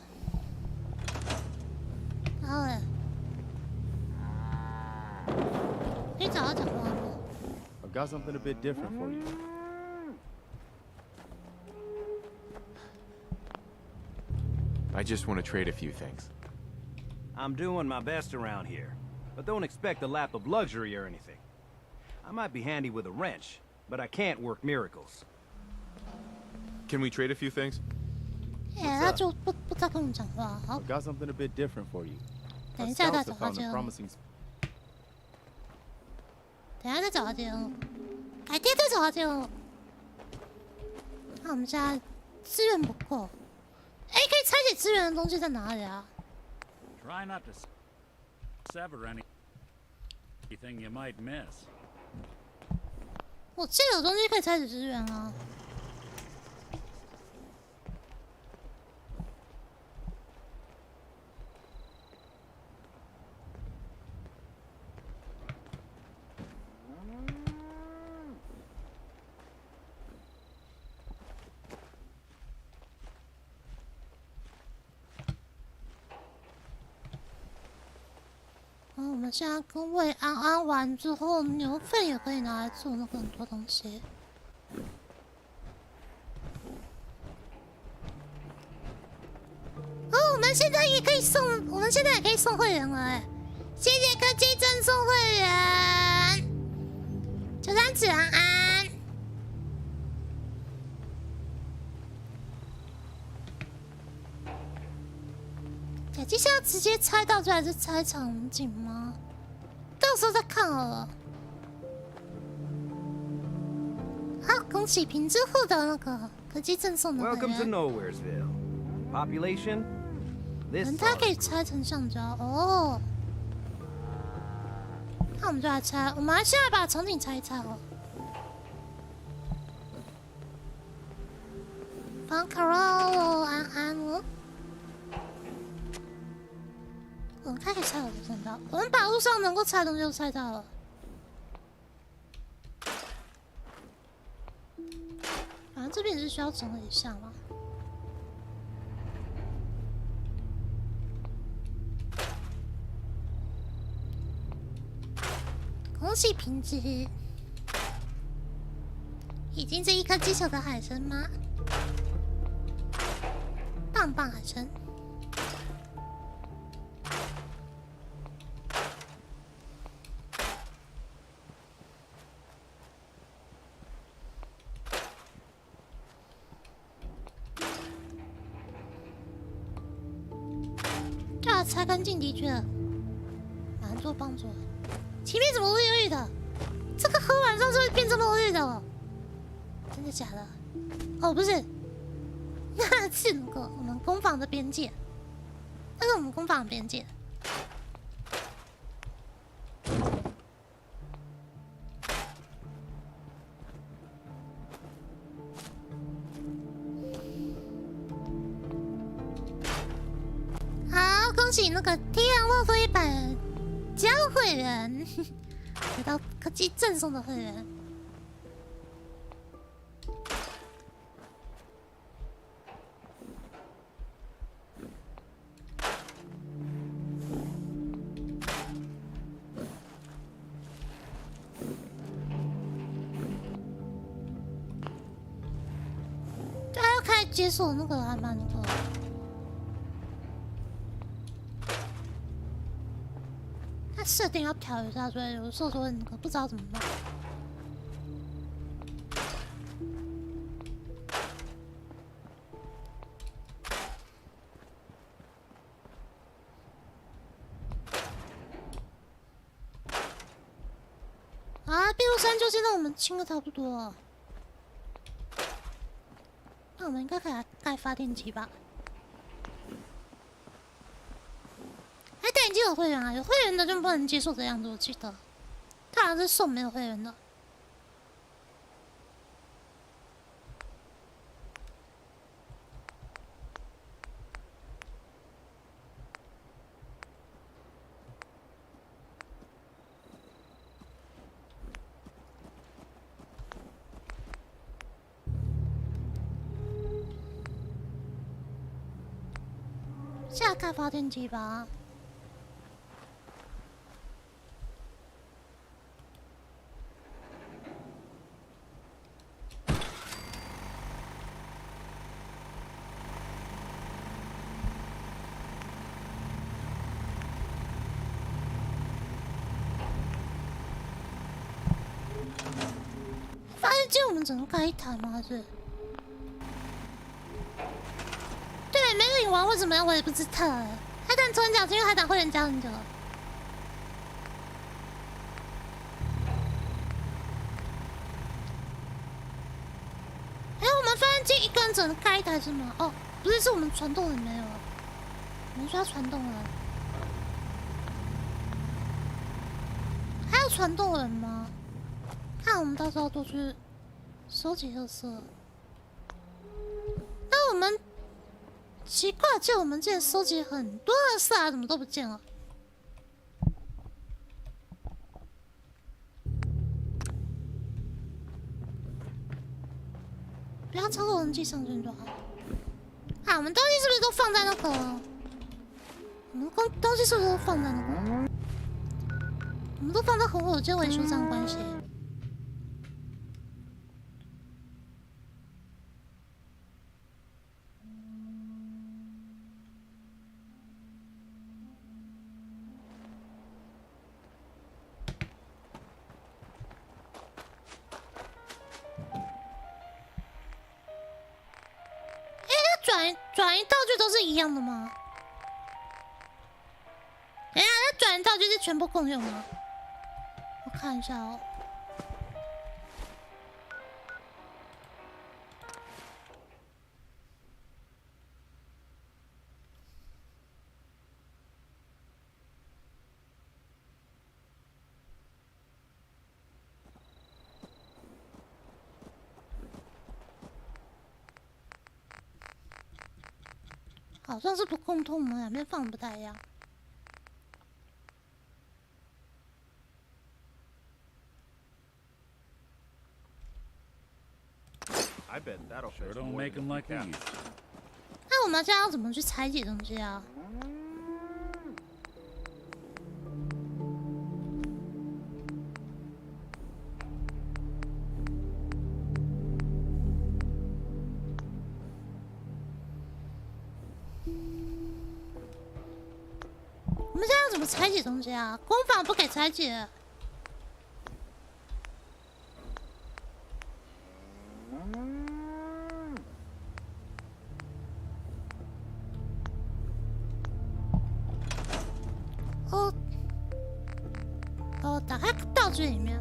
然后嘞，可以找他讲话吗 I've got something a bit different for you. I just want to trade a few things. I'm doing my best around here, but don't expect a lap of luxury or anything. I might be handy with a wrench, but I can't work miracles. Can we trade a few things? 他就不再跟我们讲话。好， I've got something a bit different for you. 等一下再找 Scouts 他 have found 接 a 龙。 promising 等一下再找他接龙，改天再找他接龙。那我们现在资源不够。哎，可以拆解资源的东西在哪里啊？ Try not to sever anything you might miss. 我记得有东西可以拆解资源啊。我们现在跟魏安安完之后，牛粪也可以拿来做那个很多东西。哦，我们现在也可以送，我们现在也可以送会员了哎！谢谢科技赠送会员，九三子安安。假机是要直接拆道具还是拆场景吗？到时候再看好了。好，恭喜平之获得那个科技赠送的会员。 Welcome to Nowheresville. Population? 人它可以拆成橡胶哦。那我们就来拆，我们现在把场景拆一拆哦。帮 Carol 安安了。我们开始拆，我就看到，我们把路上能够拆的东西都拆到了。反正这边也是需要整理一下嘛。恭喜平之，已经是一颗击球的海参吗？棒棒海参。它擦干净，的确蛮多帮助的。前面怎么绿绿的？这个河晚上就会变这么绿的了？真的假的？哦，不是，那是那个我们工坊的边界，那是我们工坊的边界。好，恭喜那个天沃菲版加会员，得到科技赠送的会员。对，还要开始解锁那个还蛮那个。它设定要调一下，所以有时候说那个不知道怎么弄。啊，秘鲁山就现在我们清的差不多了，那我们应该可以来盖发电机吧？哎，但已经有会员啊，有会员的就不能接受这样子，我记得，他好像是送没有会员的。现在盖发电机吧。发电机我们只能盖一台吗？还是？对，没领完或怎么样，我也不知道。海胆突然讲，因为海胆会员加很久了。哎，我们发电机一个人只能盖一台是吗？哦，不是，是我们传动人没有。我们需要传动人。还有传动人吗？看我们到时候都去收集垃圾。那我们奇怪，就我们之前收集很多垃圾啊，怎么都不见了？不要超过人机上去就好。啊，我们东西是不是都放在那个？我们东西是不是都放在那个？我们都放在红火箭维修上关系。转移道具都是一样的吗？等一下，那转移道具是全部共用吗？我看一下哦。好像是不共通，我们两边放的不太一样。Sure don't make them like these. 那我们现在要怎么去拆解东西啊？我们现在要怎么拆解东西啊？工坊不给拆解。把我打开道具里面。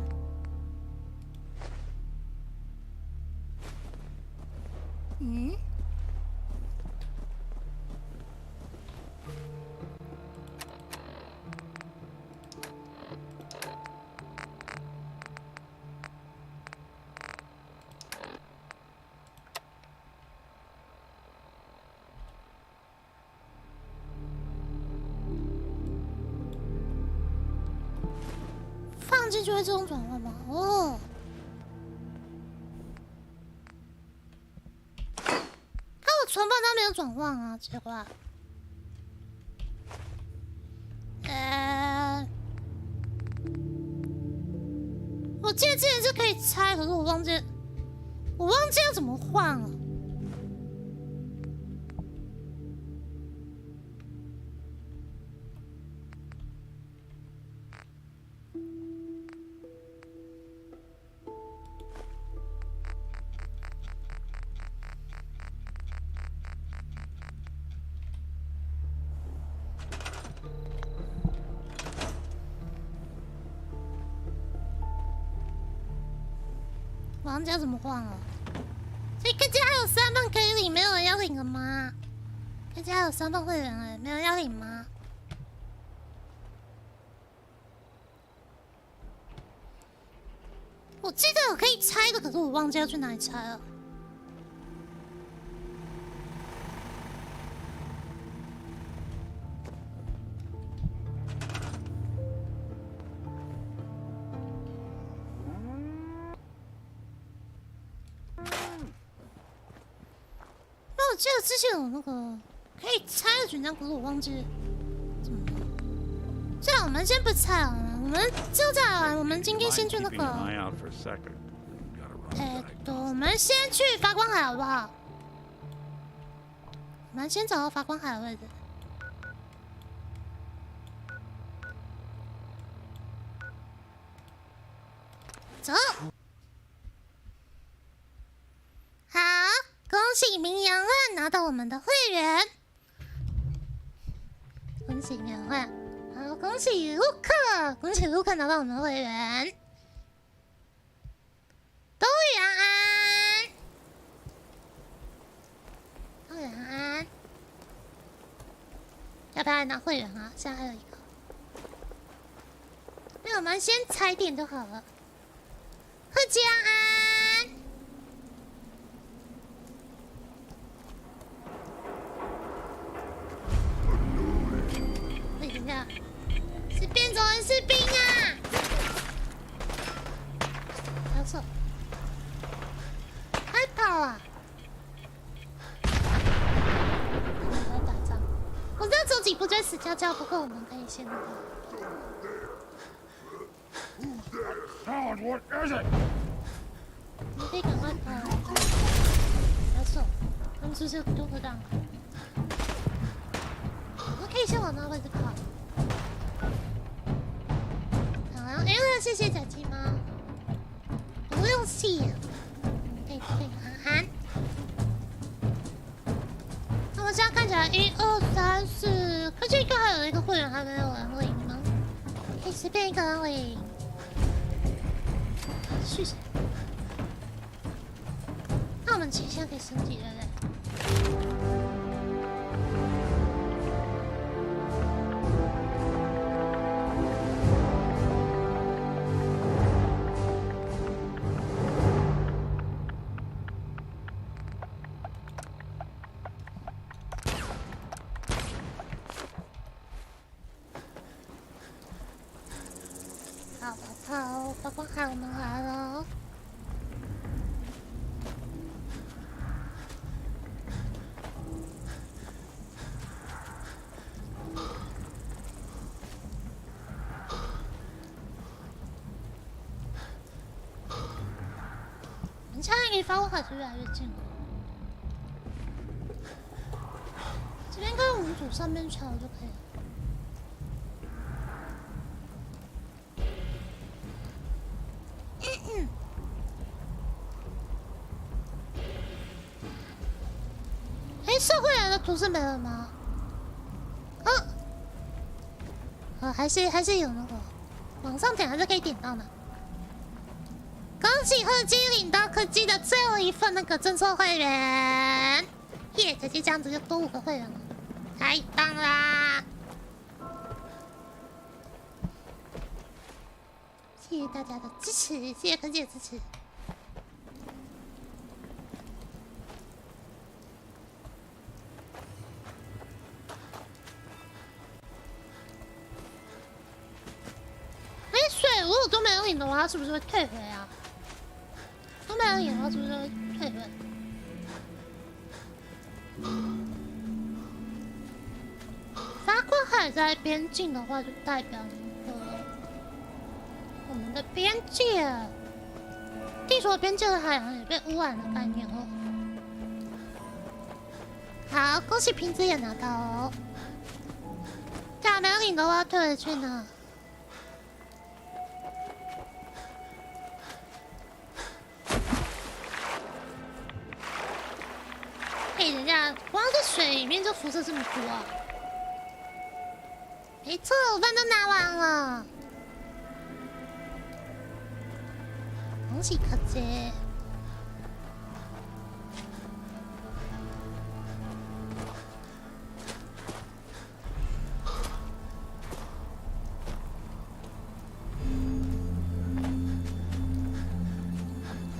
嗯。放进去会自动转换吗？哦。看我存放它没有转换啊，奇怪。我记得之前是可以拆，可是我忘记要怎么换了。玩家怎么换了？所以客家还有3份可以领，没有人要领了吗？客家还有3份会员哎，没有人要领吗？我记得有可以拆的，可是我忘记要去哪里拆了。我记得之前有那个可以拆的选项，可是我忘记怎么了。这样我们先不拆好了，我们之后再来玩。我们今天先去那个，我们先去发光海好不好？我们先找到发光海的位置。走。好。恭喜明阳汉拿到我们的会员，恭喜明阳汉，好，恭喜陆克，恭喜陆克拿到我们的会员，都元安，都元安，要不要来拿会员啊？现在还有一个，那我们先踩点就好了，贺江安。是变种人士兵啊！不错，还跑啊！我们在打仗，我知道走几步就会死翘翘，不过我们可以先那个。你可以赶快跑，不错，他们是不是都会这样？我可以先往那位置跑。谢谢小鸡猫，不用谢，可以喊喊。那我现在看起来1、2、3、4，可是应该还有一个会员还没有人领吗？可以随便一个人领。是谁？那我们其实现在可以升级了嘞。好，发光海我们来了。我们现在离发光海是越来越近了。这边跟我们左上边桥就可以了。社会人的图是没了吗？还是有那个往上点还是可以点到的。恭喜贺基领到科技的最后一份那个赠送会员，耶！直接这样子就多5个会员了，太棒啦！谢谢大家的支持，谢谢科技的支持。所以如果都没有赢的话，是不是会退回啊？都没有赢的话，是不是会退回？发光海在边境的话，就代表那个我们的边界，地球边界的海洋也被污染的概念哦。好，恭喜瓶子也拿到哦。假没有赢的话，退回去呢。人家光是水里面就辐射这么多啊！没错，我饭都拿完了，恭喜科技！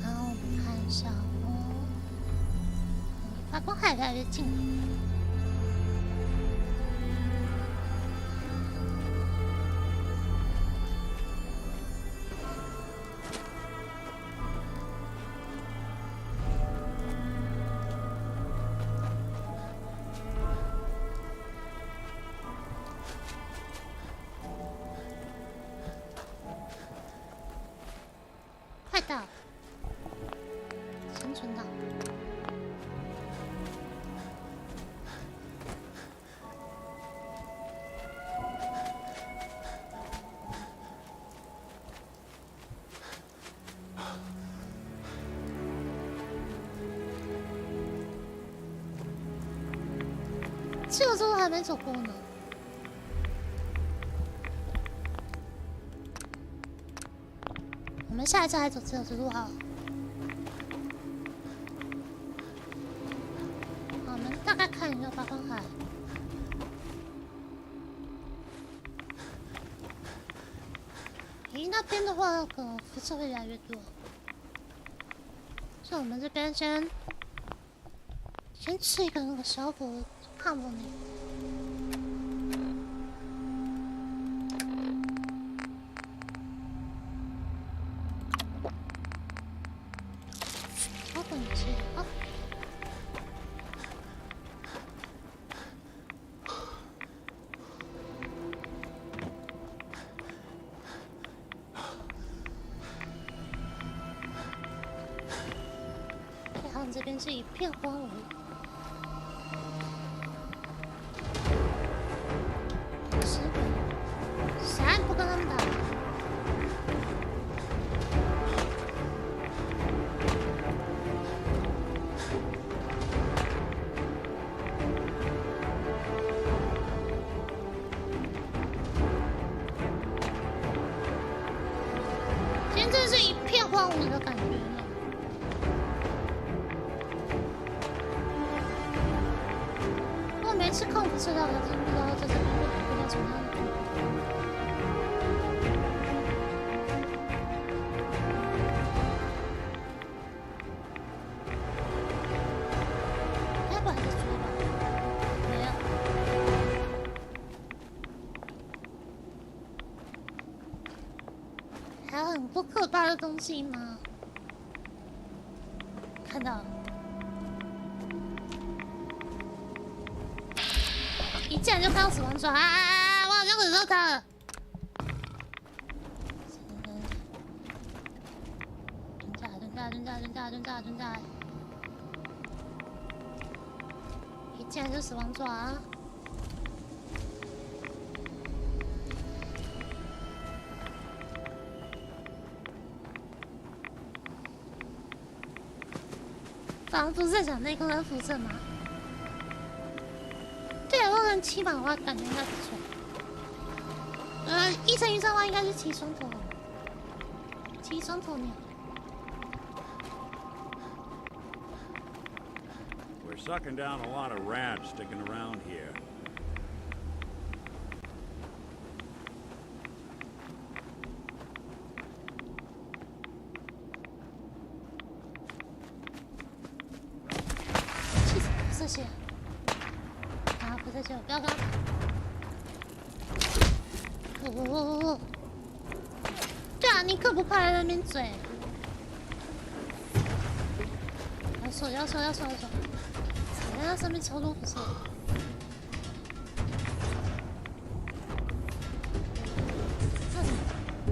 然后我们看一下。发光海越来越近了。快到，先存档。这个路还没走过呢。我们下一次还走自由之路好了。好，我们大概看一下八方海。咦，那边的话，那个辐射会越来越多。所以我们这边先吃一个那个小火汉堡那个。小火你吃啊。然后这边是一片荒芜。啥也不跟他们打。今天真是一片荒芜的感觉呢。我每次控不吃到的，真不知道这怎么会遇到什么样的。该不还是追吧？没有。还有很多可怕的东西吗？看到了。一进来就看到死亡爪啊！我好像惹到他了。蹲下！一进来就死亡爪。仿佛在讲内功跟辐射吗？对，如果能7码的话，感觉应该不错。异尘余生的话应该是骑双头鸟。We're sucking down a lot of rats sticking around here.射线啊，不射线，不要刚。对啊，你可不快在那边嘴。要手，踩在那上面超多辐射。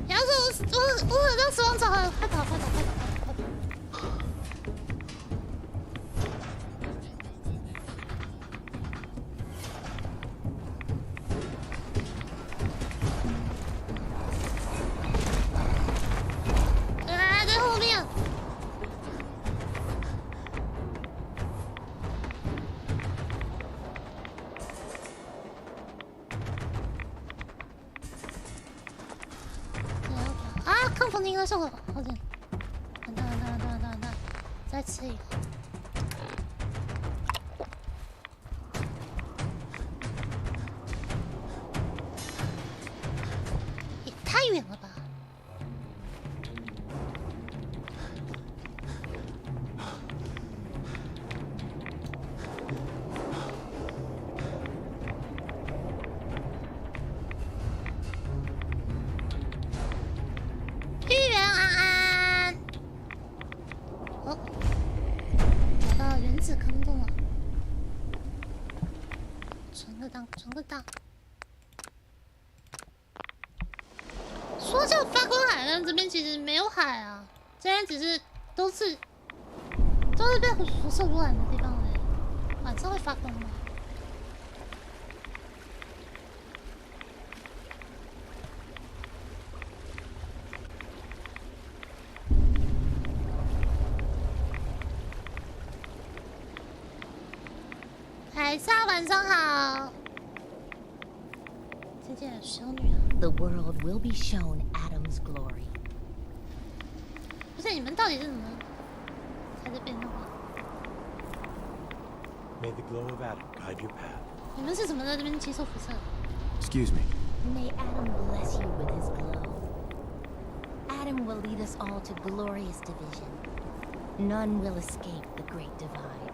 要是我惹到死亡草了，快跑！在后面。抗风应该效果好点，完蛋，再吃一个。也太远了吧！存个档。说叫发光海，但这边其实没有海啊，这边只是都是被辐射污染的地方而已。晚上会发光吗？海莎，晚上好。这件有修女啊。The world will be shown Adam's glory. 不是你们到底是怎么在这边的话？ May the glow of Adam guide your path. 你们是怎么在这边接受辐射 Excuse me. May Adam bless you with his glow. Adam will lead us all to glorious division. None will escape the great divide.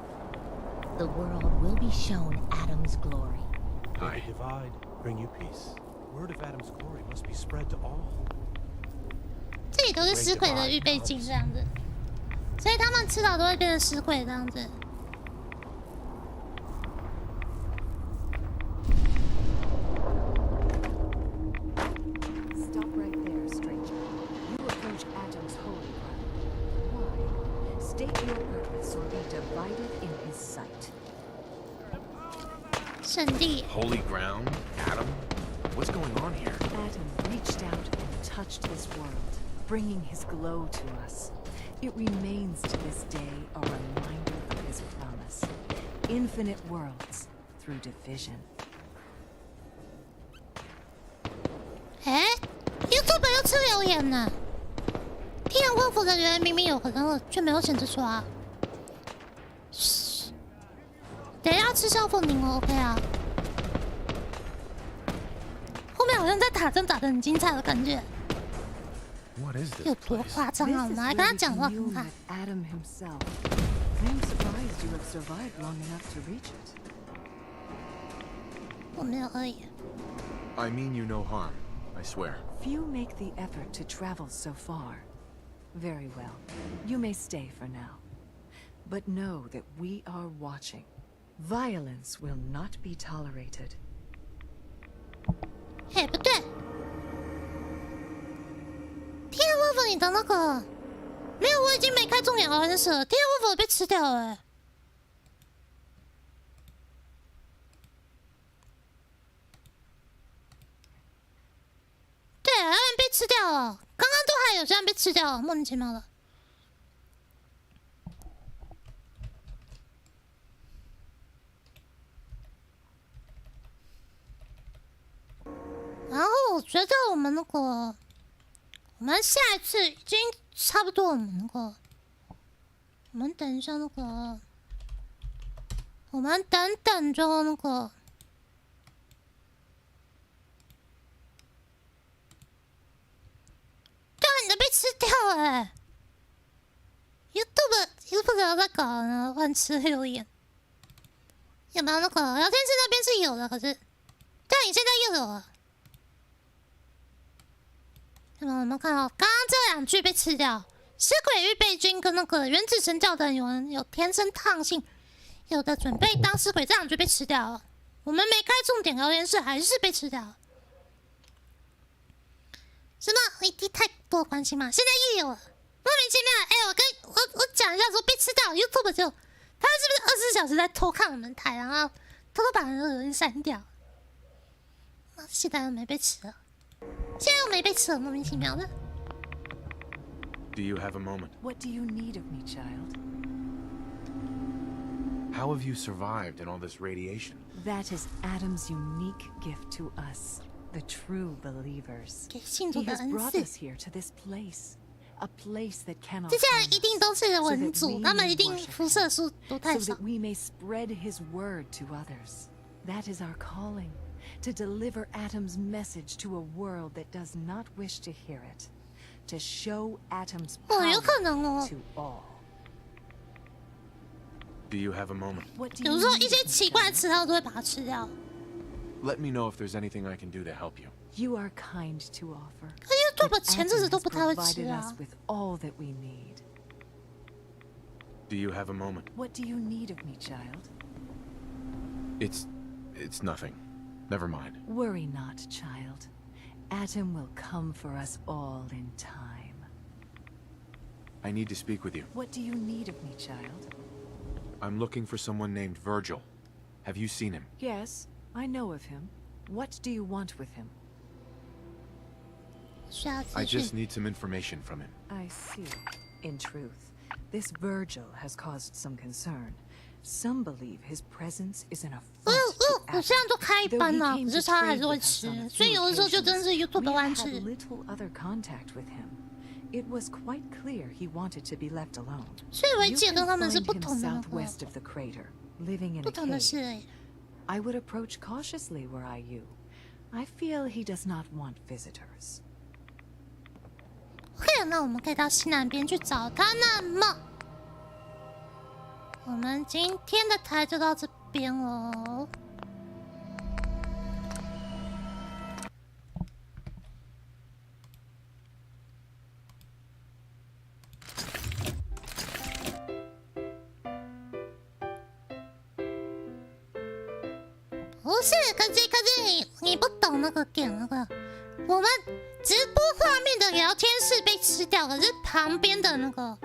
The world will be shown Adam's glory. May the divide bring you peace. Word of Adam's glory must be spread to all. 这里都是尸鬼的预备镜这样子，所以他们迟早都会变成尸鬼这样子。 圣地 Holy ground? Adam? What's going on here? Adam reached out and touched this world, bringing his glow to us. It remains to this day a reminder of his promise. Infinite worlds through division. 哎 ，YouTube 又吃留言了。天然光伏的留言明明有很多，却没有显示出来。等一下吃消凤柠哦 ，OK 啊。后面好像在打针打得很精彩的感觉。有多夸张啊！我们来跟他讲话看看。 Adam himself. I am surprised you have survived long enough to reach it. 我没有恶意。I mean you no harm, I swear. Few make the effort to travel so far. Very well. You may stay for now. But know that we are watching. Violence will not be tolerated. 嘿，不对，天然wolf你的那个没有，我已经没开重点了，真是天然wolf被吃掉了欸。对，好像被吃掉了，刚刚都还有，现在被吃掉了，莫名其妙的。 然后我觉觉得我们下一次已经差不多，我们等一下我们等等就对啊，你都被吃掉了YouTube 有在搞呢，乱吃留言。有没有聊天室那边是有的，可是对，你现在又有了。有没有看到刚刚这2句被吃掉？尸鬼预备军跟原子神教的人，有人有天生抗性，有的准备当尸鬼，这2句被吃掉了。我们没开重点聊天室，还是被吃掉了。什么一定太多关心吗？现在又有了，莫名其妙。我讲一下说被吃掉 ，YouTube 就他是不是24小时在偷看我们台，然后偷偷把人删掉？现在又没被吃了。现在又没被吃了，莫名其妙的。Do you have a moment? What do you need of me, child? How have you survived in all this radiation? That is Adam's unique gift to us, the true believers. He has brought us here to this place, a place that cannot harm us, 这些人一定都是文组，他们一定辐射数都太 so 少。that we may spread his word to others. That is our calling, to deliver Adam's message to a world that does not wish to hear it, to show Adam's power 有可能哦。 to all. Do you have a moment? 有时候一些奇怪的词条都会把它吃掉。Let me know if there's anything I can do to help you. You are kind to offer. 可是 YouTube 前阵子都 Adam 不 has 太会吃 provided 啊 us。with all that we need. Do you have a moment? What do you need of me, child? It's nothing. Never mind. Worry not, child. Adam will come for us all in time. I need to speak with you. What do you need of me, child? I'm looking for someone named Virgil. Have you seen him? Yes, I know of him. What do you want with him? I just need some information from him. I see. In truth, this Virgil has caused some concern. Some believe his presence is an affront to 我现在都开班了，可是他还是会吃，所以有的时候就真是 YouTube 乱吃。 We had little other contact with him. It was quite clear he wanted to be left alone. 所以我记得跟他们是 You 不 can 同 find 的 him southwest of the crater, living in 不 a 同的事 cave. I would approach cautiously were I you. I feel he does not want visitors. OK， 那我们可以到西南边去找他。那么，我们今天的台就到这边喽。不是，可是你不懂那个点那个，我们直播画面的聊天室被吃掉，可是旁边的那个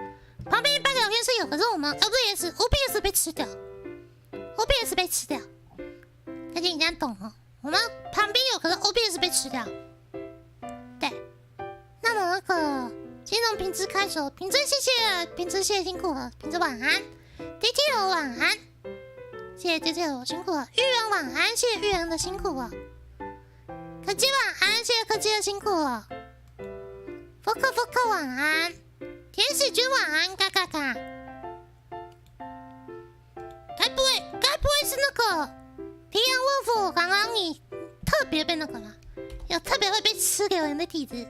旁边一般聊天室有，可是我们 OBS 被吃掉 ，OBS 被吃掉，可是你这样懂哦？我们旁边有，可是 OBS 被吃掉。对，那么那个金融品质开手，品质谢谢，品质谢谢辛苦了，品质晚安 ，DT 晚安。谢谢我辛苦了，玉人晚安，谢谢玉人的辛苦了。柯基晚安，谢谢柯基的辛苦了。福克晚安，天使君晚安，嘎嘎嘎。该不会是那个皮羊沃夫？刚刚你特别被那个了，有特别会被吃的人的体质。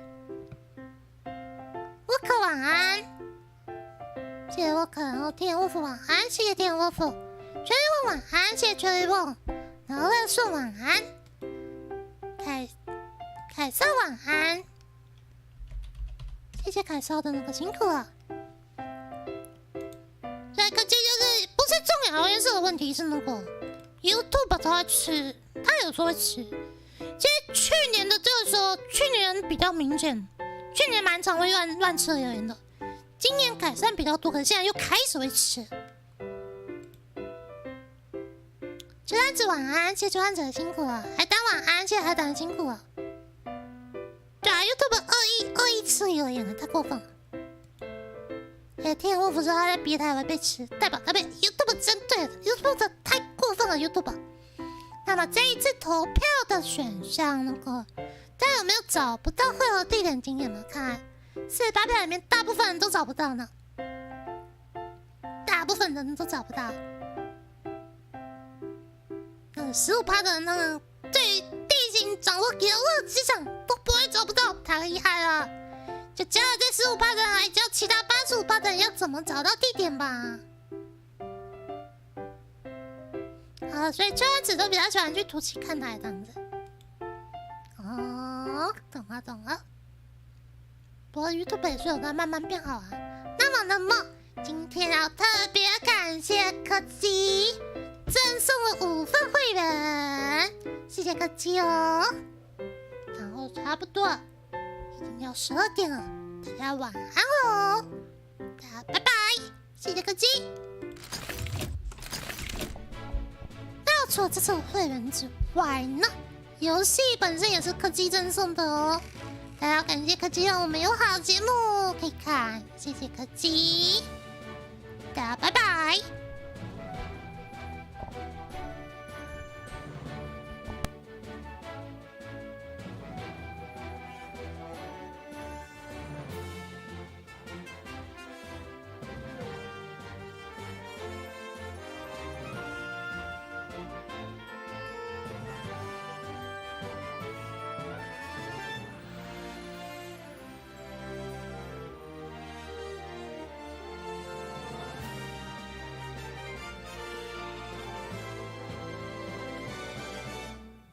沃克晚安，谢谢沃克，然后天鹅沃夫晚安，谢谢天鹅沃夫。全力旺晚安，谢谢全力旺。然后乐顺晚安，凯瑟晚安，谢谢凯瑟的那个辛苦了。对，可这就是不是重要颜色的问题，是那个 YouTube 他会吃，他有时候会吃。其实去年的这个时候，去年比较明显，去年蛮常会乱吃留言的，今年改善比较多，可是现在又开始会吃。球汉子晚安，谢谢球汉子的辛苦了。海胆晚安，谢谢海胆的辛苦了。对啊 ，YouTube 恶意吃留言了，太过分了。天沃夫说他在别台会被吃，代表他被 YouTube 针对了 ，YouTube 太过分了 YouTube。那么这一次投票的选项，那个大家有没有找不到汇合地点经验呢？看48票里面，大部分人都找不到呢。大部分人都找不到。15%的人呢，对于地形掌握有了基础都不会找不到，太厉害了。就教了这15%的人来教其他85%的人要怎么找到地点吧。好，所以这样子都比较喜欢去土旗看台这样子。哦，懂了懂了。不过 YouTube 也是有在慢慢变好啊。那么，今天要特别感谢柯基赠送了5份会员，谢谢柯基哦。然后差不多已经要12点了，大家晚安喽，大家拜拜，谢谢柯基。那除了这次会员之外呢，游戏本身也是柯基赠送的哦。大家要感谢柯基让我们有好节目可以看，谢谢柯基，大家拜拜。